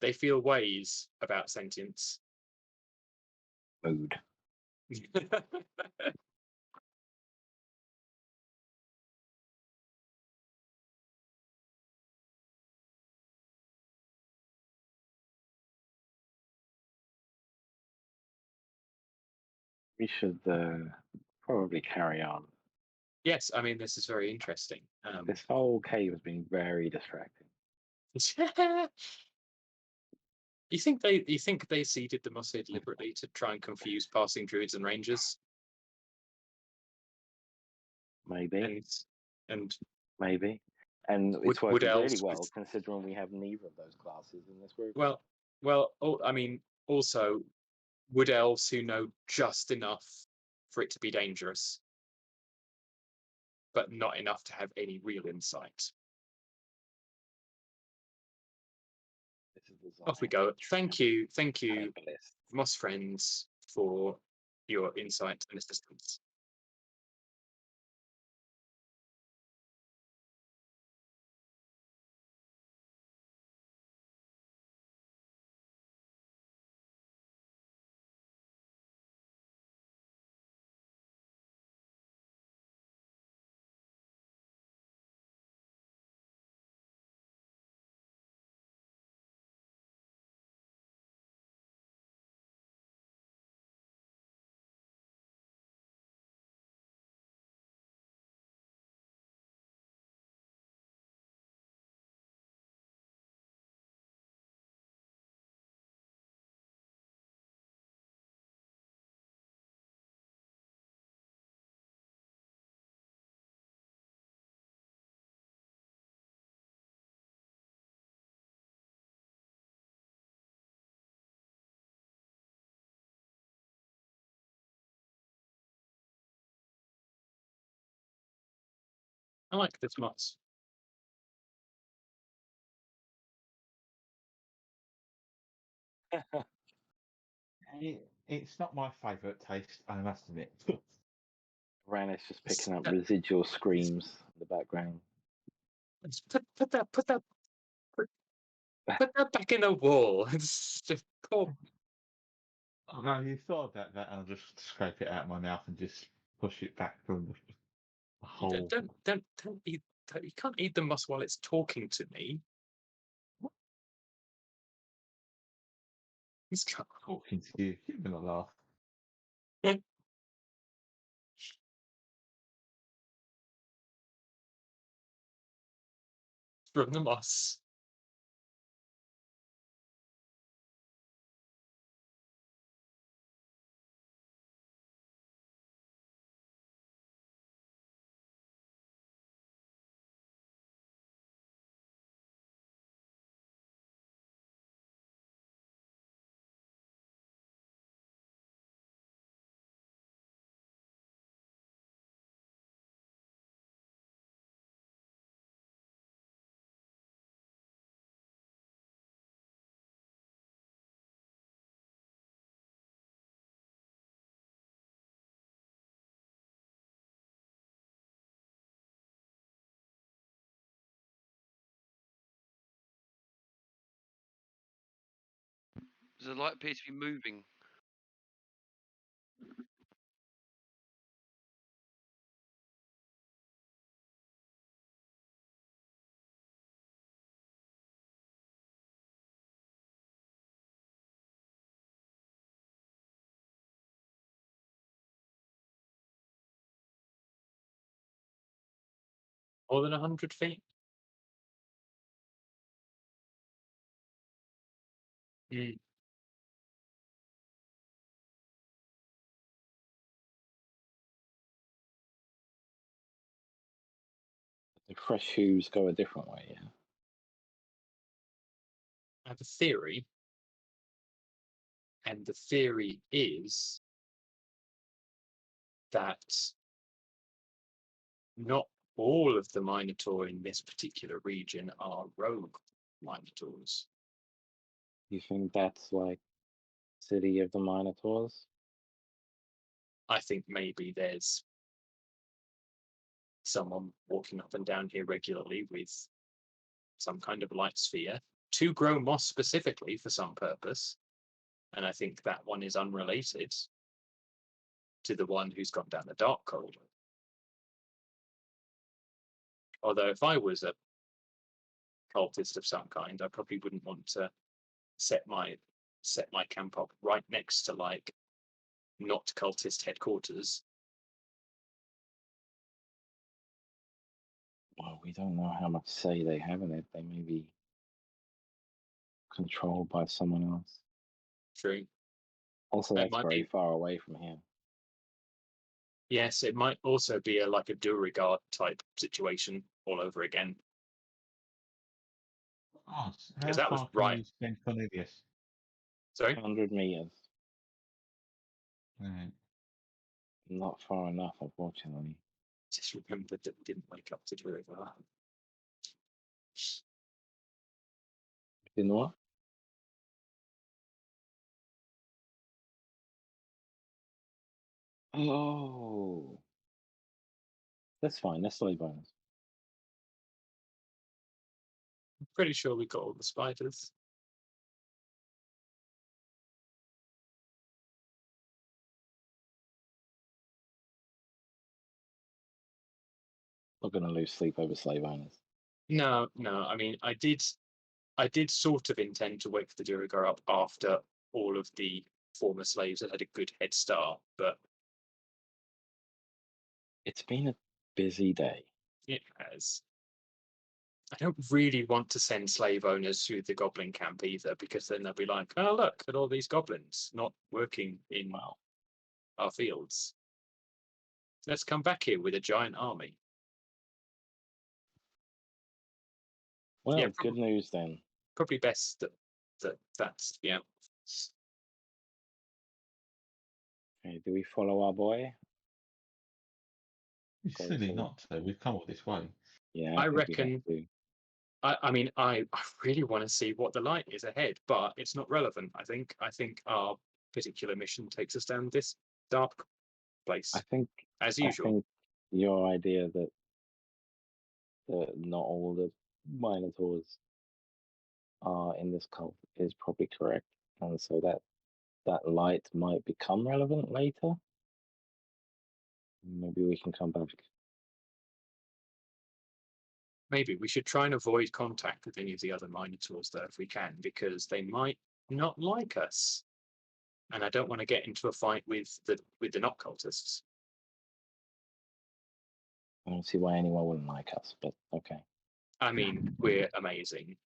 they feel ways about sentience. Mood. We should probably carry on. Yes, I mean, this is very interesting. This whole cave has been very distracting. You think they seeded the Mossad deliberately to try and confuse passing druids and rangers? Maybe. And maybe. And Wood- it's wood working really elves well with- considering we have neither of those classes in this group. I mean, also wood elves who know just enough for it to be dangerous, but not enough to have any real insight. This is designed Off we go. to Thank you, herbalist. Moss friends, for your insight and assistance. I like this moss. It's not my favourite taste, I must admit. Rani's just picking up That- residual screams in the background. Let's put that back in the wall. It's just poor. Oh, no, you thought about that, and I'll just scrape it out of my mouth and just push it back from the hole. Don't eat. You can't eat the moss while it's talking to me. He's got Talking to you, give me a laugh. from the moss. Does the light appear to be moving? More than 100 feet. Mm. The fresh hooves go a different way, yeah. I have a theory, and the theory is that not all of the Minotaur in this particular region are rogue Minotaurs. You think that's like City of the Minotaurs? I think maybe there's someone walking up and down here regularly with some kind of light sphere to grow moss specifically for some purpose. And I think that one is unrelated to the one who's gone down the dark corridor. Although if I was a cultist of some kind, I probably wouldn't want to set my camp up right next to like not cultist headquarters. Well, we don't know how much say they have in it. They may be controlled by someone else. True. Also, It that's might very be. far away from here. Yes, it might also be like a Durigard type situation all over again. Oh, how Because that was far can right. you send Cornelius? Sorry? 100 meters. Right. Not far enough, unfortunately. Just remembered that we didn't wake up to Durigard. You know what? Oh. That's fine. That's only bonus. I'm pretty sure we got all the spiders. Not going to lose sleep over slave owners. No. I mean, I did sort of intend to wake the Durigard up after all of the former slaves had had a good head start, but It's been a busy day. it has. I don't really want to send slave owners to the goblin camp either, because then they'll be like, "Oh, look at all these goblins not working in Wow. our fields. Let's come back here with a giant army." Well, Yeah, good news then. probably best that's yeah. Okay, do we follow our boy? It's Go silly to- not to. We've come all this way. Yeah, I I could do that reckon. too. I mean, I really want to see what the light is ahead, but it's not relevant. I think our particular mission takes us down this dark place I think as I usual. think your idea that not all the Minotaurs are in this cult is probably correct, and so that light might become relevant later. Maybe we can come back. Maybe we should try and avoid contact with any of the other Minotaurs, though, if we can, because they might not like us, and I don't want to get into a fight with the not cultists. I don't see why anyone wouldn't like us, but okay. I mean, we're amazing.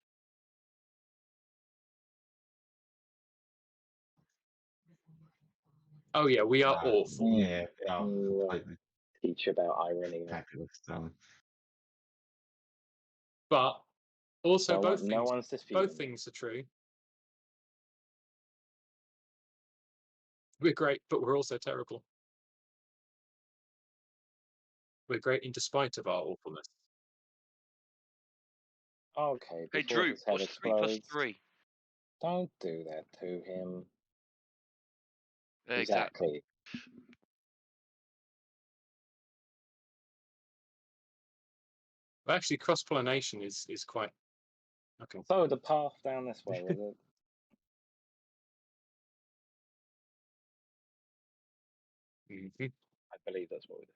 Oh yeah, we are awful. Yeah, completely Teach about irony. fabulous. But also, No one's disputing. both things are true. We're great, but we're also terrible. We're great in despite of our awfulness. Okay. Hey, Before Drew, his head what's 3 plus explodes, 3? don't do that to him. Exactly. But actually, cross pollination is quite okay. So the path down this way, was it? Mhm. I believe that's what we do.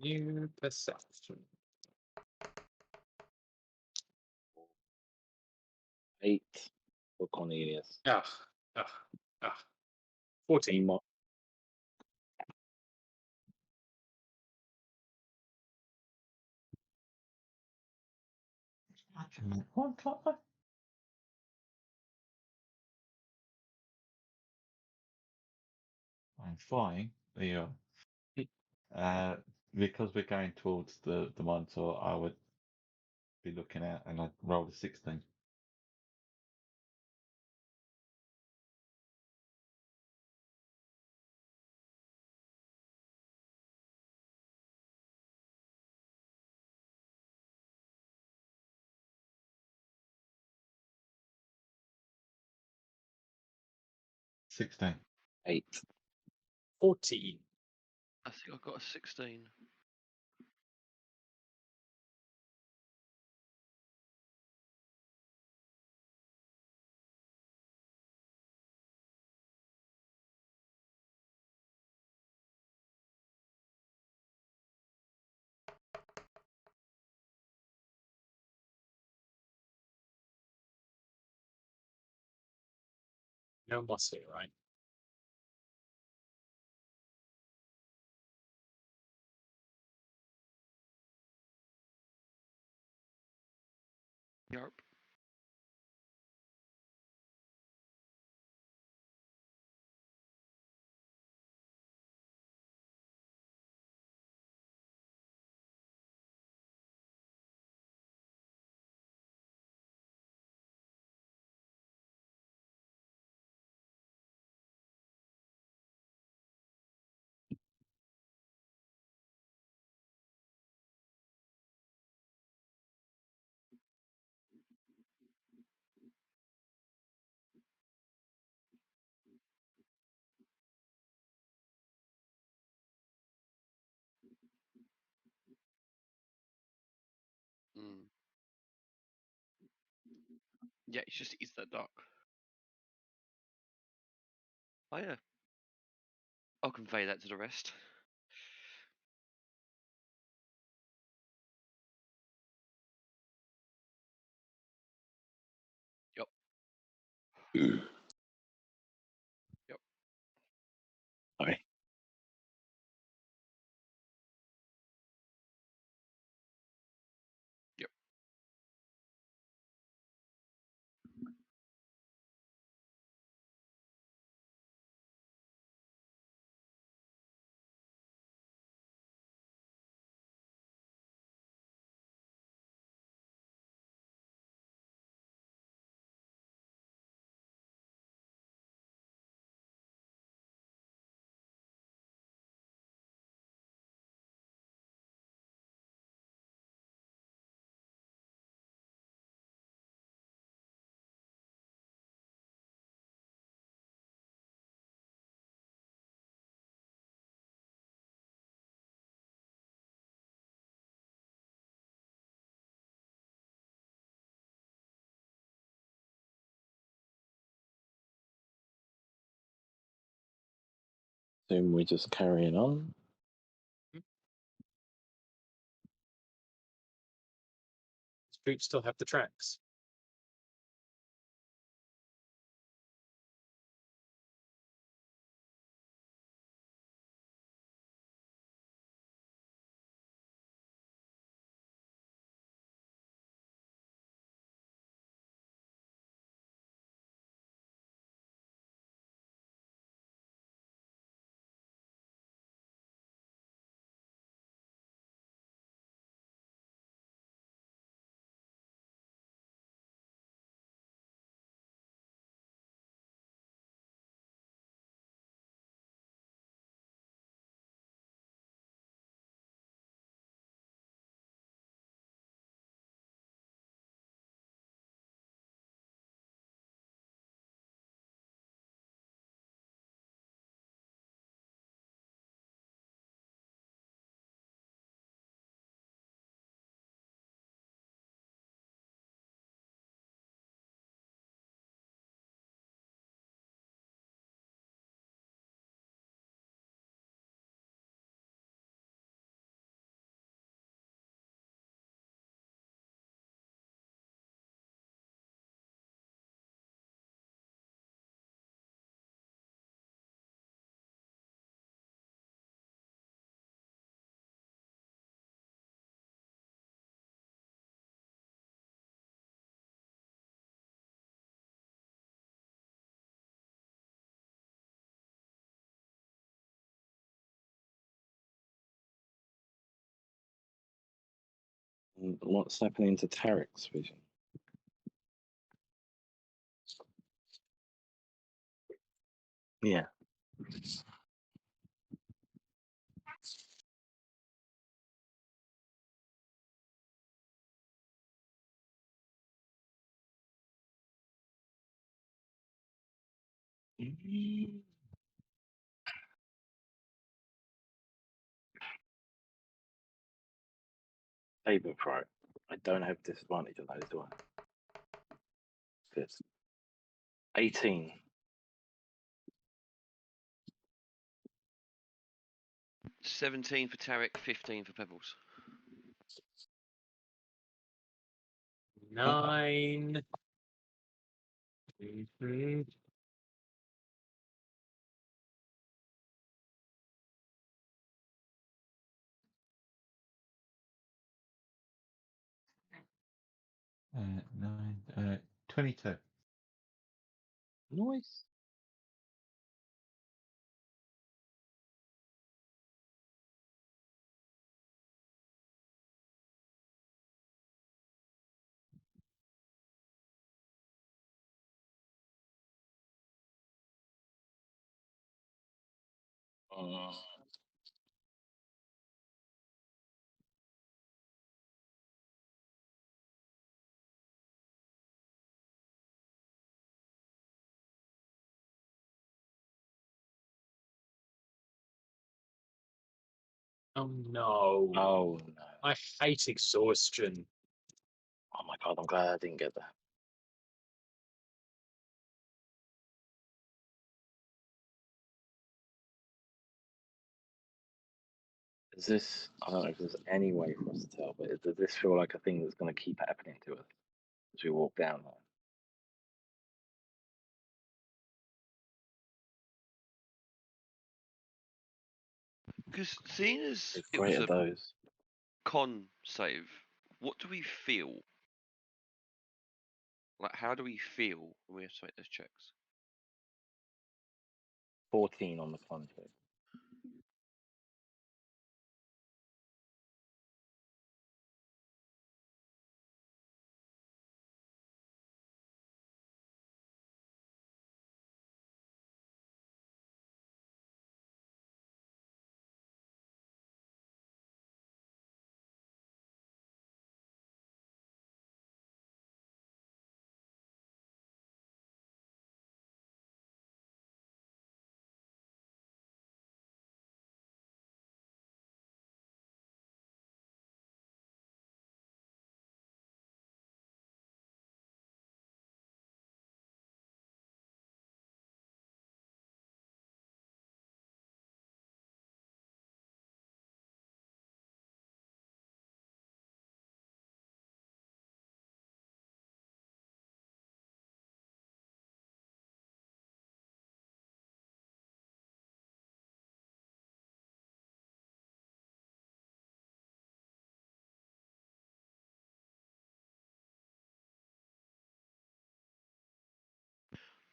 New perception. 8 for Cornelius. Ah. 14. Mo- I'm flying. There you are. Because we're going towards the Minotaur, I would be looking at, and I'd roll a 16. $16. 8. 14. I think I've got a 16. No moss here, right? Yarp. Mm. Yeah, it's just that dark. Oh yeah. I'll convey that to the rest. Yep. Yep. Sorry. Yep. Assume we're just carrying on. Streets still have the tracks. What's happening to Tarek's vision? Yeah. Saber Pro. I don't have disadvantage on those, do I? Good. 18. 17 for Tarek, 15 for Pebbles. 9. Mhm. Nine. 22. Nice. Oh no. Oh no. I hate exhaustion. Oh my god, I'm glad I didn't get that. Is this, I don't know if there's any way for us to tell, but does this feel like a thing that's going to keep happening to us as we walk down there? Because seeing as How it was great are a those? con save, what do we feel? Like, how do we feel when we have to make those checks? 14 on the con save.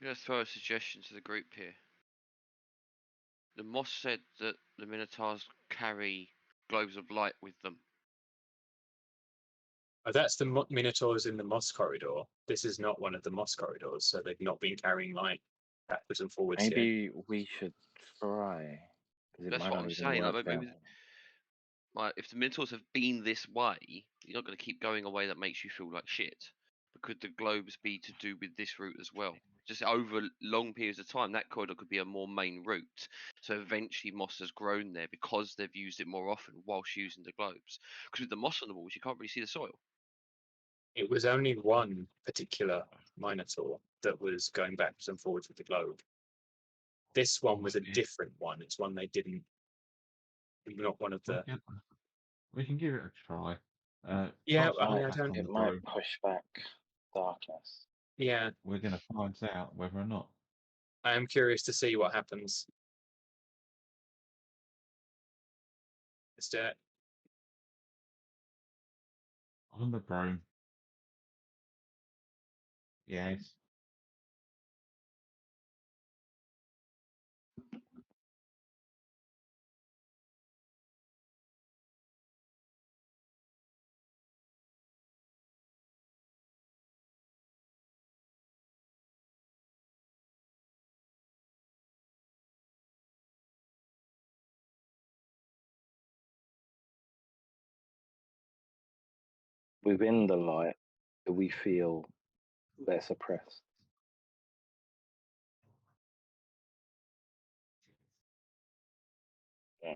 I'm gonna throw a suggestion to the group here. The Moss said that the Minotaurs carry globes of light with them. Oh, that's the Minotaurs in the Moss corridor. This is not one of the Moss corridors, so they've not been carrying light backwards and forwards here. Maybe we should try. 'Cause it That's might what not I'm even saying. Like, work maybe, out. like, if the Minotaurs have been this way, you're not going to keep going a way that makes you feel like shit. But could the globes be to do with this route as well? Just over long periods of time, that corridor could be a more main route. So eventually moss has grown there because they've used it more often whilst using the globes. Because with the moss on the walls, you can't really see the soil. It was only one particular Minotaur that was going backwards and forwards with the globe. This one was a Yeah. different one. It's one they didn't. Not one of the. We can give it a try. Yeah, cast I mean, light I back don't. on It the might globe. push back darkness. Yeah, We're going to find out whether or not. I am curious to see what happens. Let's do it. On the broom. Yes. Within the light, do we feel less oppressed? Mm.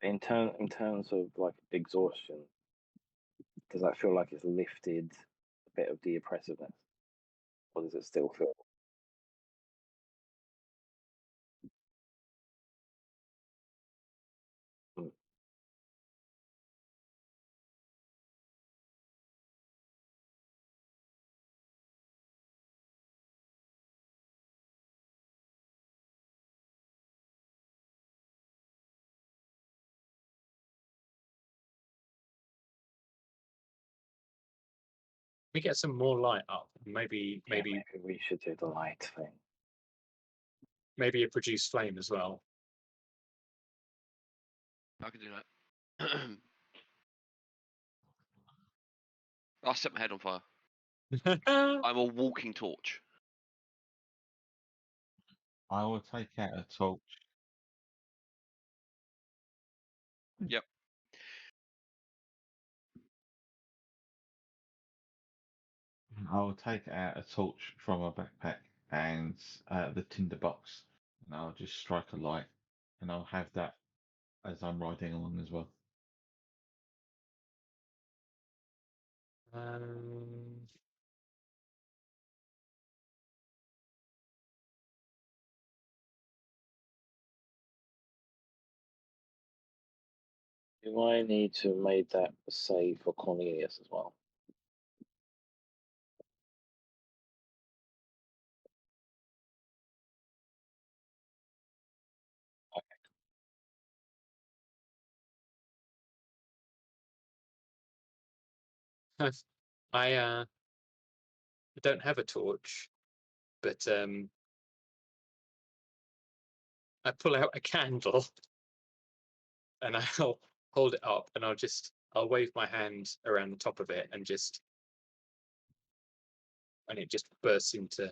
In terms of like exhaustion, does that feel like it's lifted a bit of the oppressiveness, or does it still feel? Mm. We get some more light up. Maybe, Yeah, maybe, maybe we should do the light thing. maybe a produced flame as well. I can do that. I'll set my head on fire. I'm a walking torch. I will take out a torch. Yep. I will take out a torch from my backpack and the tinder box, and I'll just strike a light, and I'll have that as I'm riding along as well. um, Do I need to make that save for Cornelius as well? I don't have a torch, but I pull out a candle and I'll hold it up and I'll wave my hand around the top of it and it just bursts into.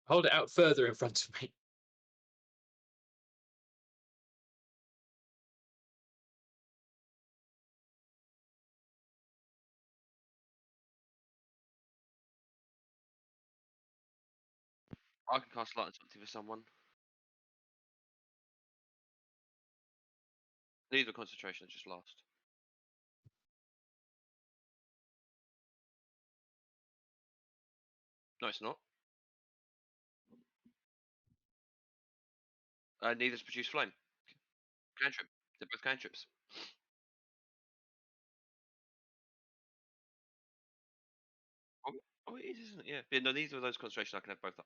Hold it out further in front of me. I can cast Light and Something for someone. Neither concentration, just last. No, it's not. Neither's produce flame. Cantrip. They're both cantrips. Oh, it is, isn't it? Yeah. Yeah, no, neither of those concentration. I can have both up.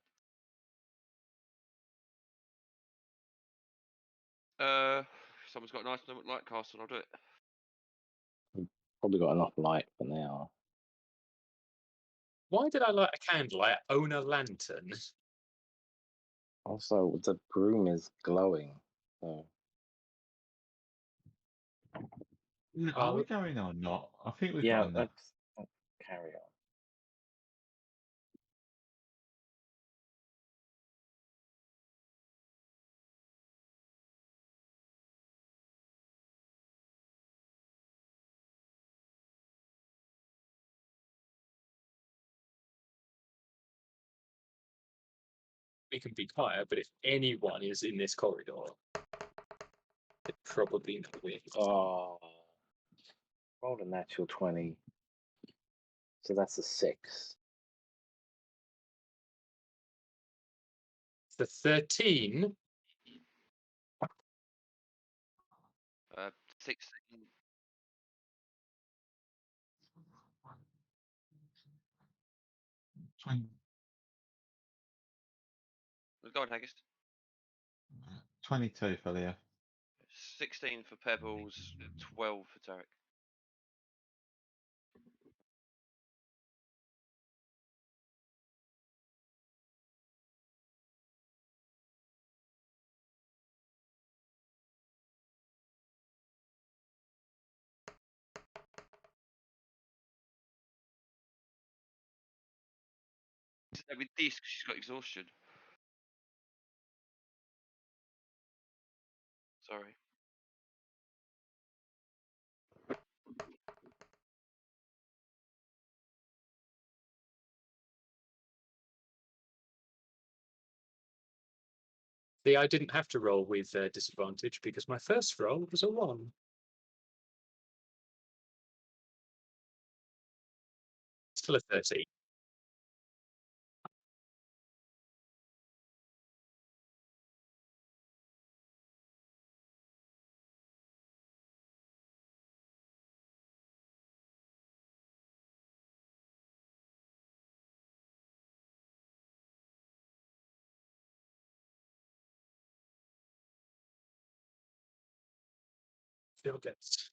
Someone's got a nice light cast, and I'll do it. Probably got enough light for now. Why did I light a candle? I own a lantern. Also, the broom is glowing. So Are we going or not? I think we've yeah, got enough. let's carry on. We can be quiet, but if anyone is in this corridor, they're probably not with. Oh, rolled a natural 20. So that's a 6. The 13. 16. Go on, Haggis. 22 for Leo. 16 for Pebbles. 12 for Tarek. With this, 'cause she's got exhaustion. Sorry. See, I didn't have to roll with disadvantage because my first roll was a 1. Still a 13. Still gets.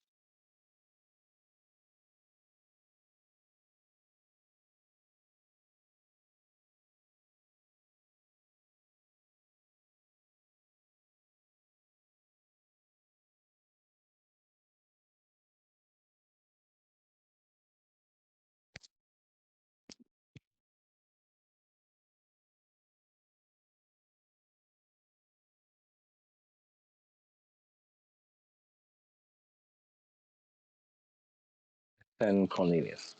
Then Cornelius.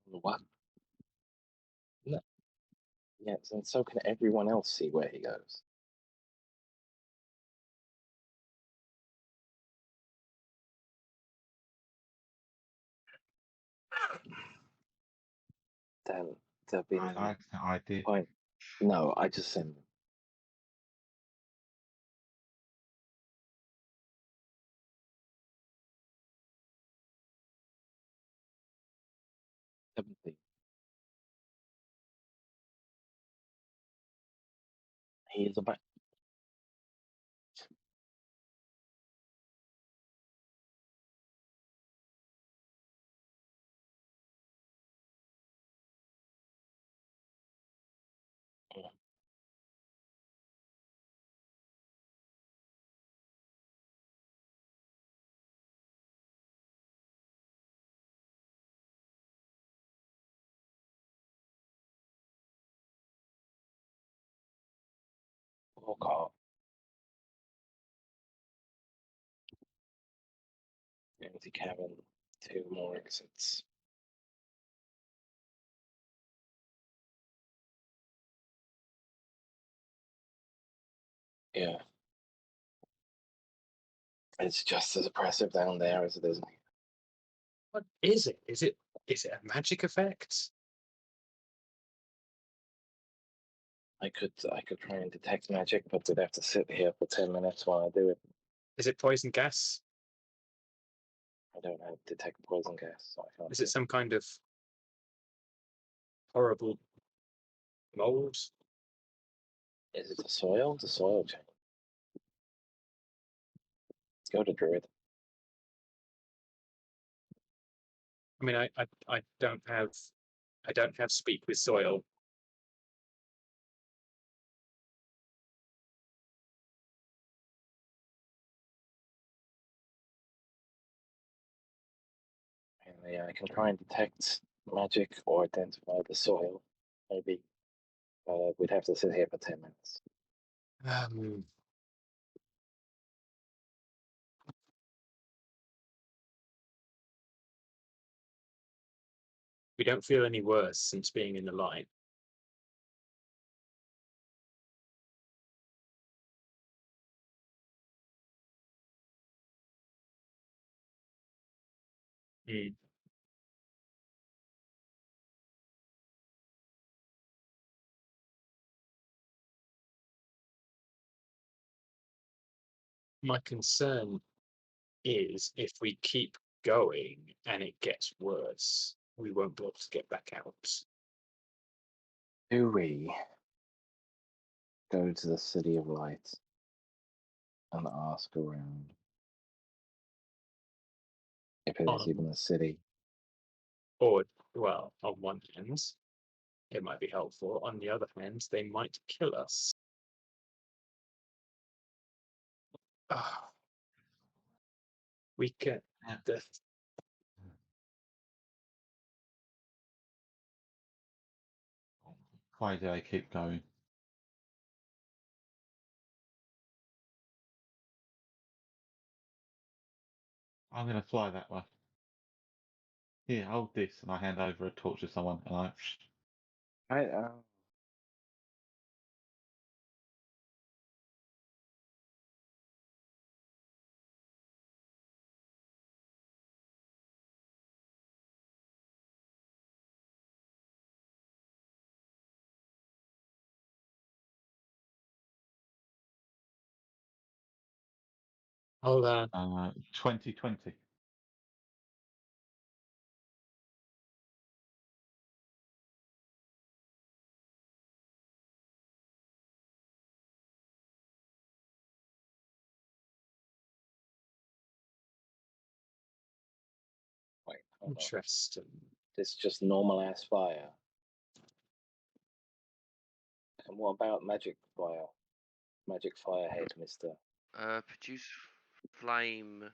What? No. Yes, and so can everyone else see where he goes. Then there'll be I did. point. No, I just send them. 70. He is about. Walk off. Empty cabin, 2 more exits. Yeah. It's just as oppressive down there as it is. What is it? Is it a magic effect? I could try and detect magic, but we'd have to sit here for 10 minutes while I do it. Is it poison gas? I don't have detect poison gas, so I can't. Is it some kind of horrible mold? Is it the soil? The soil change. Let's go to Druid. I mean, I don't have speak with soil. And yeah, I can try and detect magic or identify the soil, maybe. We'd have to sit here for 10 minutes. We don't feel any worse since being in the light. My concern is if we keep going and it gets worse, we won't be able to get back out. Do we go to the City of Light and ask around if it is even a city? Or, well, on one hand, it might be helpful. On the other hand, they might kill us. We can. Yeah. Why do I keep going? I'm going to fly that way. Here, hold this, and I hand over a torch to someone, and I. I I'll 2020. wait. Hold on. interesting. This is just normal ass fire. And what about magic fire? Magic firehead, Mister. Produce flame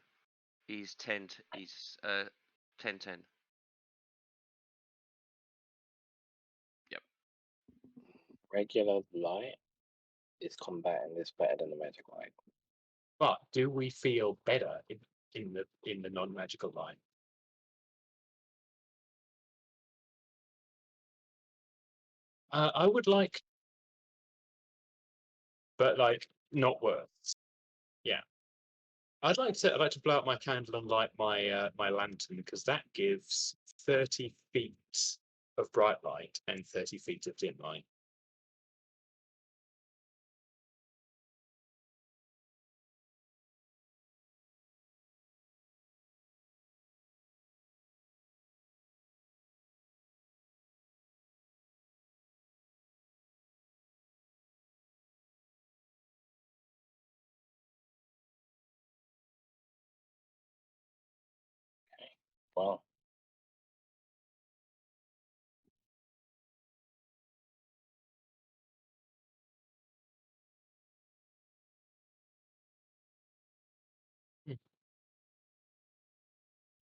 is 10 is 10. Yep. Regular light is combating this better than the magic light. But do we feel better in the non-magical light? I would like, but like not worse. Yeah, I'd like to blow out my candle and light my my lantern because that gives 30 feet of bright light and 30 feet of dim light. Well, Hmm.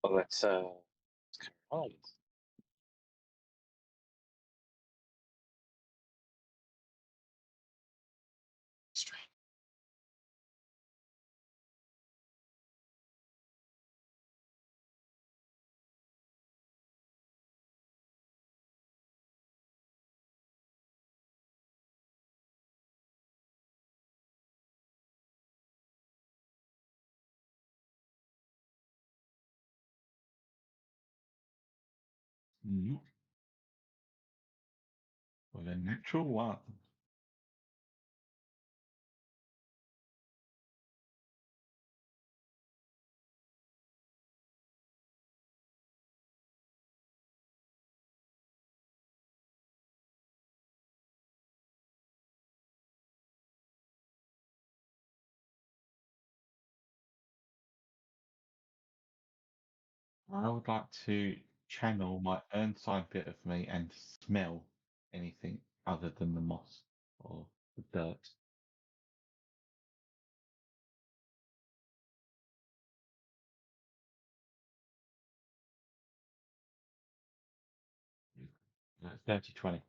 well, let's carry on. Strange. Nope. With a natural one. I would like to channel my earn side bit of me and smell anything other than the moss or the dirt. That's 30-20.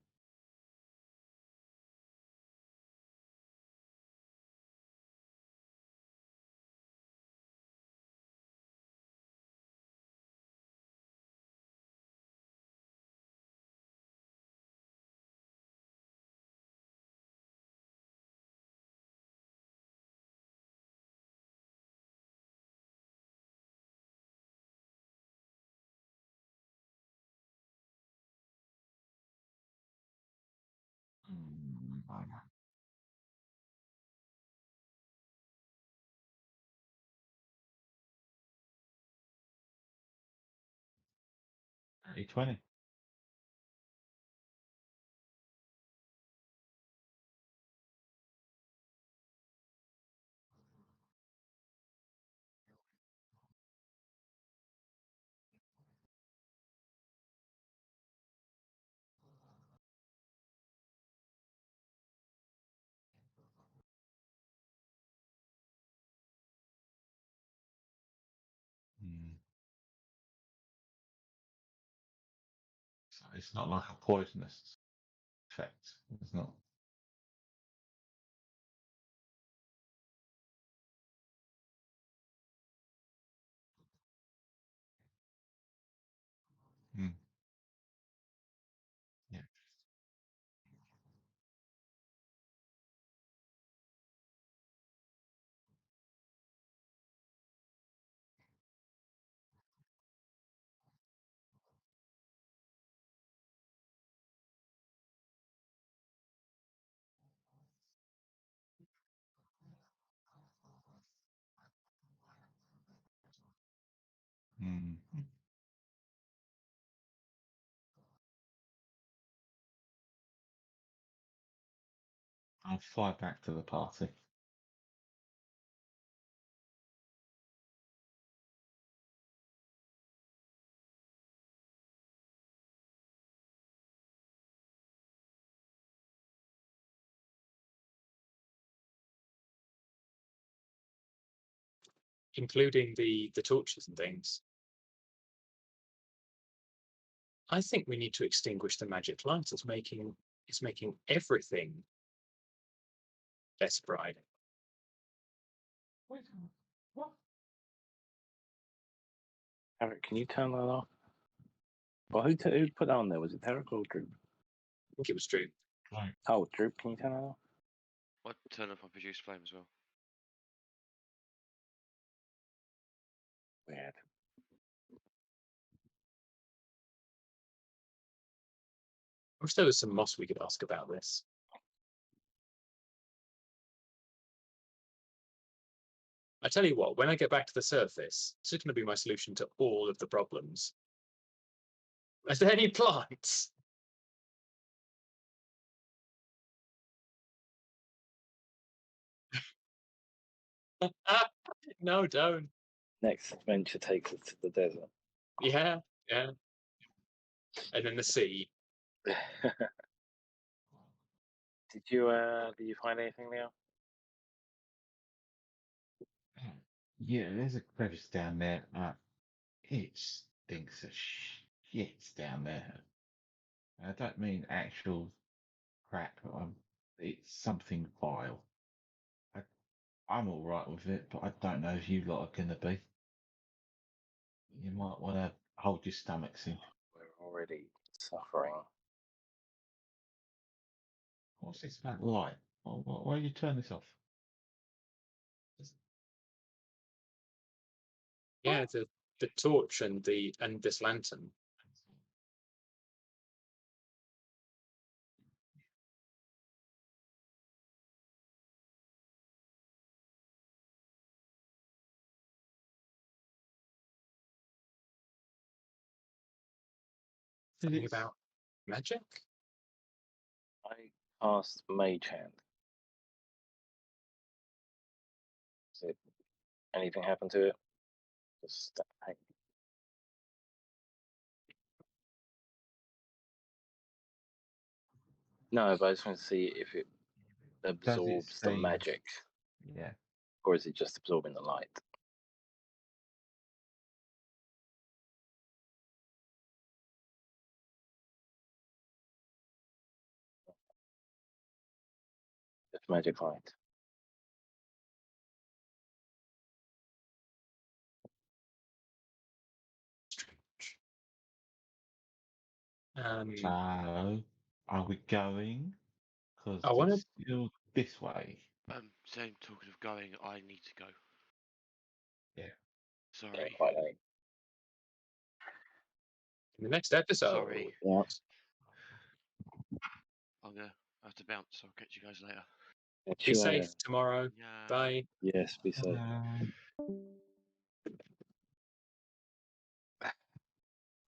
Mm, 30-20. Mm. So it's not like a poisonous effect. It's not. Mm. Yeah. Mm. I'll fly back to the party. Including the torches and things. I think we need to extinguish the magic light. It's making everything less bright. Wait, what? Eric, can you turn that off? Well, who put that on there? Was it Derek or Droop? I think it was true. Right. Oh, Droop, can you turn that off? I'd turn off my produce flame as well. Weird. I wish there was some moss we could ask about this. I tell you what, when I get back to the surface, this is going to be my solution to all of the problems. Are there any plants? No, don't. Next adventure takes us to the desert. Yeah, yeah. And then the sea. Did you find anything now? Yeah, there's a crevice down there. It stinks of shit down there. I don't mean actual crap. It's something vile. I'm all right with it, but I don't know if you lot are gonna be. You might want to hold your stomachs in. We're already suffering. What's this about light? Why do you turn this off? Yeah, the torch and this lantern. Something about magic? I cast Mage Hand. Does anything happen to it? Just hang. No, but I just want to see if it absorbs the seem- magic, Yeah. or is it just absorbing the light? It's magic light. Strange. So, are we going? Because I wanna- it's still this way. Same talking of going, I need to go. Yeah. Yeah, Sorry. quite late. in the next episode. Sorry. Yeah. I'm gonna have to bounce. I'll catch you guys later. Be safe tomorrow. Yeah. Bye. Yes, be safe. Um,